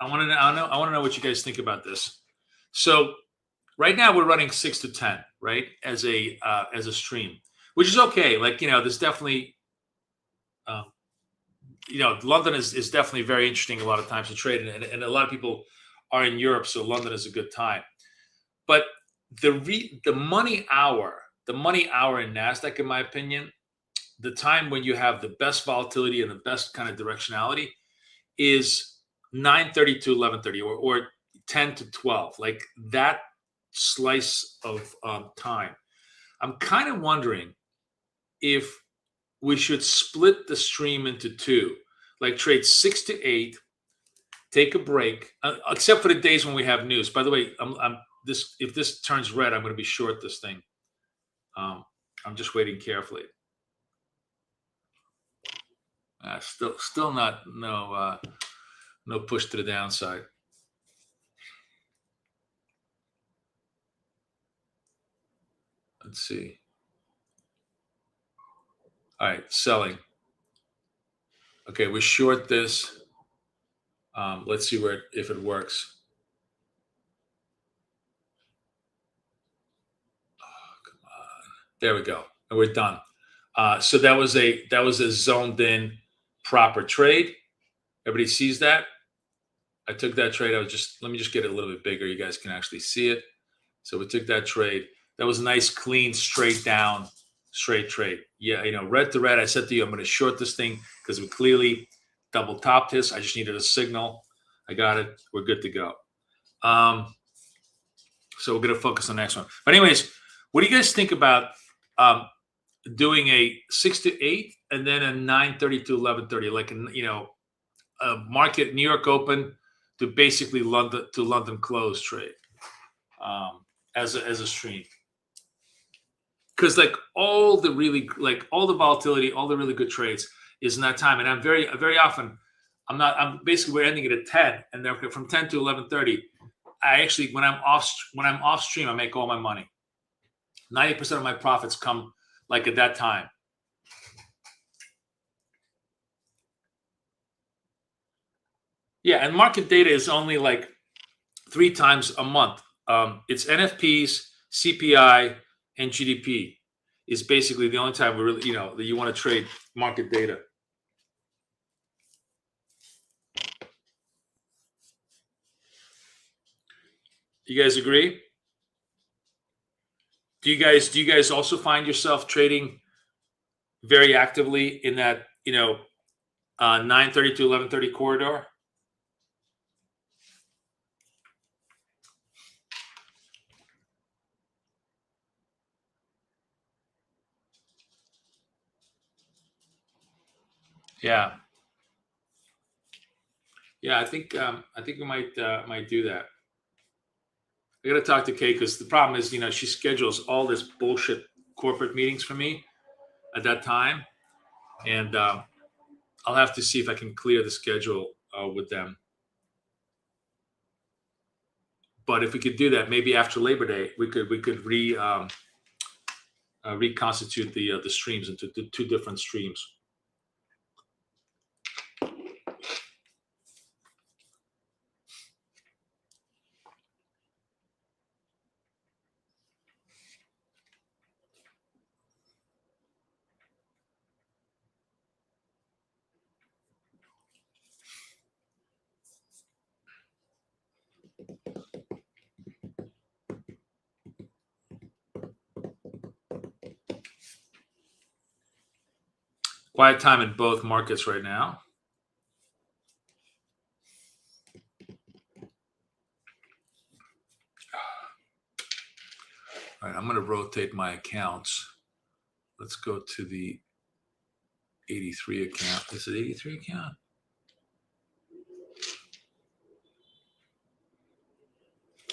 want to know what you guys think about this. So right now we're running 6 to 10, right, as a stream, which is okay. Like, there's definitely, London is definitely very interesting a lot of times to trade, and a lot of people are in Europe, so London is a good time. But the money hour in Nasdaq, in my opinion, the time when you have the best volatility and the best kind of directionality is 9:30 to 11:30 or 10 to 12, like that slice of time. I'm kind of wondering if we should split the stream into two, like trade 6 to 8, take a break, except for the days when we have news. By the way, if this turns red, I'm going to be short this thing. I'm just waiting carefully. Still not no push to the downside. Let's see. All right, selling. Okay, we're short this. Let's see if it works. Oh, come on. There we go. And we're done. So that was a zoned in proper trade. Everybody sees that? I took that trade. Let me just get it a little bit bigger. You guys can actually see it. So we took that trade. That was a nice, clean, straight down, straight trade. Yeah, red to red. I said to you, I'm going to short this thing because we clearly double topped this. I just needed a signal. I got it. We're good to go. So we're going to focus on the next one. But anyways, what do you guys think about doing a 6 to 8 and then a 9:30 to 11:30, like a market New York open to basically London close trade as a stream? Because all the volatility, all the really good trades is in that time, and I'm very often we're ending it at 10, and then from 10 to 11:30, I actually when I'm off stream, I make all my money. 90% of my profits come at that time. Yeah, and market data is only 3 times a month. It's NFPs, CPI, and GDP is basically the only time we really, that you want to trade market data. You guys agree? Do you guys also find yourself trading very actively in that 9:30 to 11:30 corridor? Yeah. Yeah, I think we might do that. I got to talk to Kate because the problem is, she schedules all this bullshit corporate meetings for me at that time, and I'll have to see if I can clear the schedule with them. But if we could do that, maybe after Labor Day, we could reconstitute the streams into two different streams. Quiet time in both markets right now. All right, I'm going to rotate my accounts. Let's go to the 83 account. Is it 83 account?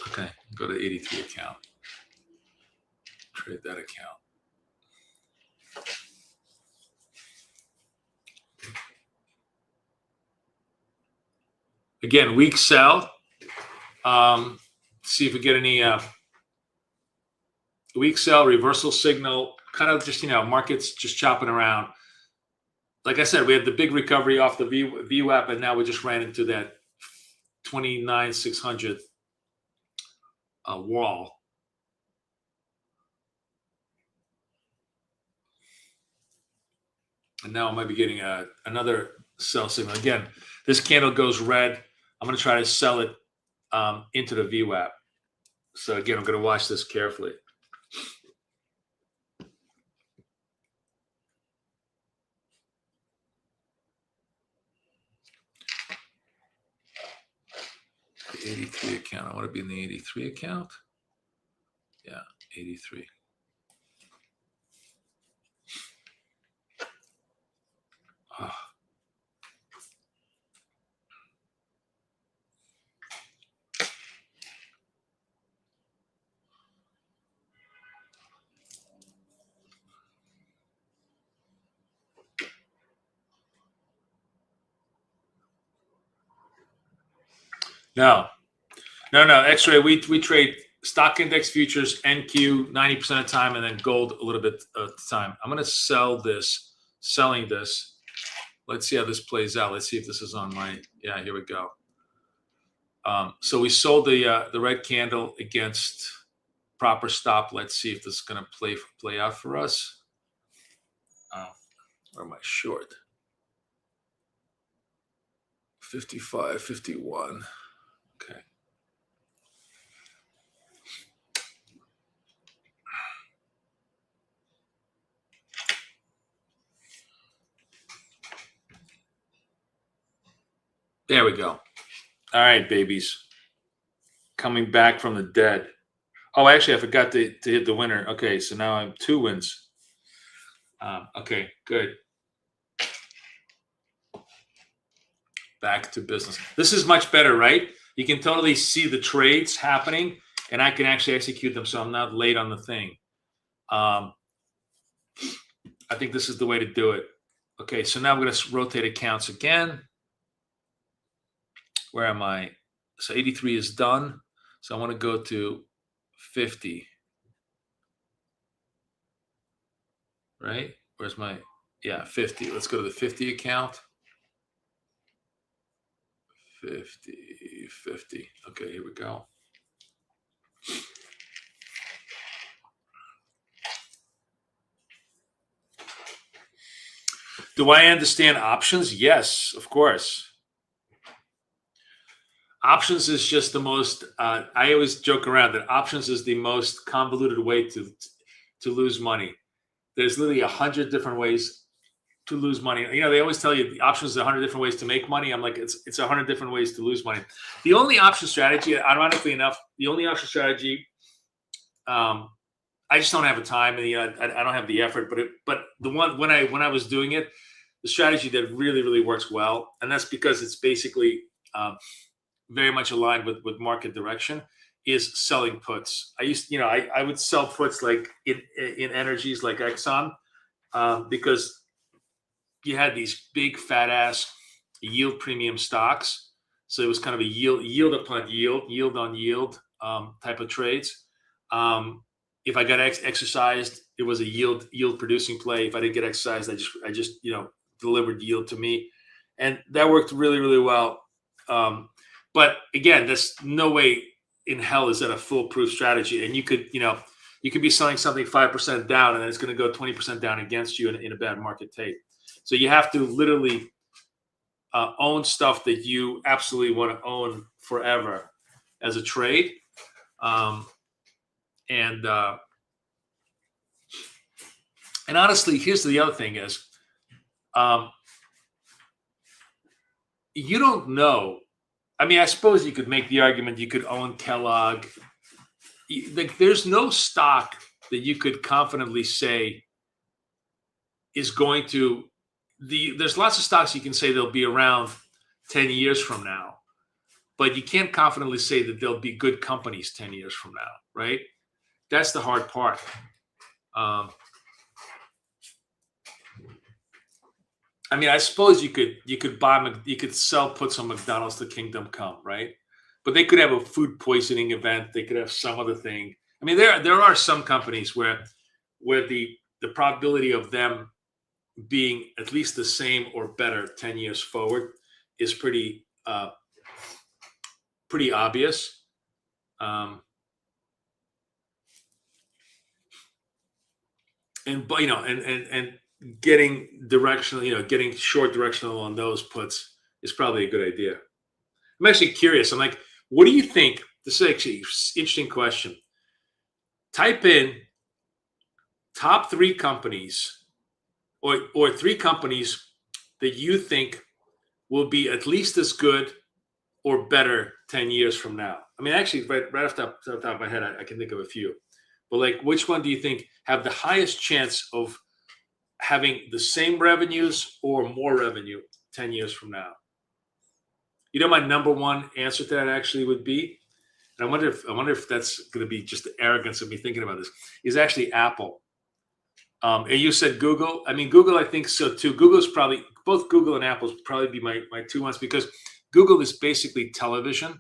Okay, go to 83 account. Trade that account. Again, weak sell. See if we get any weak sell, reversal signal, kind of just, markets just chopping around. Like I said, we had the big recovery off the VWAP, and now we just ran into that 29,600 wall. And now I might be getting another sell signal. Again, this candle goes red. I'm going to try to sell it into the VWAP. So again, I'm going to watch this carefully. The 83 account. I want to be in the 83 account. Yeah, 83. Oh. No. X-ray. We trade stock index futures, NQ 90% of the time, and then gold a little bit of the time. I'm going to sell this, selling this. Let's see how this plays out. Let's see if this is on my. Yeah, here we go. So we sold the red candle against proper stop. Let's see if this is going to play out for us. Where am I short? 55, 51. Okay. There we go. All right, babies. Coming back from the dead. Oh, actually, I forgot to hit the winner. Okay, so now I have 2 wins. Okay, good. Back to business. This is much better, right? You can totally see the trades happening, and I can actually execute them, so I'm not late on the thing. I think this is the way to do it. Okay, so now I'm going to rotate accounts again. Where am I? So 83 is done. So I want to go to 50. Right? Where's my, 50. Let's go to the 50 account. 50. Okay, here we go. Do I understand options? Yes, of course. Options is just the most, I always joke around that options is the most convoluted way to lose money. There's literally 100 different ways to lose money. They always tell you the options are 100 different ways to make money. I'm like, it's 100 different ways to lose money. The only option strategy, ironically enough, I just don't have the time, and I don't have the effort. But the one when I was doing it, the strategy that really, really works well, and that's because it's basically very much aligned with market direction, is selling puts. I would sell puts like in energies like Exxon, because you had these big fat ass yield premium stocks. So it was kind of a yield upon yield on yield type of trades. If I got exercised, it was a yield producing play. If I didn't get exercised, I just delivered yield to me, and that worked really, really well. But again, there's no way in hell is that a foolproof strategy. And you could be selling something 5% down, and then it's going to go 20% down against you in a bad market tape. So you have to literally own stuff that you absolutely want to own forever as a trade. And honestly, here's the other thing is, You don't know. I mean, I suppose you could make the argument you could own Kellogg. Like, there's no stock that you could confidently say is going to there's lots of stocks you can say they'll be around 10 years from now, but you can't confidently say that they'll be good companies 10 years from now, right? That's the hard part. I mean, I suppose you could sell puts on McDonald's to Kingdom Come, right? But they could have a food poisoning event. They could have some other thing. I mean, there are some companies where the probability of them being at least the same or better 10 years forward is pretty obvious. And getting directional, getting short directional on those puts is probably a good idea. I'm actually curious. I'm like, what do you think? This is actually an interesting question. Type in top 3 companies or 3 companies that you think will be at least as good or better 10 years from now. I mean, actually, right off the top of my head, I can think of a few. But like, which one do you think have the highest chance of having the same revenues or more revenue 10 years from now? You know, my number one answer to that actually would be, and I wonder if that's going to be just the arrogance of me thinking about this, is actually Apple. And you said Google. I mean, Google, I think so too. Google's probably, both Google and Apple's probably be my 2 ones, because Google is basically television.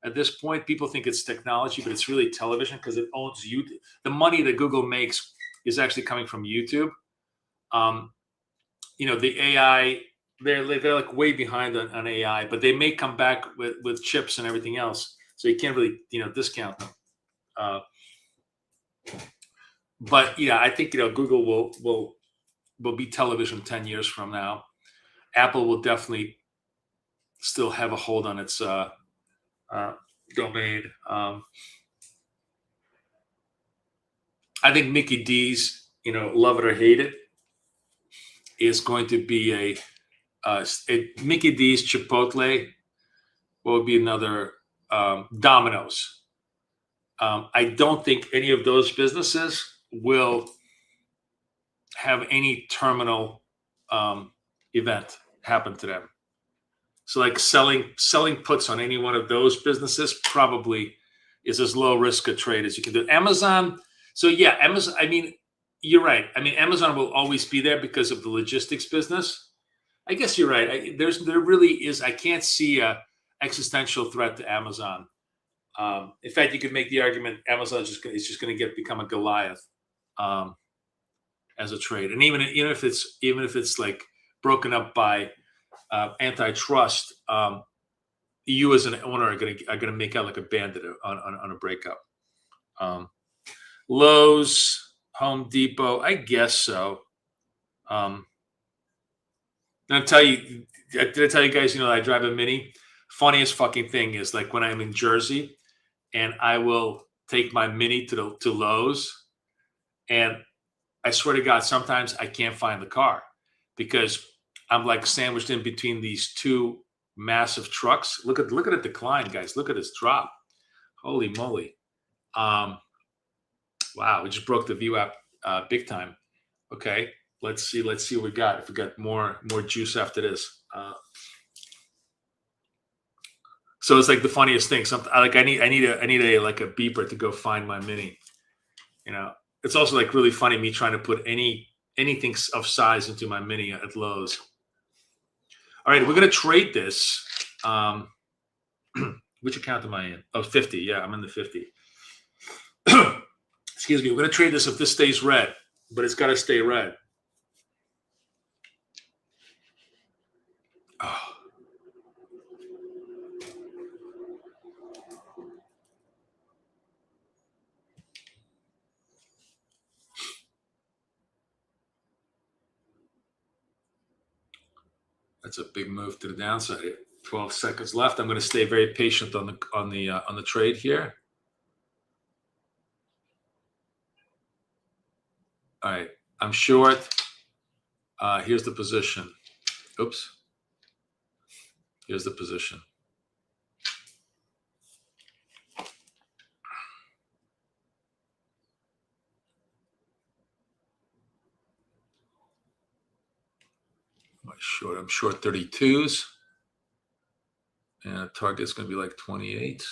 At this point, people think it's technology, but it's really television because it owns YouTube. The money that Google makes is actually coming from YouTube. The AI, they're like way behind on AI, but they may come back with chips and everything else. So you can't really, discount them. But yeah, I think, Google will be television 10 years from now. Apple will definitely still have a hold on its domain. I think Mickey D's, love it or hate it, is going to be a Mickey D's, Chipotle. What would be another? Domino's. I don't think any of those businesses will have any terminal event happen to them. So like selling puts on any one of those businesses probably is as low risk a trade as you can do. Amazon. So yeah, Amazon. I mean, you're right. I mean, Amazon will always be there because of the logistics business. I guess you're right. There really is. I can't see a existential threat to Amazon. In fact, you could make the argument Amazon is just going to become a Goliath as a trade, and even if it's like broken up by antitrust, you as an owner are going to make out like a bandit on a breakup. Lowe's, Home Depot, I guess so. Did I tell you guys, I drive a Mini? Funniest fucking thing is like when I'm in Jersey and I will take my Mini to Lowe's, and I swear to God, sometimes I can't find the car because I'm like sandwiched in between these 2 massive trucks. Look at the decline, guys. Look at this drop. Holy moly. Wow, we just broke the view app big time. Okay, let's see what we got. If we got more juice after this. So it's like the funniest thing. Something like I need a like a beeper to go find my Mini. It's also like really funny me trying to put anything of size into my Mini at Lowe's. All right, we're gonna trade this. Which account am I in? Oh, 50. Yeah, I'm in the 50. Excuse me. We're gonna trade this if this stays red, but it's got to stay red. Oh. That's a big move to the downside. 12 seconds left. I'm going to stay very patient on the trade here. All right, I'm short. Here's the position. Oops. Here's the position. I'm short 32s. And the target's going to be like 28.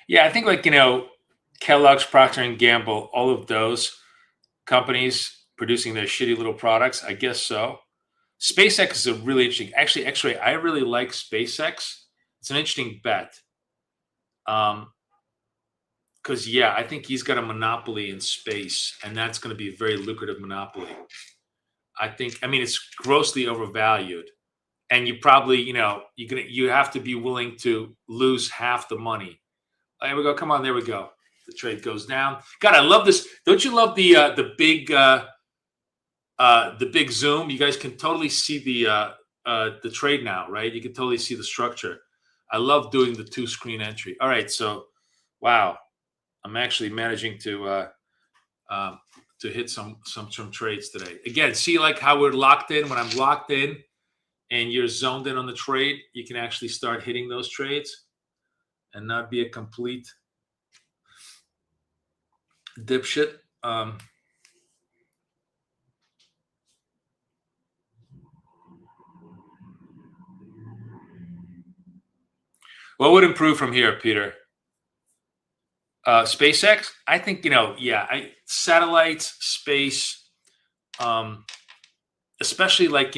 Yeah, I think like, Kellogg's, Procter & Gamble, all of those companies producing their shitty little products, I guess so. SpaceX is a really interesting, actually, X-Ray, I really like SpaceX. It's an interesting bet. Because, yeah, I think he's got a monopoly in space, and that's going to be a very lucrative monopoly. I mean, it's grossly overvalued. And you probably, you have to be willing to lose half the money. There we go. Come on, there we go. The trade goes down. God, I love this. Don't you love the big zoom? You guys can totally see the trade now, right? You can totally see the structure. I love doing the 2-screen entry. All right, so wow, I'm actually managing to hit some trades today. Again, see like how we're locked in. When I'm locked in and you're zoned in on the trade, you can actually start hitting those trades and not be a complete dipshit. What would improve from here, Peter? SpaceX, I think, satellites, space, especially like,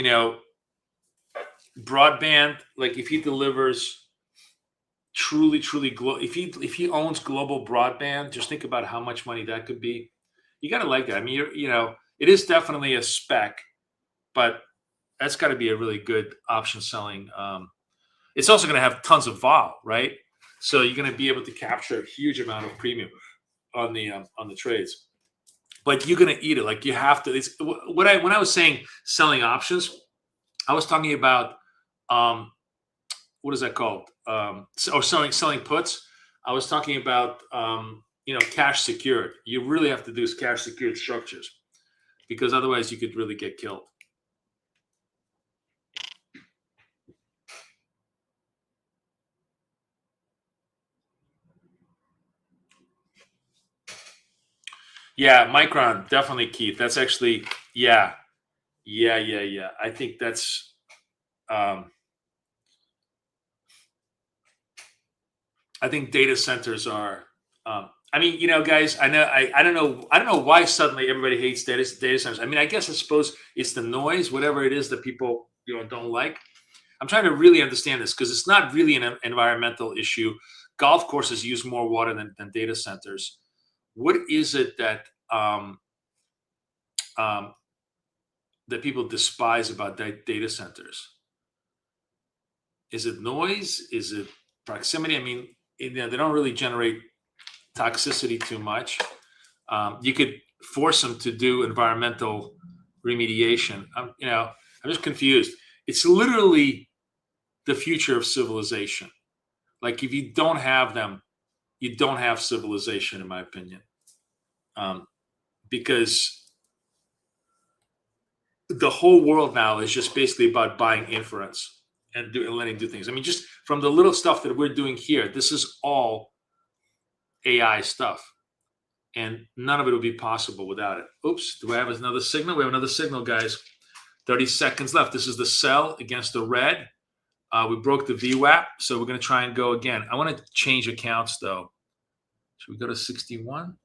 broadband, like if he delivers truly, if he owns global broadband, just think about how much money that could be. You got to like that. I mean, it is definitely a spec, but that's got to be a really good option selling. It's also going to have tons of vol, right? So you're going to be able to capture a huge amount of premium on the trades, but you're going to eat it. Like you have to. It's when I was saying selling options, I was talking about what is that called? Or selling puts. I was talking about cash secured. You really have to do cash secured structures because otherwise you could really get killed. Yeah, Micron, definitely, Keith. That's actually, yeah. I think that's, I think data centers are, I mean, guys, I don't know why suddenly everybody hates data centers. I mean, I suppose it's the noise, whatever it is that people, don't like. I'm trying to really understand this because it's not really an environmental issue. Golf courses use more water than data centers. What is it that that people despise about data centers? Is it noise? Is it proximity? I mean, they don't really generate toxicity too much. You could force them to do environmental remediation. I'm just confused. It's literally the future of civilization. Like if you don't have them, you don't have civilization, in my opinion. Because the whole world now is just basically about buying inference and letting do things. I mean, just from the little stuff that we're doing here, this is all AI stuff. And none of it would be possible without it. Oops, do I have another signal? We have another signal, guys. 30 seconds left. This is the sell against the red. We broke the VWAP, so we're going to try and go again. I want to change accounts, though. Should we go to 61?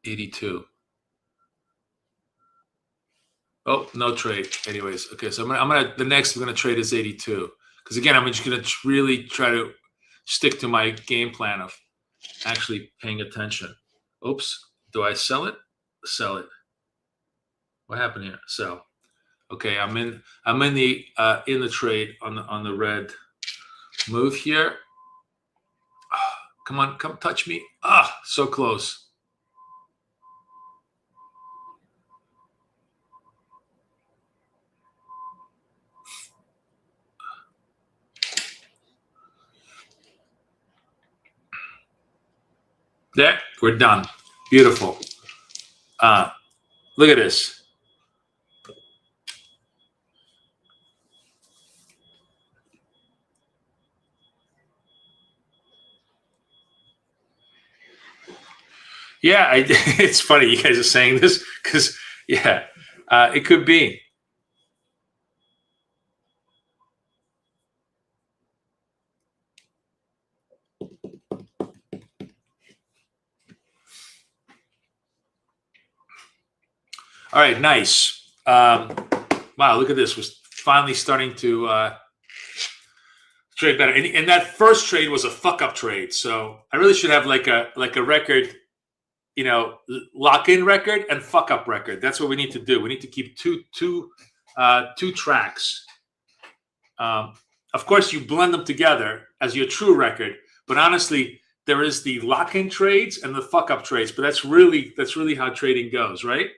82. Oh, no trade. Anyways, okay. So the next we're gonna trade is 82. Because again, I'm just gonna really try to stick to my game plan of actually paying attention. Oops. Do I sell it? Sell it. What happened here? Sell. Okay, I'm in the trade on the red move here. Come on, come touch me. So close. There, we're done. Beautiful. Look at this. Yeah, it's funny you guys are saying this because, yeah, it could be. All right, nice. Wow, look at this. We're finally starting to trade better. And that first trade was a fuck up trade. So I really should have like a record, lock-in record and fuck up record. That's what we need to do. We need to keep two tracks. Of course, you blend them together as your true record. But honestly, there is the lock-in trades and the fuck up trades. But that's really how trading goes, right?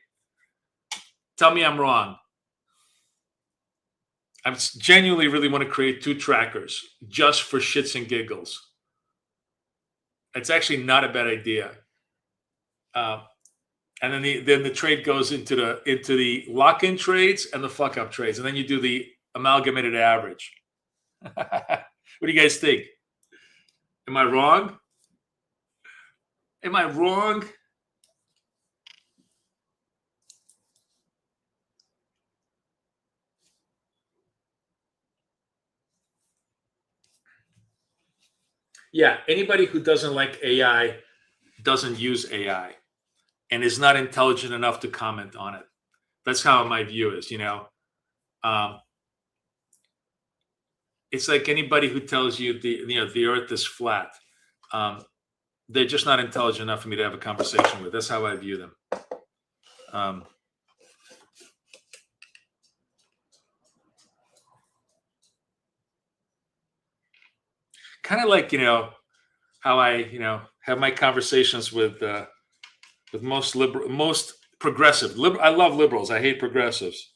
Tell me I'm wrong. I genuinely really want to create two trackers just for shits and giggles. It's actually not a bad idea. And then the trade goes into the lock-in trades and the fuck-up trades, and then you do the amalgamated average. What do you guys think? Am I wrong? Am I wrong? Yeah, anybody who doesn't like AI doesn't use AI and is not intelligent enough to comment on it. That's how my view is, it's like anybody who tells you the earth is flat. They're just not intelligent enough for me to have a conversation with. That's how I view them. Kind of like, how I, have my conversations with most progressive. I love liberals. I hate progressives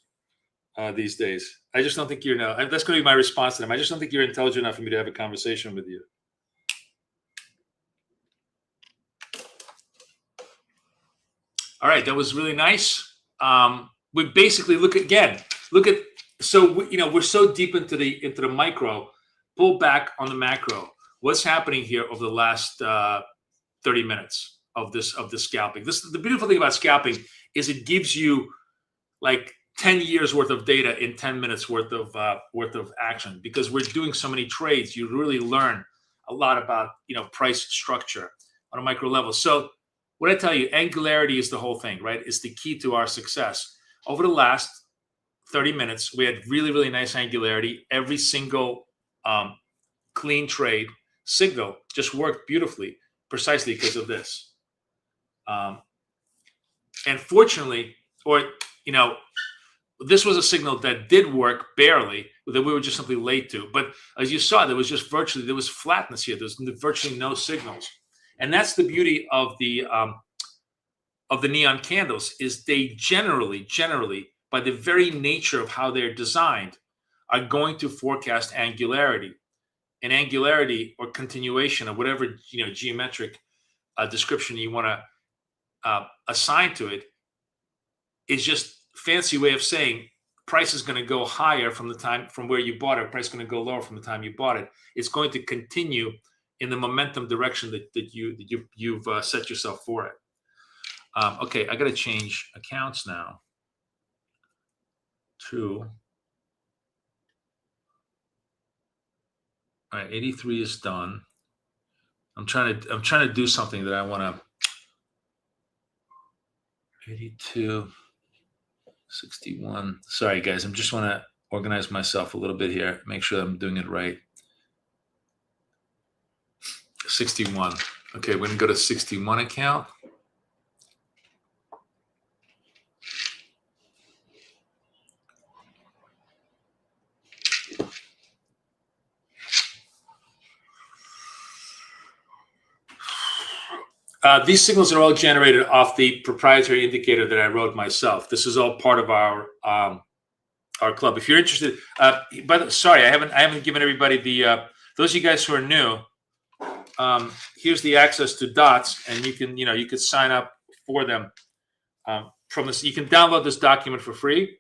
these days. I just don't think that's going to be my response to them. I just don't think you're intelligent enough for me to have a conversation with you. All right, that was really nice. We basically we're so deep into the micro. Pull back on the macro. What's happening here over the last 30 minutes of this scalping? The beautiful thing about scalping is it gives you like 10 years worth of data in 10 minutes worth of action, because we're doing so many trades. You really learn a lot about price structure on a micro level. So what I tell you, angularity is the whole thing, right? It's the key to our success. Over the last 30 minutes, we had really, really nice angularity. Every single clean trade signal just worked beautifully, precisely because of this. And fortunately, this was a signal that did work barely, that we were just simply late to. But as you saw, there was flatness here. There's virtually no signals. And that's the beauty of the neon candles, is they generally, by the very nature of how they're designed, are going to forecast angularity. And angularity, or continuation, or whatever geometric description you want to assign to it, is just fancy way of saying price is going to go higher from where you bought it. Price is going to go lower from the time you bought it. It's going to continue in the momentum direction that you've set yourself for it. Okay, I got to change accounts now to. All right, 83 is done. I'm trying to do something that I want to. 82, 61. Sorry, guys. I just want to organize myself a little bit here. Make sure I'm doing it right. 61. Okay, we're gonna go to 61 account. These signals are all generated off the proprietary indicator that I wrote myself. This is all part of our club. If you're interested, sorry, I haven't given everybody the those of you guys who are new. Here's the access to dots, and you could sign up for them from this. You can download this document for free,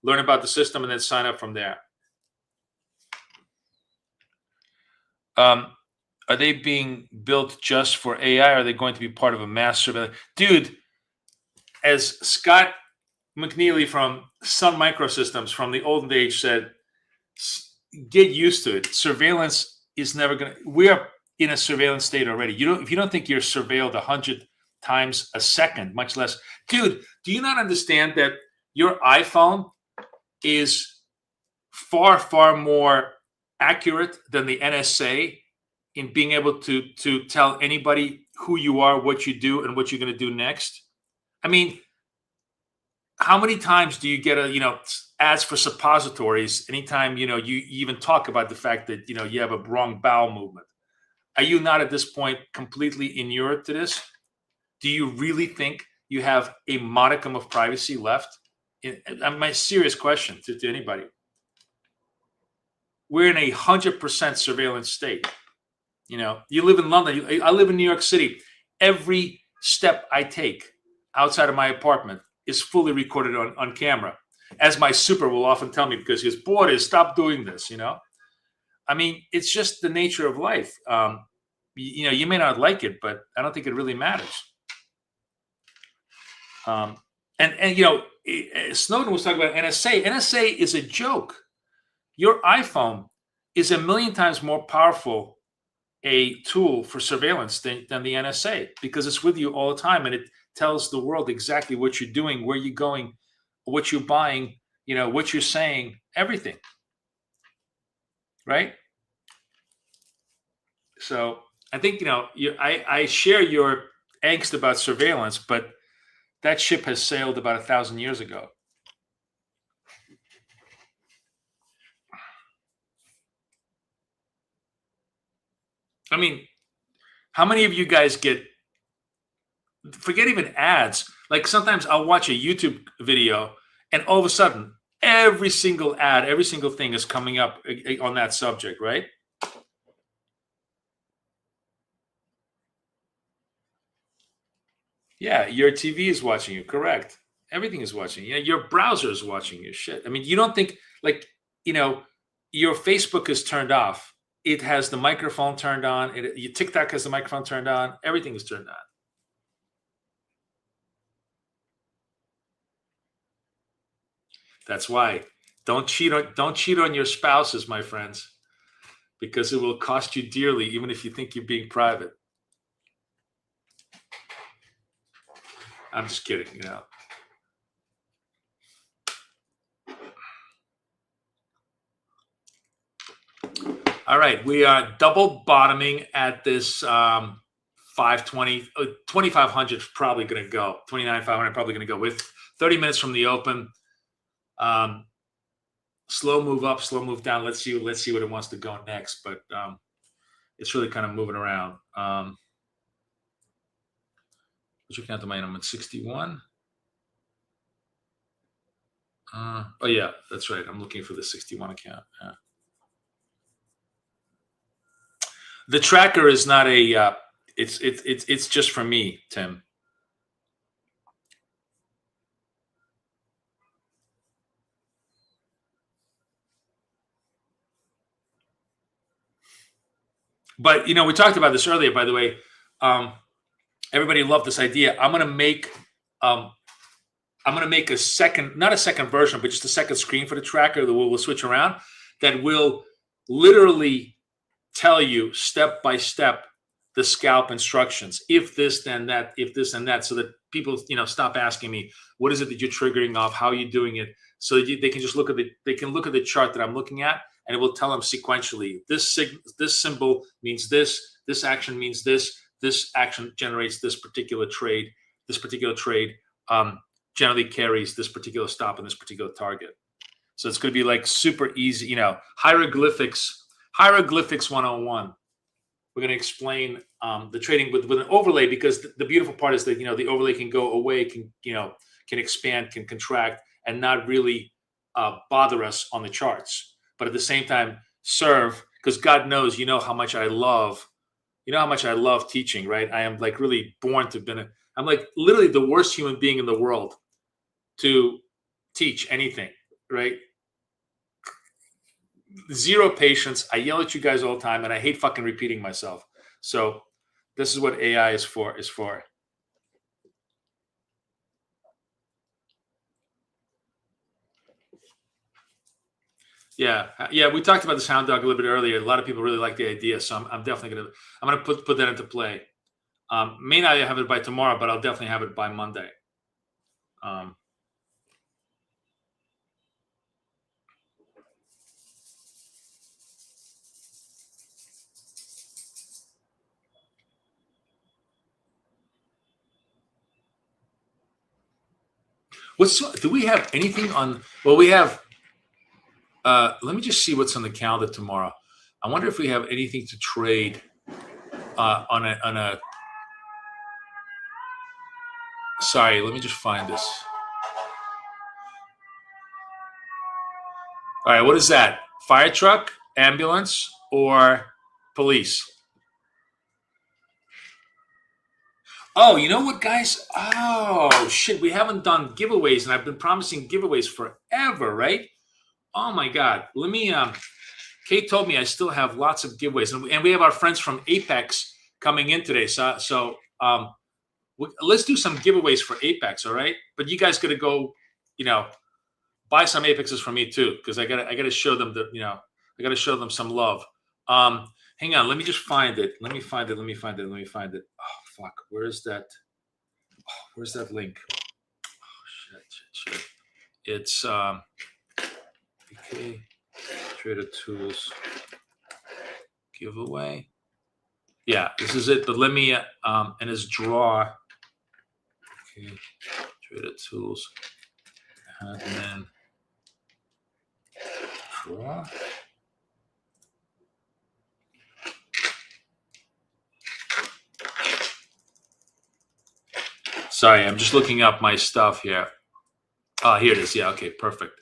learn about the system, and then sign up from there. Are they being built just for AI? Or are they going to be part of a mass surveillance? Dude, as Scott McNeely from Sun Microsystems from the olden age said, get used to it. Surveillance is never going to, we are in a surveillance state already. If you don't think you're surveilled 100 times a second, much less, dude, do you not understand that your iPhone is far, far more accurate than the NSA in being able to tell anybody who you are, what you do, and what you're going to do next? I mean, how many times do you get ads for suppositories anytime you even talk about the fact that you have a wrong bowel movement? Are you not at this point completely inured to this? Do you really think you have a modicum of privacy left? My serious question to anybody. We're in 100% surveillance state. You live in London. I live in New York City. Every step I take outside of my apartment is fully recorded on camera, as my super will often tell me, because he goes, "Boy, stop doing this." I mean, it's just the nature of life. You may not like it, but I don't think it really matters. Snowden was talking about NSA. NSA is a joke. Your iPhone is 1,000,000 times more powerful a tool for surveillance than the NSA, because it's with you all the time, and it tells the world exactly what you're doing, where you're going, what you're buying, what you're saying, everything. Right? So I think, I share your angst about surveillance, but that ship has sailed about 1,000 years ago. I mean, how many of you guys forget even ads? Like sometimes I'll watch a YouTube video and all of a sudden every single ad, every single thing is coming up on that subject, right? Yeah, your TV is watching you, correct. Everything is watching you. Your browser is watching you. Shit. I mean, you don't think your Facebook is turned off. It has the microphone turned on. Your TikTok has the microphone turned on. Everything is turned on. That's why don't cheat on your spouses, my friends, because it will cost you dearly, even if you think you're being private. I'm just kidding, All right, we are double bottoming at this 520, 2,500 is probably going to go. 29,500 probably going to go with 30 minutes from the open. Slow move up, slow move down. Let's see what it wants to go next, but it's really kind of moving around. What's looking at the main? I'm at 61. Oh yeah, that's right. I'm looking for the 61 account. Yeah. The tracker is not a. It's just for me, Tim. But we talked about this earlier. By the way, everybody loved this idea. I'm going to make a second, not a second version, but just a second screen for the tracker that we'll switch around. That will literally tell you step by step the scalp instructions. If this, then that. If this, and that, so that people stop asking me what is it that you're triggering off, how are you doing it, so that they can just look at the chart that I'm looking at, and it will tell them sequentially this symbol means this action means this this action generates this particular trade. This particular trade generally carries this particular stop and this particular target. So it's going to be like super easy, hieroglyphics 101. We're going to explain the trading with an overlay, because the beautiful part is that, the overlay can go away, can expand, can contract, and not really bother us on the charts. But at the same time, serve, because God knows, how much I love, teaching, right? I am like really born to have I'm like literally the worst human being in the world to teach anything, right? Zero patience. I yell at you guys all the time, and I hate fucking repeating myself. So this is what AI is for. Yeah. We talked about this hound dog a little bit earlier. A lot of people really like the idea, so I'm definitely gonna put that into play. May not have it by tomorrow, but I'll definitely have it by Monday. Do we have anything on? Well, we have. Let me just see what's on the calendar tomorrow. I wonder if we have anything to trade on a. Sorry, let me just find this. All right, what is that? Fire truck, ambulance, or police? Oh, you know what, guys? Oh, shit, we haven't done giveaways, and I've been promising giveaways forever, right? Oh, my God. Let me, Kate told me I still have lots of giveaways, and we have our friends from Apex coming in today. So let's do some giveaways for Apex, all right? But you guys got to go, buy some Apexes for me too, because I gotta show them that, I gotta show them some love. Hang on, let me just find it. Let me find it. Oh fuck, where is that? Oh, where's that link? Oh shit. It's okay. Trader Tools giveaway. Yeah, this is it. But let me and it's draw. Okay, Trader Tools. Admin. Draw. Sorry, I'm just looking up my stuff here. Oh, here it is. Yeah, okay, perfect.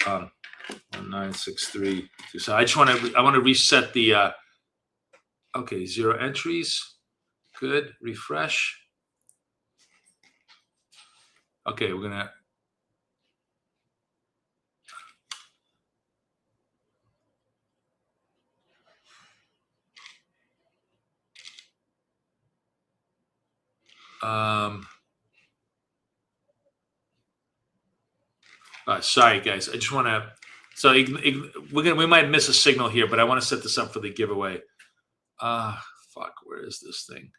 1963. So I want to reset the okay, 0 entries. Good. Refresh. Okay, we're gonna sorry guys, I just want to. So we might miss a signal here, but I want to set this up for the giveaway. Fuck, where is this thing?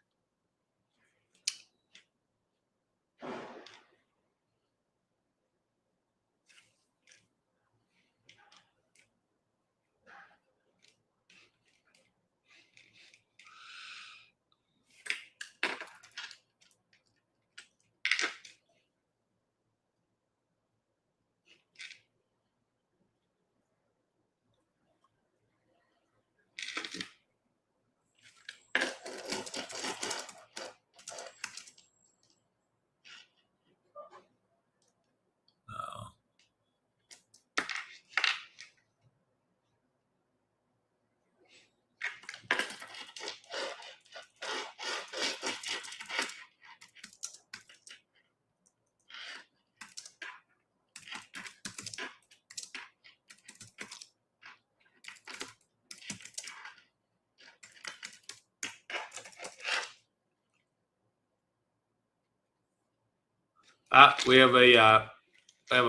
We have a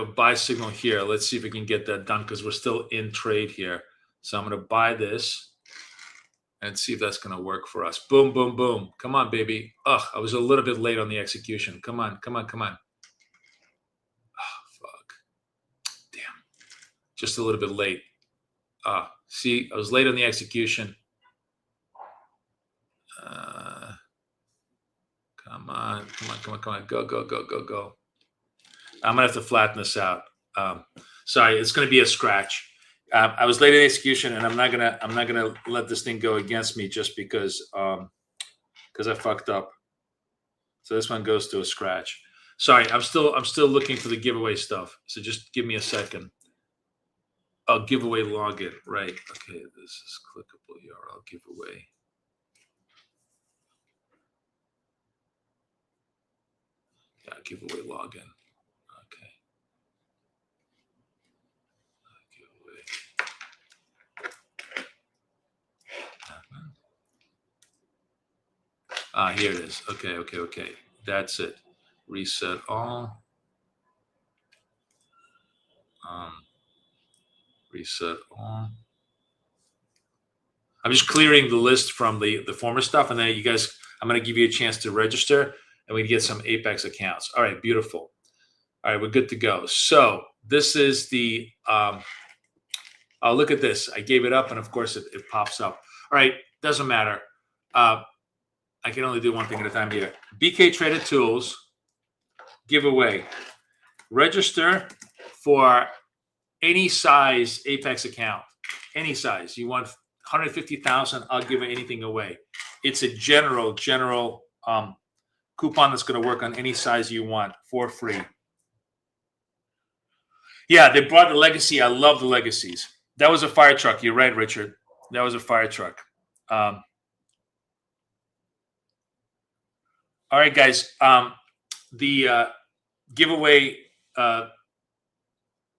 buy signal here. Let's see if we can get that done, because we're still in trade here. So I'm going to buy this and see if that's going to work for us. Boom, boom, boom. Come on, baby. Ugh, I was a little bit late on the execution. Come on. Oh, fuck. Damn. Just a little bit late. See, I was late on the execution. Come on. Go. I'm gonna have to flatten this out. Sorry, it's gonna be a scratch. I was late in execution, and I'm not gonna let this thing go against me just because I fucked up. So this one goes to a scratch. Sorry, I'm still looking for the giveaway stuff. So just give me a second. Oh, giveaway login. Right. Okay, this is clickable URL giveaway. Yeah, giveaway login. Okay. Giveaway. Here it is. Okay. That's it. Reset all. Reset all. I'm just clearing the list from the former stuff, and then you guys, I'm going to give you a chance to register, and we get some Apex accounts. All right, beautiful. All right, we're good to go. So this is the. Oh, look at this. I gave it up, and of course it pops up. All right, doesn't matter. I can only do one thing at a time here. BK Traded Tools giveaway. Register for any size Apex account. Any size. You want 150,000, I'll give anything away. It's a general coupon that's going to work on any size you want for free. Yeah, they brought the Legacy. I love the Legacies. That was a fire truck. You're right, Richard. That was a fire truck. All right, guys. The giveaway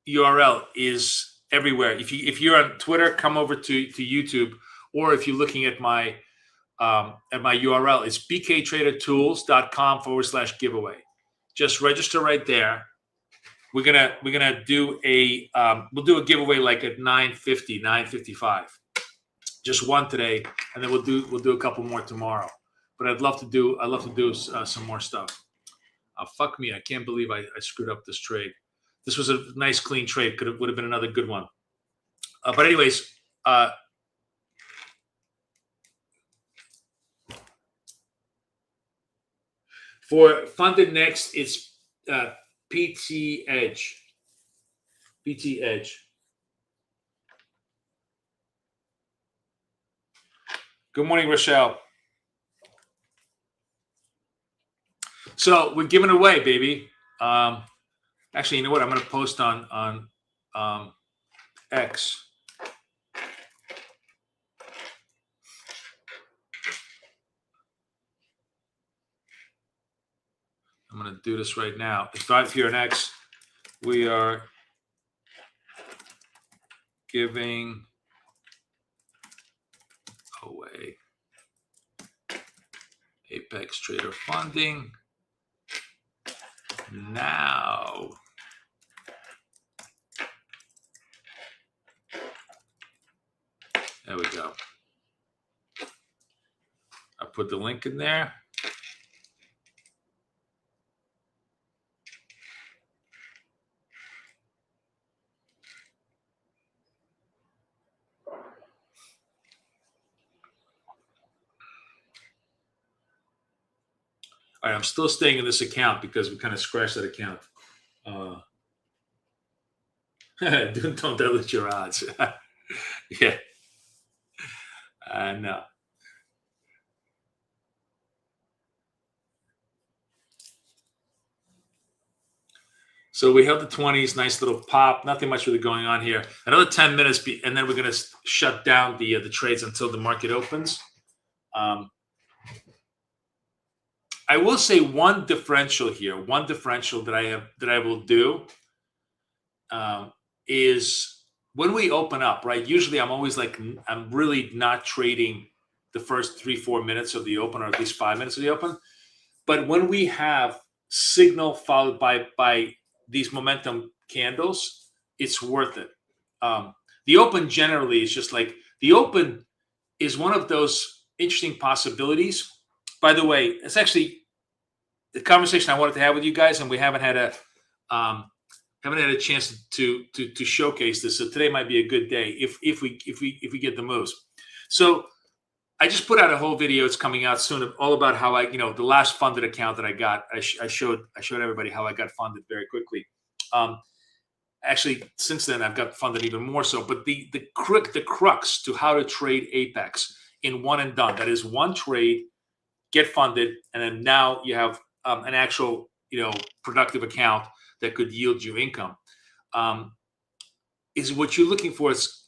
URL is everywhere. If you're on Twitter, come over to YouTube, or if you're looking at my URL, it's bktradedtools.com/giveaway. Just register right there. We're gonna do a we'll do a giveaway like at 9:50, 9:55. Just one today, and then we'll do a couple more tomorrow. But I'd love to do some more stuff. Fuck me, I can't believe I screwed up this trade. This was a nice clean trade. Would have been another good one. But anyways, for funded next, it's PT Edge. PT Edge. Good morning, Rochelle. So we're giving away, baby. Actually, you know what? I'm going to post on X. I'm going to do this right now. It's right here on X. We are giving away Apex Trader funding now. There we go. I put the link in there. All right, I'm still staying in this account because we kind of scratched that account. Don't dilute your odds. Yeah. No. So we held the 20s, nice little pop. Nothing much really going on here. Another 10 minutes, and then we're going to shut down the trades until the market opens. I will say one differential here. One differential that I will do is when we open up, right? Usually I'm always like, I'm really not trading the first 3-4 minutes of the open, or at least 5 minutes of the open. But when we have signal followed by these momentum candles, it's worth it. The open generally is just like, the open is one of those interesting possibilities. By the way, it's actually the conversation I wanted to have with you guys, and we haven't had a chance to showcase this. So today might be a good day if we get the moves. So I just put out a whole video. It's coming out soon, all about how I, the last funded account that I got. I showed everybody how I got funded very quickly. Actually, since then I've got funded even more so. But the crux to how to trade Apex in one and done. That is one trade, get funded, and then now you have an actual productive account that could yield you income. Is what you're looking for is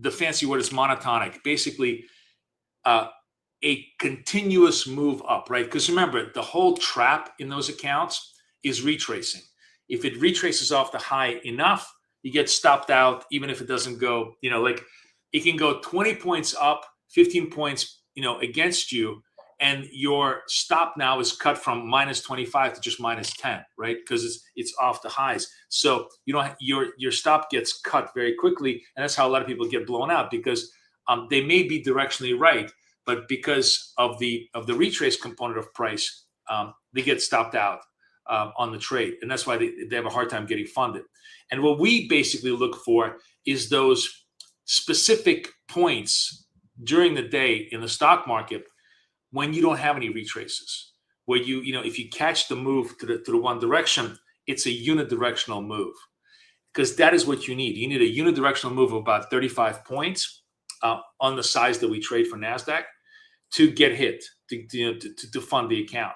the fancy word is monotonic. Basically, a continuous move up, right? Because remember, the whole trap in those accounts is retracing. If it retraces off the high enough, you get stopped out, even if it doesn't go, like it can go 20 points up, 15 points, against you, and your stop now is cut from minus 25 to just minus 10, right? Because it's off the highs. So your stop gets cut very quickly, and that's how a lot of people get blown out, because they may be directionally right, but because of the retrace component of price, they get stopped out on the trade, and that's why they have a hard time getting funded. And what we basically look for is those specific points during the day in the stock market when you don't have any retraces, where if you catch the move to the one direction, it's a unidirectional move, because that is what you need. You need a unidirectional move of about 35 points on the size that we trade for NASDAQ to get hit, to fund the account.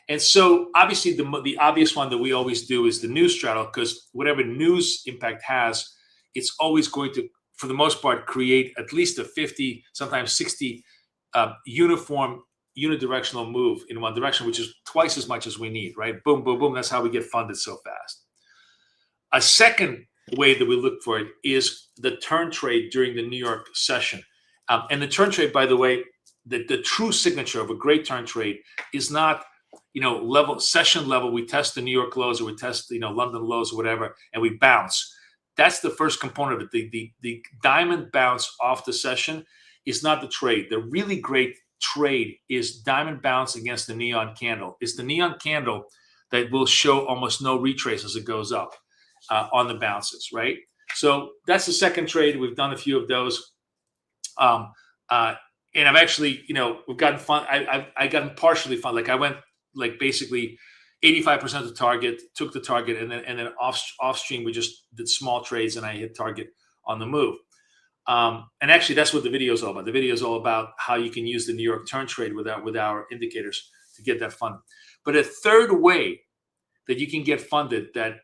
And so obviously the obvious one that we always do is the news straddle, because whatever news impact has, it's always going to, for the most part, create at least a 50, sometimes 60 uniform unidirectional move in one direction, which is twice as much as we need, right? Boom, boom, boom. That's how we get funded so fast. A second way that we look for it is the turn trade during the New York session. And the turn trade, by the way, the true signature of a great turn trade is not session level. We test the New York lows, or we test London lows, or whatever, and we bounce. That's the first component of it. The diamond bounce off the session is not the trade. The really great trade is diamond bounce against the neon candle. It's the neon candle that will show almost no retrace as it goes up on the bounces, right? So that's the second trade. We've done a few of those. And I've actually, we've gotten fun. I gotten partially fun. Like I went basically 85% of the target, took the target, and then off stream we just did small trades, and I hit target on the move. And actually, that's what the video is all about. The video is all about how you can use the New York turn trade with our indicators to get that funded. But a third way that you can get funded that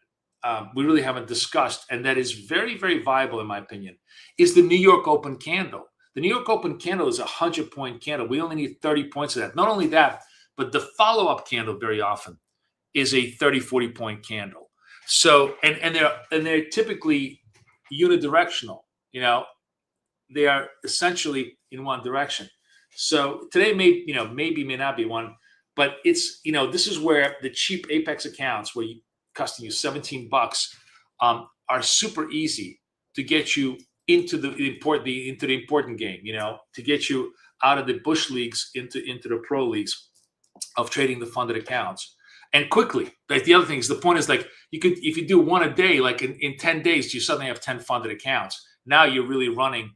we really haven't discussed, and that is very, very viable in my opinion, is the New York Open candle. The New York Open candle is a 100-point candle. We only need 30 points of that. Not only that, but the follow-up candle very often is a 30, 40-point candle. So, and they're typically unidirectional. They are essentially in one direction. So today may not be one, but it's this is where the cheap Apex accounts, where costing you $17, are super easy to get you into the important game. To get you out of the bush leagues into the pro leagues of trading the funded accounts, and quickly. Like the other thing is, the point is, like, if you do one a day, like in 10 days, you suddenly have 10 funded accounts. Now you're really running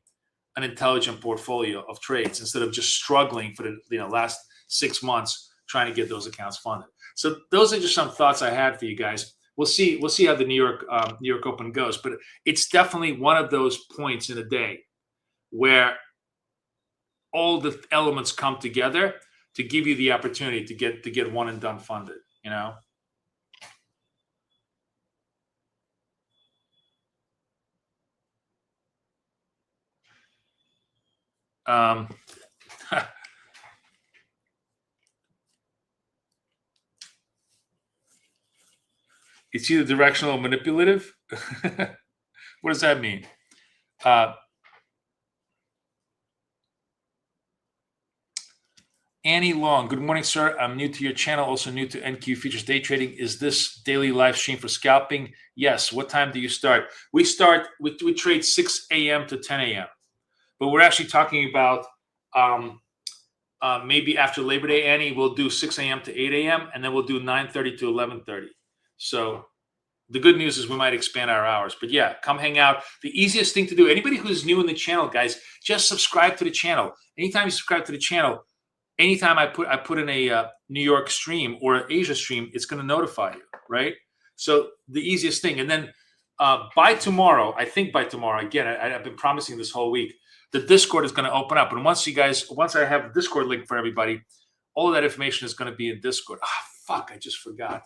an intelligent portfolio of trades instead of just struggling for the last 6 months trying to get those accounts funded. So those are just some thoughts I had for you guys. We'll see how the New York Open goes, but it's definitely one of those points in a day where all the elements come together to give you the opportunity to get one and done funded. It's either directional or manipulative. What does that mean? Annie Long, good morning, sir. I'm new to your channel, also new to NQ Futures Day Trading. Is this daily live stream for scalping? Yes. What time do you start? We trade 6 a.m. to 10 a.m. But we're actually talking about maybe after Labor Day, Annie, we'll do 6 a.m. to 8 a.m. and then we'll do 9:30 to 11:30. So the good news is we might expand our hours. But yeah, come hang out. The easiest thing to do, anybody who's new in the channel, guys, just subscribe to the channel. Anytime you subscribe to the channel, anytime I put in a New York stream or an Asia stream, it's going to notify you, right? So the easiest thing. And then by tomorrow, I think by tomorrow, again, I've been promising this whole week, the Discord is going to open up. And once I have a Discord link for everybody, all of that information is going to be in Discord. Fuck, I just forgot.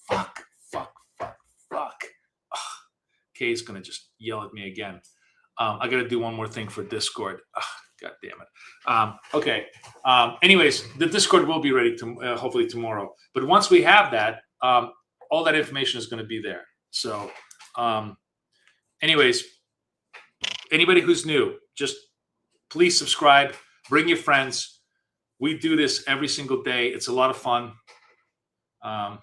Fuck. Kay's going to just yell at me again. I got to do one more thing for Discord. God damn it. Okay. Anyways, the Discord will be ready to hopefully tomorrow. But once we have that, all that information is going to be there. So anyways, anybody who's new, just please subscribe, bring your friends. We do this every single day. It's a lot of fun. I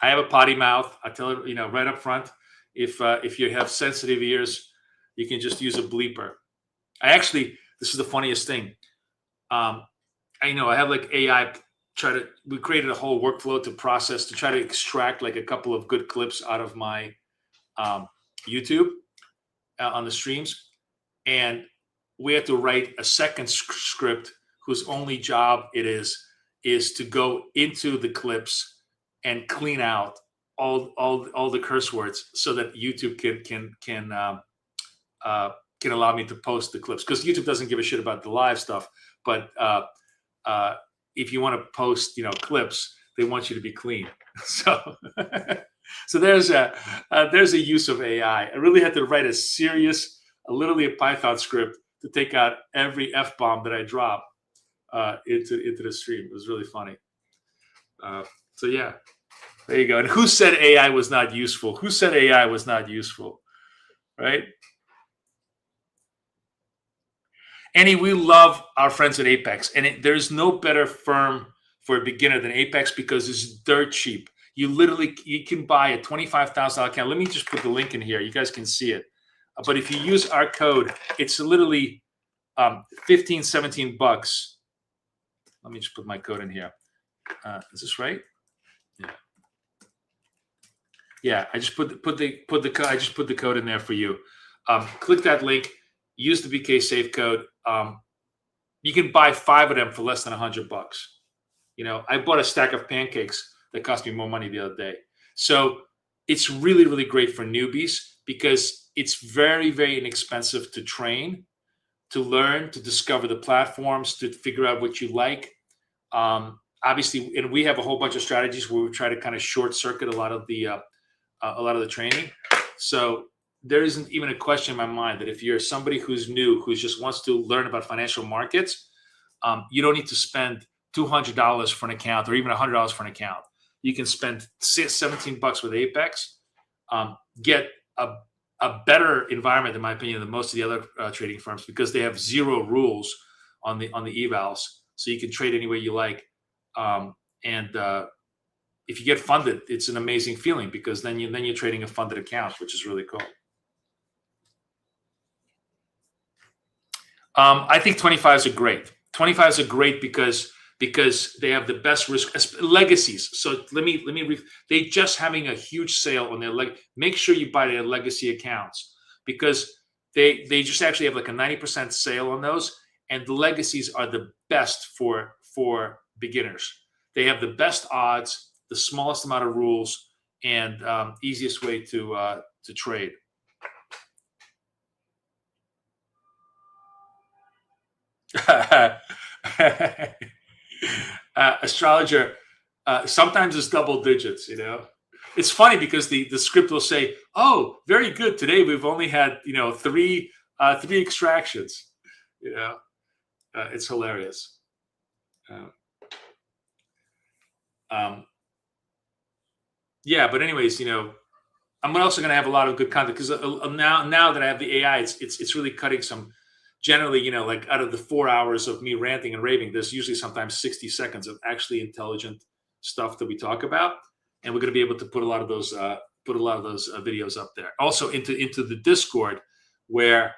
have a potty mouth. I tell it, right up front. If you have sensitive ears, you can just use a bleeper. This is the funniest thing. I have like AI we created a whole workflow to process, to try to extract like a couple of good clips out of my YouTube on the streams. And we had to write a second script whose only job it is to go into the clips and clean out all the curse words so that YouTube can allow me to post the clips, because YouTube doesn't give a shit about the live stuff. But if you want to post, clips, they want you to be clean. So there's a use of AI. I really had to write literally a Python script to take out every F-bomb that I drop into the stream. It was really funny. So yeah, there you go. And who said AI was not useful? Who said AI was not useful? Right? Annie, we love our friends at Apex, and there's no better firm for a beginner than Apex because it's dirt cheap. You can buy a $25,000 account. Let me just put the link in here. You guys can see it. But if you use our code, it's literally 15, 17 bucks. Let me just put my code in here. Is this right? Yeah. Yeah, I just put the code in there for you. Click that link. Use the BK Safe code. You can buy 5 of them for less than $100 bucks. I bought a stack of pancakes that cost me more money the other day. So it's really, really great for newbies because it's very, very inexpensive to train, to learn, to discover the platforms, to figure out what you like. Obviously, and we have a whole bunch of strategies where we try to kind of short circuit a lot of the training. So there isn't even a question in my mind that if you're somebody who's new, who just wants to learn about financial markets, you don't need to spend $200 for an account or even $100 for an account. You can spend 17 bucks with Apex, get a better environment, in my opinion, than most of the other trading firms because they have 0 rules on the evals, so you can trade any way you like. If you get funded, it's an amazing feeling because then you're trading a funded account, which is really cool. I think 25s are great. 25s are great because they have the best risk legacies. So they just having a huge sale on their make sure you buy their legacy accounts because they just actually have like a 90% sale on those, and the legacies are the best for beginners. They have the best odds, the smallest amount of rules, and easiest way to trade. Astrologer, sometimes it's double digits. It's funny because the script will say, "Oh, very good. Today we've only had 3 extractions." It's hilarious. Yeah, but anyways, I'm also going to have a lot of good content because now that I have the AI, it's really cutting some. Generally, like out of the 4 hours of me ranting and raving, there's usually sometimes 60 seconds of actually intelligent stuff that we talk about, and we're going to be able to put a lot of those videos up there. Also into the Discord where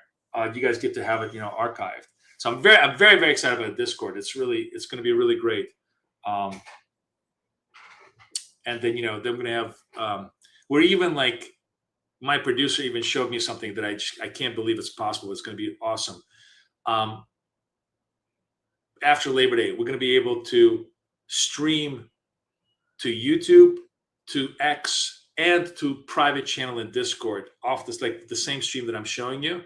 you guys get to have it, archived. So I'm very, very excited about the Discord. It's going to be really great. And then then we're going to have We're even like, my producer even showed me something that I can't believe it's possible. It's going to be awesome. After Labor Day, we're going to be able to stream to YouTube, to X, and to private channel in Discord off this, like the same stream that I'm showing you.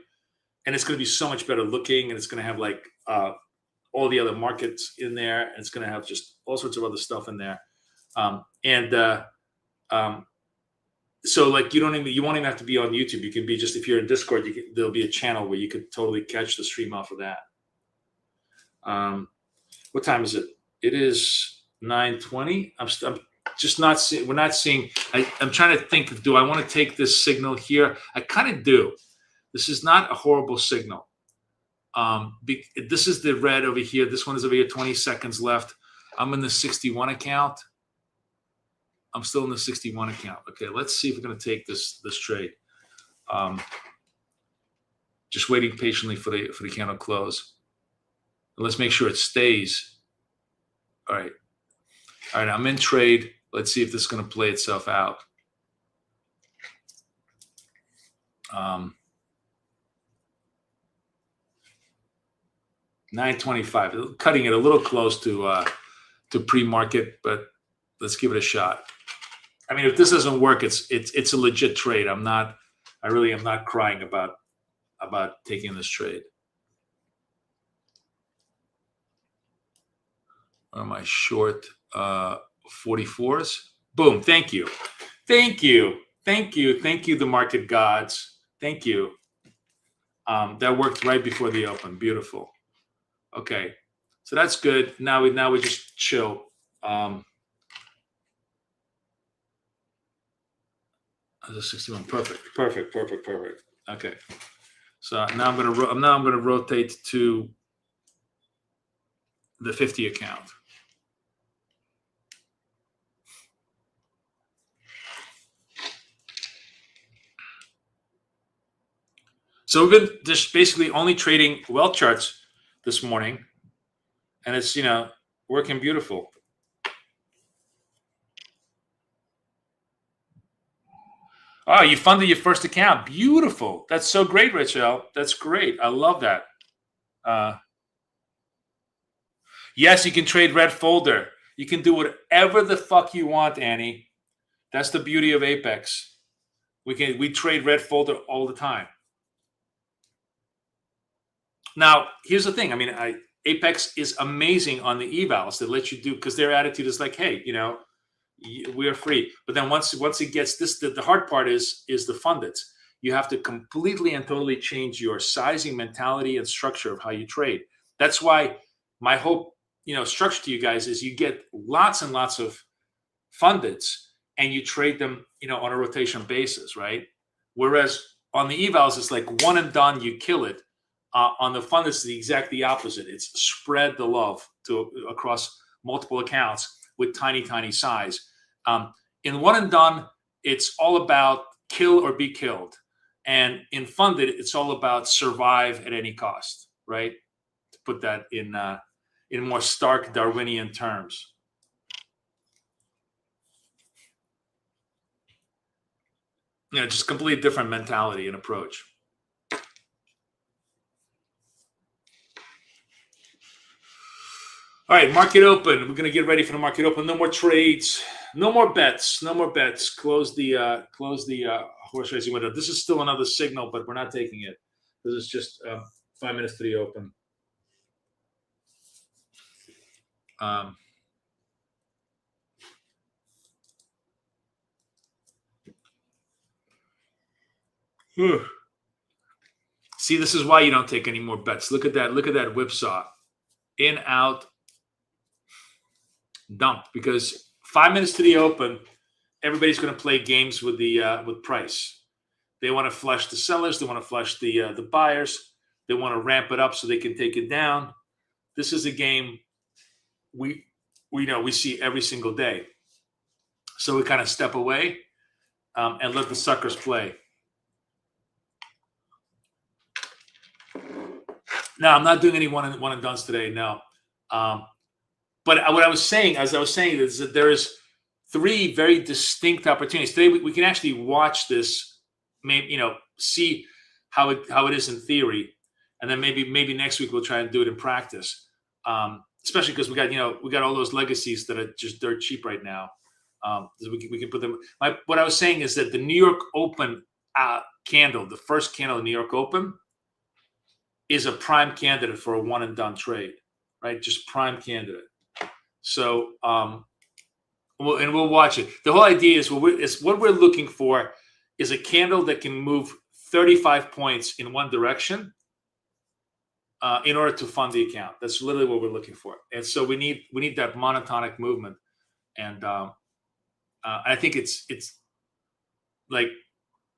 And it's going to be so much better looking, and it's going to have like all the other markets in there, and it's going to have just all sorts of other stuff in there. So like you won't even have to be on YouTube. You can be just, if you're in Discord, there'll be a channel where you could totally catch the stream off of that. What time is it? It is 9:20. I'm just not seeing. We're not seeing. I'm trying to think. Do I want to take this signal here? I kind of do. This is not a horrible signal. This is the red over here. This one is over here. 20 seconds left. I'm in the 61 account. I'm still in the 61 account. Okay, let's see if we're going to take this trade. Just waiting patiently for the candle close. And let's make sure it stays. All right. All right, I'm in trade. Let's see if this is going to play itself out. 925, cutting it a little close to pre-market, but let's give it a shot. I mean, if this doesn't work, it's a legit trade. I really am not crying about taking this trade. Are my short 44s? Boom! Thank you, thank you, thank you, thank you, the market gods. Thank you. That worked right before the open. Beautiful. Okay, so that's good. Now we just chill. That's a 61. Perfect. Okay, so now I'm gonna rotate to the 50 account. So we've been just basically only trading wealth charts this morning, and it's working beautiful. Oh, you funded your first account. Beautiful. That's so great, Rachel. That's great. I love that. Yes, you can trade red folder. You can do whatever the fuck you want, Annie. That's the beauty of Apex. We trade red folder all the time. Now, here's the thing. I mean, Apex is amazing on the evals that let you do, because their attitude is like, hey, we are free. But then once it gets this, the hard part is the fundeds. You have to completely and totally change your sizing, mentality, and structure of how you trade. That's why my hope, structure to you guys is you get lots and lots of fundeds and you trade them, on a rotation basis, right? Whereas on the evals, it's like one and done, you kill it. On the fundeds, it's exactly the opposite. It's spread the love across multiple accounts with tiny size. In one and done, it's all about kill or be killed. And in funded, it's all about survive at any cost, right? To put that in more stark Darwinian terms. Just completely different mentality and approach. All right, market open. We're going to get ready for the market open. No more trades. No more bets. Close the horse racing window. This is still another signal, but we're not taking it. This is just 5 minutes to the open. See, this is why you don't take any more bets. Look at that whipsaw. In, out, dump. Because 5 minutes to the open, everybody's going to play games with price. They want to flush the sellers. They want to flush the buyers. They want to ramp it up so they can take it down. This is a game we see every single day. So we kind of step away and let the suckers play. No, I'm not doing any one and dones today. No, but what I was saying is that three very distinct opportunities. Today we can actually watch this, maybe, see how it is in theory, and then maybe next week we'll try and do it in practice. Especially because we got all those legacies that are just dirt cheap right now. We can put them. What I was saying is that the New York Open candle, the first candle in New York Open, is a prime candidate for a one and done trade, right? Just prime candidate. So we'll watch it. The whole idea is what we're looking for is a candle that can move 35 points in one direction in order to fund the account. That's literally what we're looking for. And so we need that monotonic movement. And I think it's like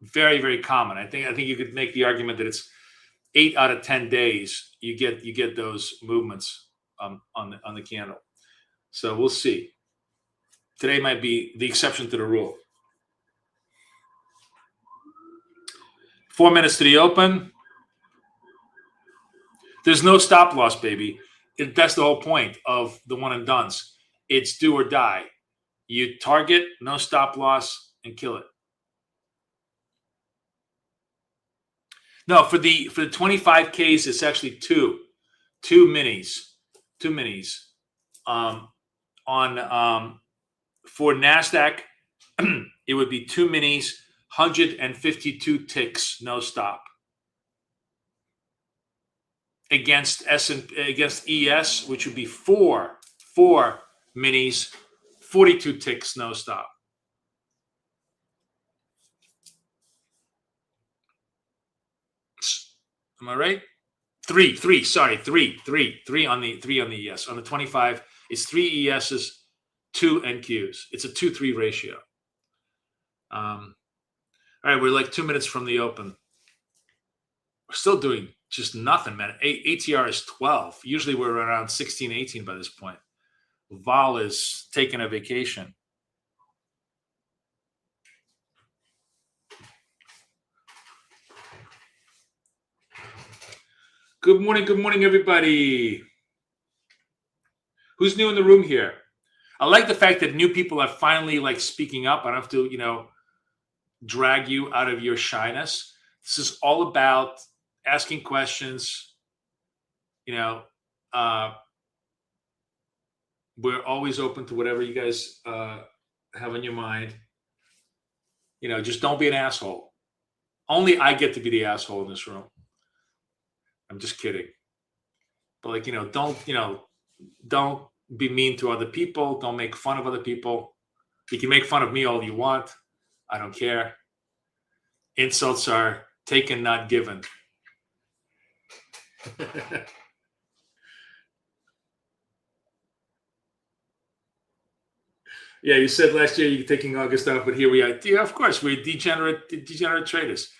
very, very common. I think you could make the argument that it's 8 out of 10 days you get those movements on the candle. So we'll see. Today might be the exception to the rule. 4 minutes to the open. There's no stop loss, baby. That's the whole point of the one and dones. It's do or die. You target, no stop loss, and kill it. No, for the 25Ks, it's actually two minis. For NASDAQ, it would be 2 minis, 152 ticks, no stop. Against ES, which would be four minis, 42 ticks, no stop. Am I right? Three on the ES. On the 25, it's 3 ESs, 2 NQs. It's a 2-3 ratio. All right, we're like 2 minutes from the open. We're still doing just nothing, man. ATR is 12. Usually we're around 16, 18 by this point. Vol is taking a vacation. Good morning, everybody. Who's new in the room here? I like the fact that new people are finally like speaking up. I don't have to, drag you out of your shyness. This is all about asking questions. We're always open to whatever you guys have on your mind. Just don't be an asshole. Only I get to be the asshole in this room. I'm just kidding. But don't be mean to other people. Don't make fun of other people. You can make fun of me all you want. I don't care. Insults are taken, not given. Yeah, you said last year you're taking August off, but here we are. Yeah, of course, we're degenerate traders.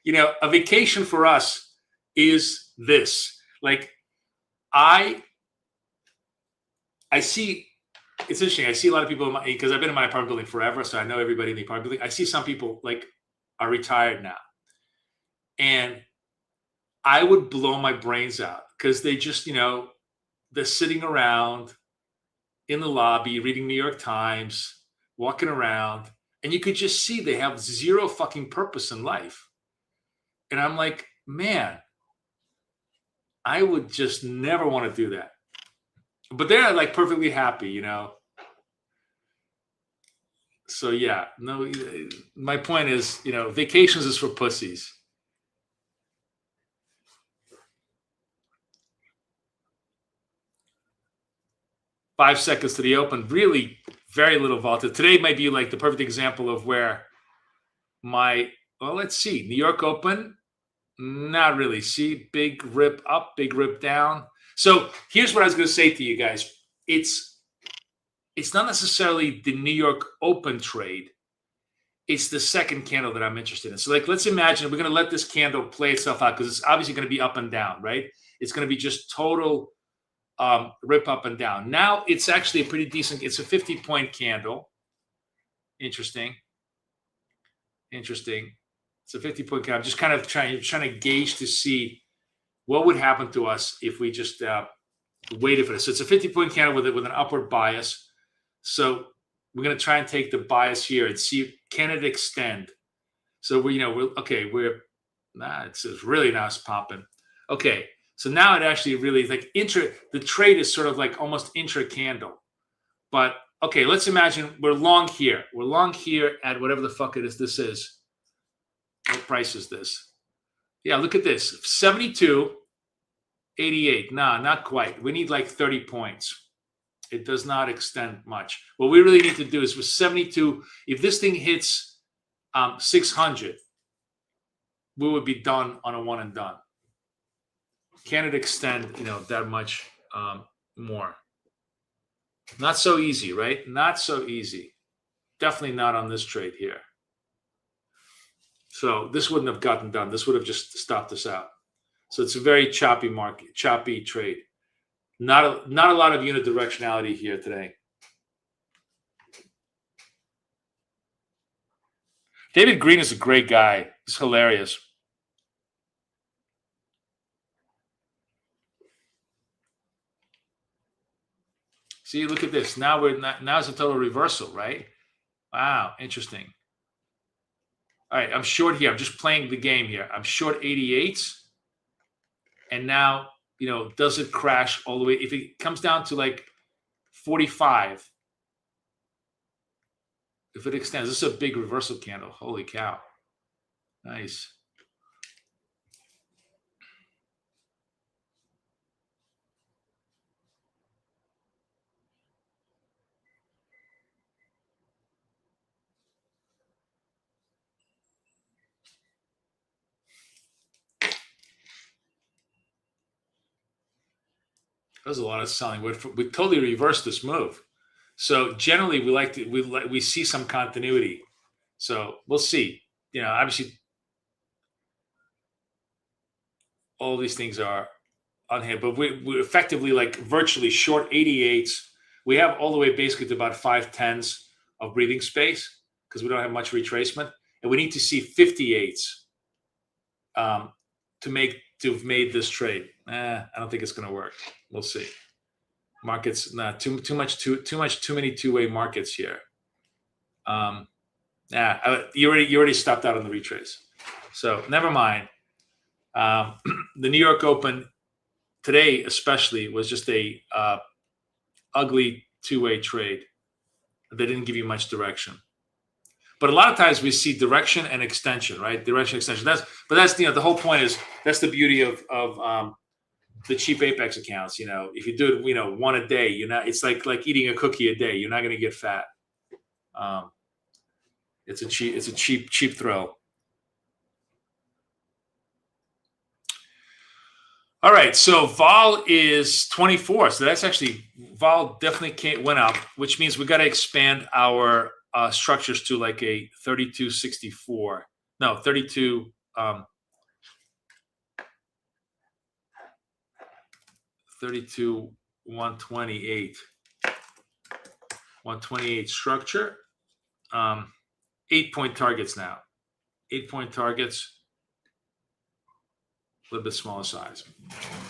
A vacation for us is this. Like, I see, it's interesting. I see a lot of people, because I've been in my apartment building forever, so I know everybody in the apartment building. I see some people like are retired now, and I would blow my brains out because they just, they're sitting around in the lobby reading New York Times, walking around, and you could just see they have zero fucking purpose in life. And I'm like, man, I would just never want to do that. But they're like perfectly happy, So yeah, no, my point is, vacations is for pussies. Five seconds to the open, really very little volatility. Today might be like the perfect example of where let's see, New York Open, not really. See, big rip up, big rip down. So here's what I was going to say to you guys. It's not necessarily the New York Open trade. It's the second candle that I'm interested in. So like, let's imagine we're going to let this candle play itself out because it's obviously going to be up and down, right? It's going to be just total rip up and down. Now it's actually a pretty decent, it's a 50-point candle. Interesting. It's a 50-point candle. I'm just kind of trying to gauge to see what would happen to us if we just waited for this. So it's a 50-point candle with an upward bias. So we're going to try and take the bias here and see, can it extend? So it's really now it's popping. Okay, so now it actually really like the trade is sort of like almost intra candle. But okay, let's imagine we're long here. We're long here at whatever the fuck it is. This is. What price is this? Yeah, look at this. 72.88. Nah, not quite. We need like 30 points. It does not extend much. What we really need to do is with 72, if this thing hits 600, we would be done on a one and done. Can it extend, that much more? Not so easy, right? Not so easy. Definitely not on this trade here. So this wouldn't have gotten done. This would have just stopped us out. So it's a very choppy market, choppy trade. Not a lot of unit directionality here today. David Green is a great guy. He's hilarious. See, look at this. Now it's a total reversal, right? Wow, interesting. All right, I'm short here. I'm just playing the game here. I'm short 88s. And now, does it crash all the way? If it comes down to like 45, if it extends, this is a big reversal candle. Holy cow. Nice. There's a lot of selling. We totally reversed this move. So generally, we see some continuity. So we'll see. Obviously, all these things are on here, but we're effectively like virtually short 88s. We have all the way basically to about 5/10s of breathing space because we don't have much retracement, and we need to see 58s to have made this trade. I don't think it's going to work. We'll see. Markets, too many two-way markets here. You already stopped out on the retrace, so never mind. The New York Open today, especially, was just a ugly two-way trade. They didn't give you much direction. But a lot of times we see direction and extension, right? Direction, extension. That's the whole point is that's the beauty of the cheap Apex accounts. If you do it, one a day, it's like eating a cookie a day. You're not going to get fat. It's a cheap thrill. All right, so vol is 24. So that's actually vol definitely went up, which means we got to expand our structures to like a 3264. No, 32. 128. 128 structure. 8-point targets now. 8-point targets. A little bit smaller size.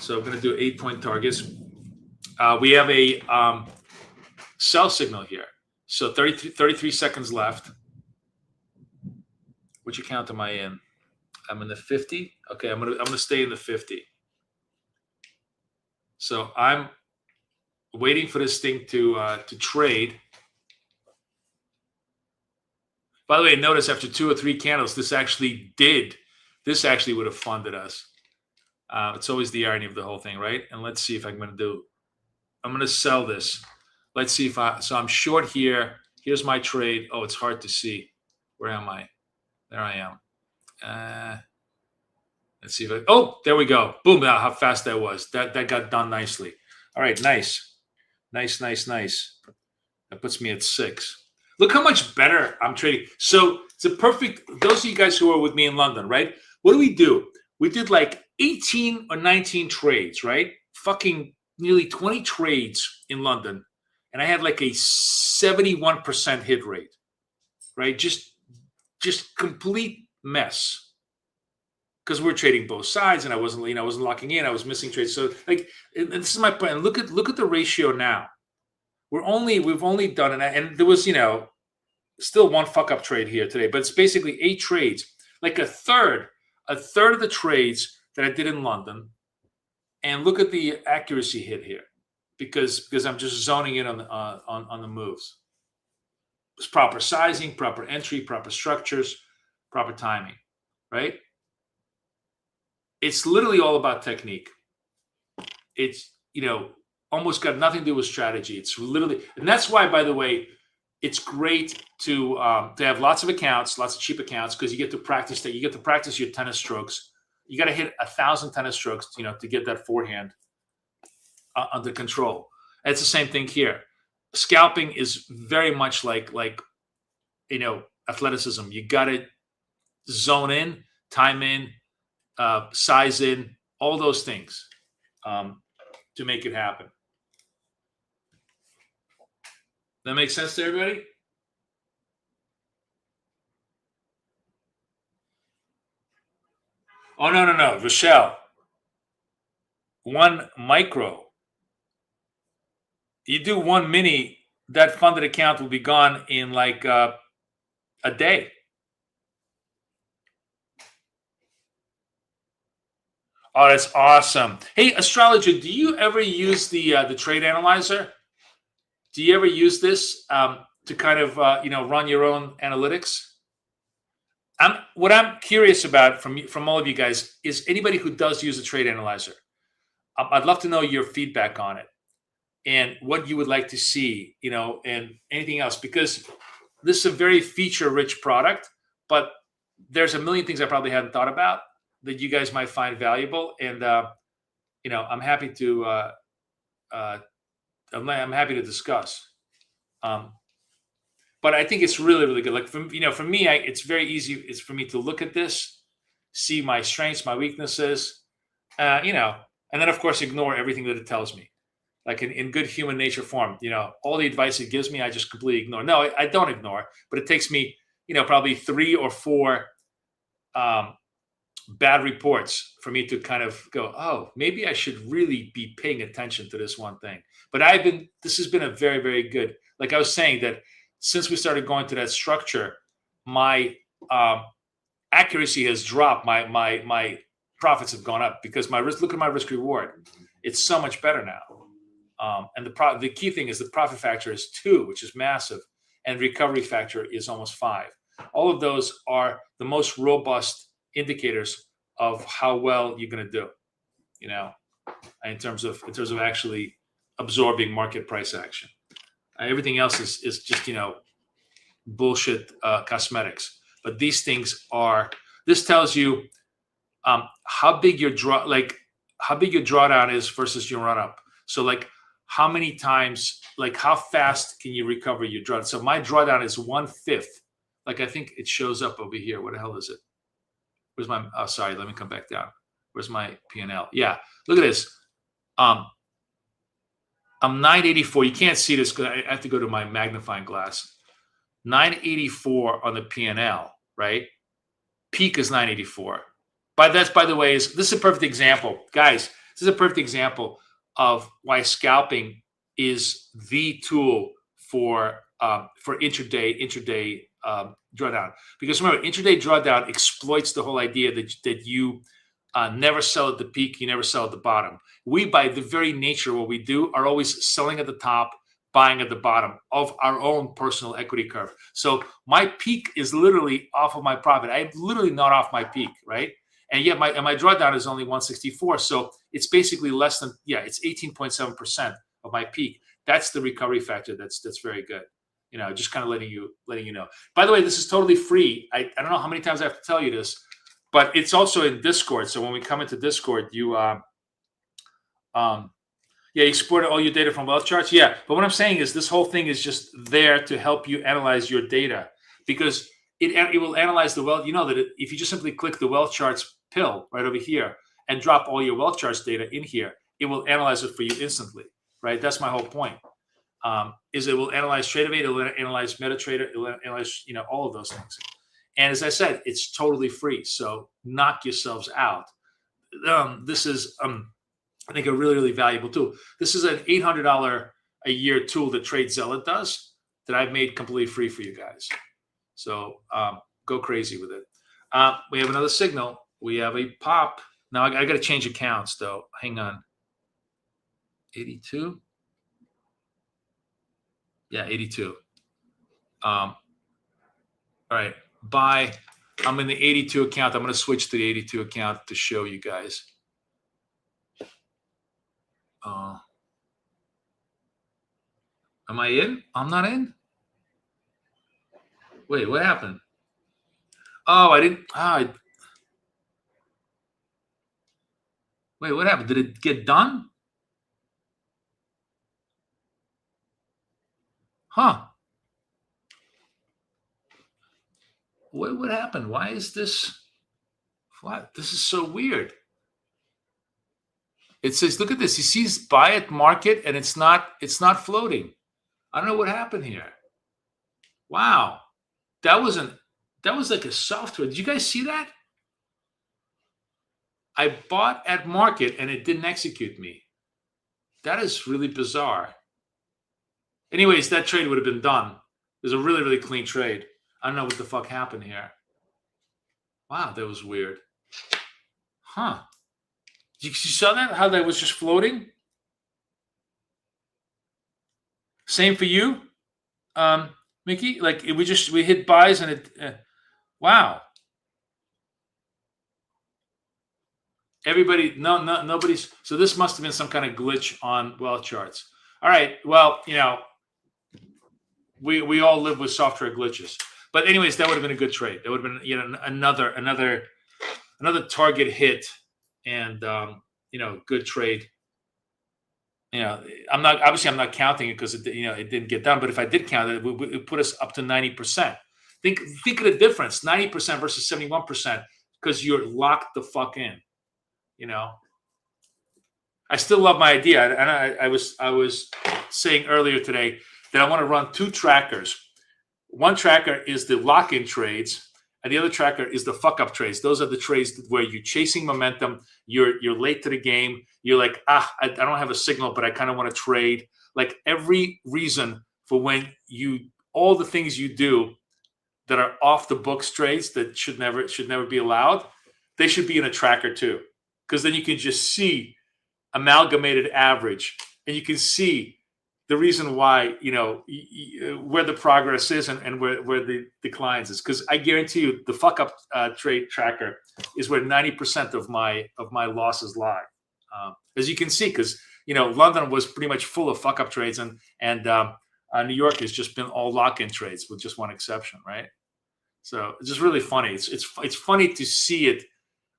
So I'm going to do 8-point targets. We have a sell signal here. So 33 seconds left. Which account am I in? I'm in the 50. Okay, I'm gonna stay in the 50. So I'm waiting for this thing to trade. By the way, notice after 2 or 3 candles, this actually would have funded us. It's always the irony of the whole thing, right? And let's see if I'm going to sell this. Let's see so I'm short here. Here's my trade. Oh, it's hard to see. Where am I? There I am. Let's see there we go. Boom, how fast that was. That got done nicely. All right, nice. Nice. That puts me at 6. Look how much better I'm trading. So it's a perfect, those of you guys who are with me in London, right? What do? We did like 18 or 19 trades, right? Fucking nearly 20 trades in London. And I had like a 71% hit rate, right? Just complete mess. Because we're trading both sides and I wasn't locking in. I was missing trades. So like, and this is my point. Look at the ratio now. we've only done, and there was, still one fuck up trade here today, but it's basically 8 trades, like a third of the trades that I did in London. And look at the accuracy hit here, because I'm just zoning in on the moves. It's proper sizing, proper entry, proper structures, proper timing, right? It's literally all about technique. It's, almost got nothing to do with strategy. It's literally, and that's why, by the way, it's great to have lots of accounts, lots of cheap accounts, because you get to practice that. You get to practice your tennis strokes. You got to hit 1,000 tennis strokes, to get that forehand under control. And it's the same thing here. Scalping is very much like athleticism. You got to zone in, time in, size in, all those things to make it happen. That makes sense to everybody? Oh, no, Rochelle. 1 micro. You do 1 mini, that funded account will be gone in like a day. Oh, that's awesome. Hey, astrologer, do you ever use the trade analyzer? Do you ever use this to kind of run your own analytics? What I'm curious about from all of you guys is anybody who does use a trade analyzer. I'd love to know your feedback on it and what you would like to see, and anything else, because this is a very feature-rich product, but there's a million things I probably hadn't thought about that you guys might find valuable, and I'm happy to I'm happy to discuss. But I think it's really, really good. Like for me, it's very easy. It's for me to look at this, see my strengths, my weaknesses, and then of course ignore everything that it tells me. Like in good human nature form, all the advice it gives me, I just completely ignore. No, I don't ignore, but it takes me, probably 3 or 4 bad reports for me to kind of go, oh, maybe I should really be paying attention to this one thing. But this has been a very, very good, like I was saying, that since we started going to that structure, my accuracy has dropped. My profits have gone up because look at my risk reward. It's so much better now. And the key thing is the profit factor is 2, which is massive. And recovery factor is almost 5. All of those are the most robust indicators of how well you're going to do, in terms of actually absorbing market price action. Everything else is just bullshit cosmetics. But these things this tells you how big your drawdown is versus your run up. So like how many times, like how fast can you recover your drawdown? So my drawdown is 1/5. Like I think it shows up over here. What the hell is it? Where's my? Oh, sorry. Let me come back down. Where's my P&L? Yeah, look at this. I'm 984. You can't see this because I have to go to my magnifying glass. 984 on the P&L, right? Peak is 984. By the way, this is a perfect example, guys. This is a perfect example of why scalping is the tool for intraday drawdown. Because remember, intraday drawdown exploits the whole idea that you never sell at the peak, you never sell at the bottom. We, by the very nature of what we do, are always selling at the top, buying at the bottom of our own personal equity curve. So my peak is literally off of my profit. I'm literally not off my peak, right? And yet my drawdown is only 164. So it's basically less than, it's 18.7% of my peak. That's the recovery factor. That's very good. Just kind of letting you know. By the way, this is totally free. I don't know how many times I have to tell you this, but it's also in Discord. So when we come into Discord, you export all your data from wealth charts. Yeah, but what I'm saying is this whole thing is just there to help you analyze your data, because it will analyze the wealth. You know that if you just simply click the wealth charts pill right over here and drop all your wealth charts data in here, it will analyze it for you instantly, right? That's my whole point. Is it will analyze TradeAvate, it will analyze MetaTrader, it will analyze all of those things. And as I said, it's totally free. So knock yourselves out. This is I think a really, really valuable tool. This is an $800 a year tool that Trade Zealot does that I've made completely free for you guys. So go crazy with it. We have another signal. We have a pop. Now I got to change accounts though. Hang on. 82. Yeah, 82. All right. Buy. I'm in the 82 account. I'm going to switch to the 82 account to show you guys. Am I in? I'm not in. Wait, what happened? Oh, I didn't. Wait, what happened? Did it get done? Huh. What happened? Why is this flat? This is so weird. It says, look at this. He sees buy at market and it's not floating. I don't know what happened here. Wow. That was like a software. Did you guys see that? I bought at market and it didn't execute me. That is really bizarre. Anyways, that trade would have been done. It was a really, really clean trade. I don't know what the fuck happened here. Wow, that was weird. Huh. You saw that? How that was just floating? Same for you, Mickey? Like we hit buys and it, wow. Everybody, nobody's, so this must have been some kind of glitch on wealth charts. All right, well, we all live with software glitches. But anyways, that would have been a good trade. That would have been, another target hit and, good trade. I'm not counting it because it didn't get done. But if I did count it, it would put us up to 90%. Think of the difference: 90% versus 71%, because you're locked the fuck in. I still love my idea, and I was saying earlier today that I want to run two trackers. One tracker is the lock-in trades, and the other tracker is the fuck-up trades. Those are the trades where you're chasing momentum. You're late to the game. You're like, I don't have a signal, but I kind of want to trade. Like every reason for all the things you do that are off the books trades that should never be allowed, they should be in a tracker too, because then you can just see amalgamated average, and you can see the reason why, where the progress is and where the declines is. Because I guarantee you, the fuck up trade tracker is where 90% of my losses lie. As you can see, because London was pretty much full of fuck up trades, and New York has just been all lock in trades with just one exception, right? So it's just really funny. It's funny to see it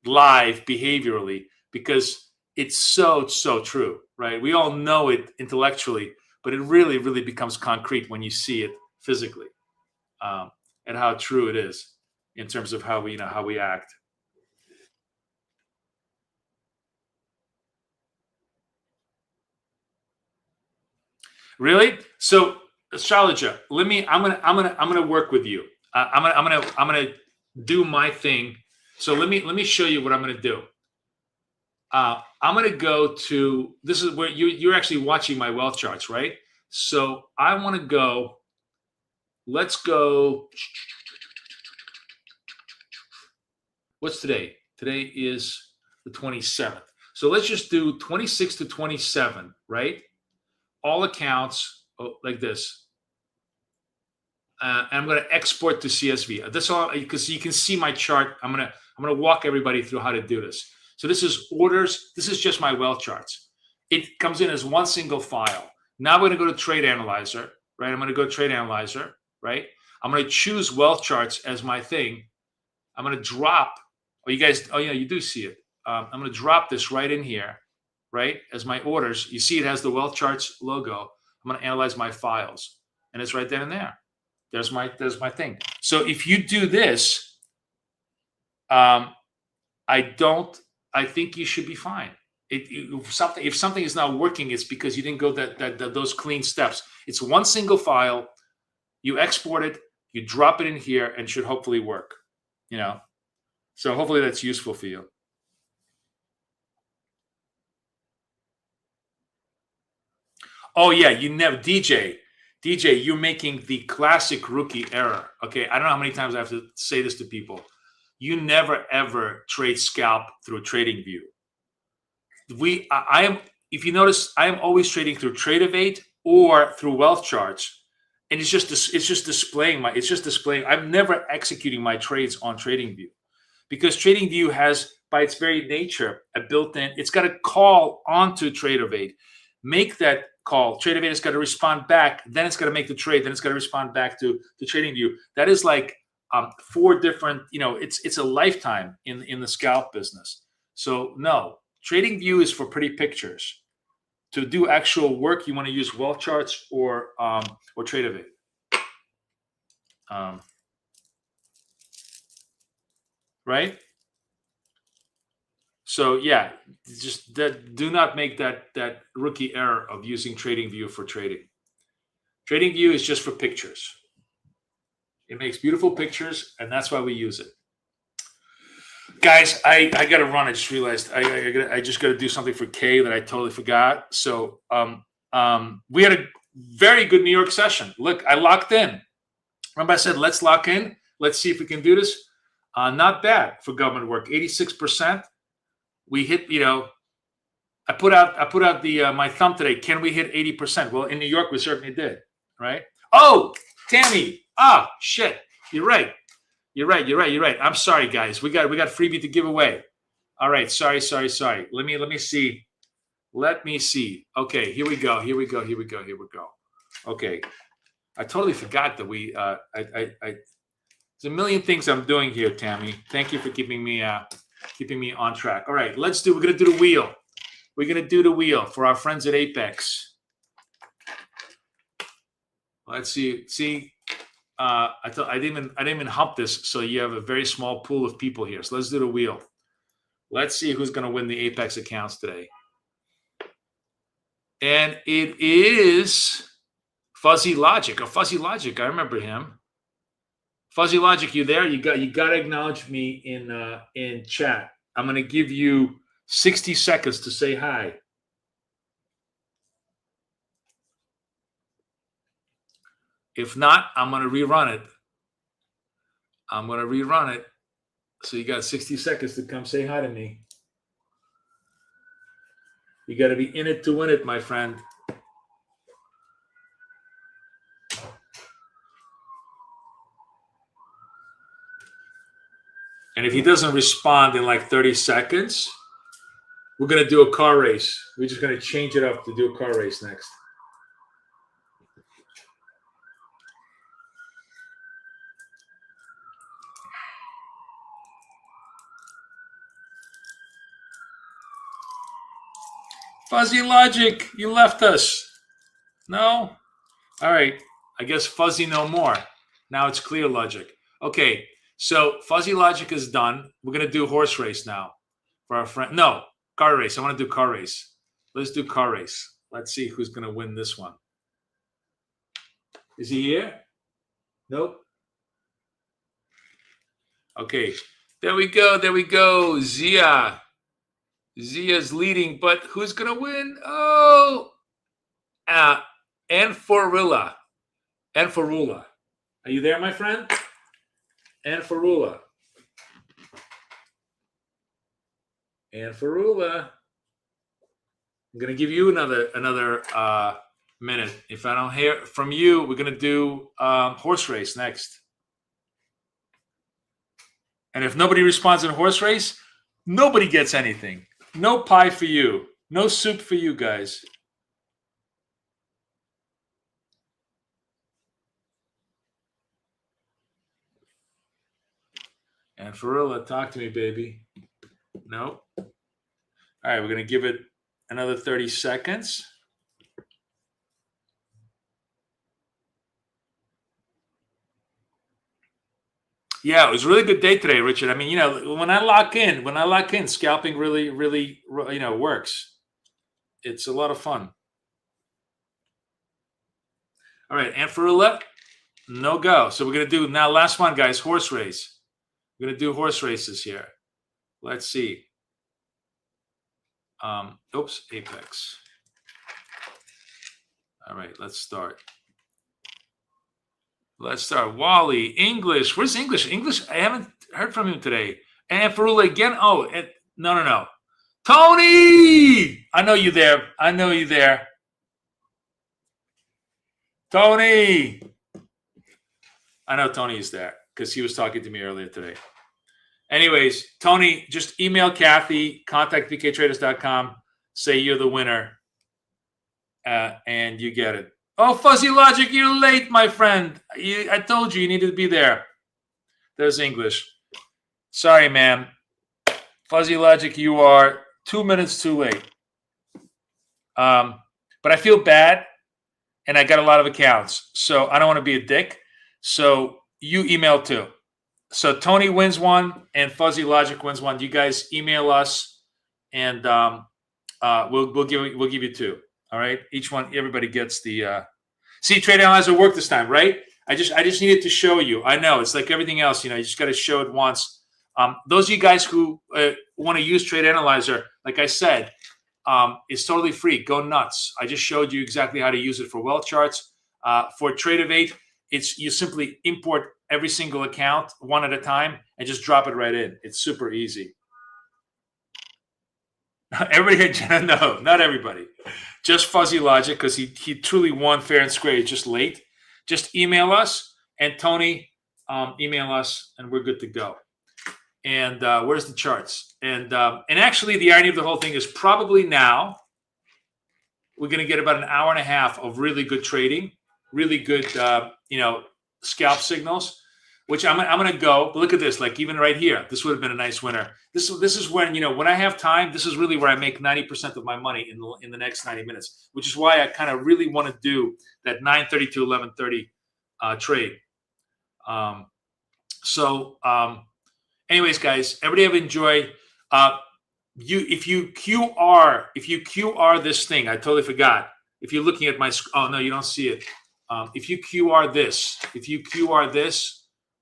live behaviorally, because it's so true, right? We all know it intellectually, but it really, really becomes concrete when you see it physically, and how true it is in terms of how we act. Really? So, astrologer, I'm gonna work with you. I'm gonna do my thing. So let me show you what I'm gonna do. I'm going to go to, this is where you're actually watching my wealth charts, right? So I want to go, let's go, what's today? Today is the 27th. So let's just do 26 to 27, right? All accounts like this. And I'm going to export to CSV. That's all, because you can see my chart. I'm going to walk everybody through how to do this. So this is orders. This is just my wealth charts. It comes in as one single file. Now we're going to go to Trade Analyzer, right? I'm going to go to Trade Analyzer, right? I'm going to choose wealth charts as my thing. I'm going to drop. You do see it. I'm going to drop this right in here, right? As my orders. You see it has the wealth charts logo. I'm going to analyze my files, and it's right there and there. There's my thing. So if you do this, I think you should be fine. If something is not working, it's because you didn't go those clean steps. It's one single file. You export it, you drop it in here, and should hopefully work. So hopefully that's useful for you. Oh yeah, you never, DJ, you're making the classic rookie error. Okay, I don't know how many times I have to say this to people. You never ever trade scalp through TradingView. I am, if you notice, I am always trading through Tradivate or through Wealth Charts, and it's just displaying. I'm never executing my trades on TradingView because TradingView has, by its very nature, a built-in. It's got to call onto Tradivate, make that call. Tradivate has got to respond back. Then it's got to make the trade. Then it's got to respond back to TradingView. That is like 4 different. It's a lifetime in the scalp business. So no. TradingView is for pretty pictures. To do actual work, you want to use Wealth Charts or Tradivate. Right? So yeah, just do not make that rookie error of using TradingView for trading. TradingView is just for pictures. It makes beautiful pictures, and that's why we use it. Guys, I got to run. I just realized I just got to do something for Kay that I totally forgot. So we had a very good New York session. Look, I locked in. Remember I said, let's lock in. Let's see if we can do this. Not bad for government work. 86%. We hit, I put out the my thumb today. Can we hit 80%? Well, in New York, we certainly did. Right? Oh, Tammy. Ah, shit. You're right. You're right. I'm sorry, guys. We got freebie to give away. All right. Sorry. Let me see. Okay, here we go. Okay. I totally forgot that we there's a million things I'm doing here, Tammy. Thank you for keeping me on track. All right, we're gonna do the wheel. We're gonna do the wheel for our friends at Apex. Let's see. I didn't even hump this, so you have a very small pool of people here. So let's do the wheel. Let's see who's going to win the Apex accounts today. And it is Fuzzy Logic. Fuzzy Logic, I remember him. Fuzzy Logic, you there? You got to acknowledge me in chat. I'm going to give you 60 seconds to say hi. If not, I'm going to rerun it. So you got 60 seconds to come say hi to me. You got to be in it to win it, my friend. And if he doesn't respond in like 30 seconds, we're going to do a car race. We're just going to change it up to do a car race next. Fuzzy Logic, you left us. No? All right. I guess Fuzzy no more. Now it's Clear Logic. Okay. So Fuzzy Logic is done. We're going to do horse race now for our friend. No, car race. I want to do car race. Let's do car race. Let's see who's going to win this one. Is he here? Nope. Okay. There we go. Zia's leading, but who's going to win? Oh, Anforula. Are you there, my friend? Anforula. I'm going to give you another minute. If I don't hear from you, we're going to do horse race next. And if nobody responds in horse race, nobody gets anything. No pie for you. No soup for you guys. And Farilla, talk to me, baby. No. All right, we're going to give it another 30 seconds. Yeah, it was a really good day today, Richard. I mean, when I lock in, scalping really, works. It's a lot of fun. All right, and for roulette, no go. So we're going to do now, last one, guys, horse race. We're going to do horse races here. Let's see. Apex. All right, let's start. Let's start. Wally, English. Where's English? English, I haven't heard from him today. And Farula again. Oh, no. Tony! I know you there. I know you there. Tony! I know Tony is there because he was talking to me earlier today. Anyways, Tony, just email Kathy, contact.bktraders.com, say you're the winner, and you get it. Oh, Fuzzy Logic, you're late, my friend. I told you needed to be there. There's English. Sorry, man. Fuzzy Logic, you are 2 minutes too late. But I feel bad, and I got a lot of accounts, so I don't want to be a dick. So you email too. So Tony wins one, and Fuzzy Logic wins one. You guys email us, and we'll give you two. All right, each one, everybody gets the. See, Trade Analyzer worked this time, right? I just needed to show you. I know it's like everything else, you just got to show it once. Those of you guys who want to use Trade Analyzer, like I said, it's totally free. Go nuts! I just showed you exactly how to use it for well charts. For Tradivate, you simply import every single account one at a time and just drop it right in. It's super easy. Everybody, no, not everybody. Just Fuzzy Logic, because he truly won fair and square. He's just late. Just email us, and Tony, email us, and we're good to go. And where's the charts? And actually, the irony of the whole thing is probably now we're going to get about an hour and a half of really good trading, really good, scalp signals. Which I'm going to go. But look at this. Like even right here, this would have been a nice winner. This is when when I have time. This is really where I make 90% of my money in the next 90 minutes. Which is why I kind of really want to do that 9:30 to 11:30 trade. Anyways, guys, everybody have enjoyed. If you QR this thing, I totally forgot. If you're looking at my oh no, you don't see it. If you QR this,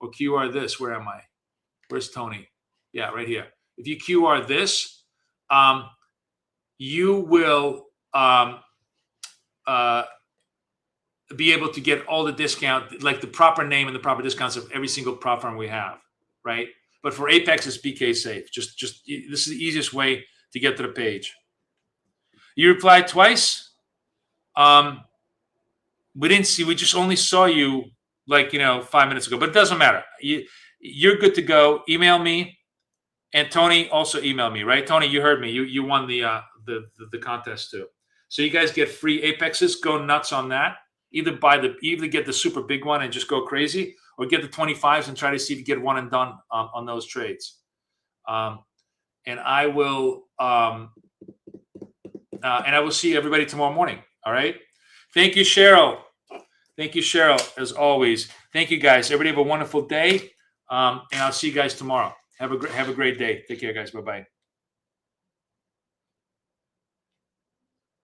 or QR this, where am I? Where's Tony? Yeah, right here. If you QR this, you will be able to get all the discount, like the proper name and the proper discounts of every single prop firm we have, right? But for Apex, it's BK Safe. Just this is the easiest way to get to the page. You replied twice. We didn't see. We just only saw you 5 minutes ago. But it doesn't matter. You're good to go. Email me, and Tony also email me. Right, Tony? You heard me. You won the contest too. So you guys get free Apexes. Go nuts on that. Either get the super big one and just go crazy, or get the 25s and try to see to get one and done on those trades. And I will see everybody tomorrow morning. All right. Thank you, Cheryl. Thank you, Cheryl, as always. Thank you, guys. Everybody have a wonderful day, and I'll see you guys tomorrow. Have a great day. Take care, guys. Bye-bye.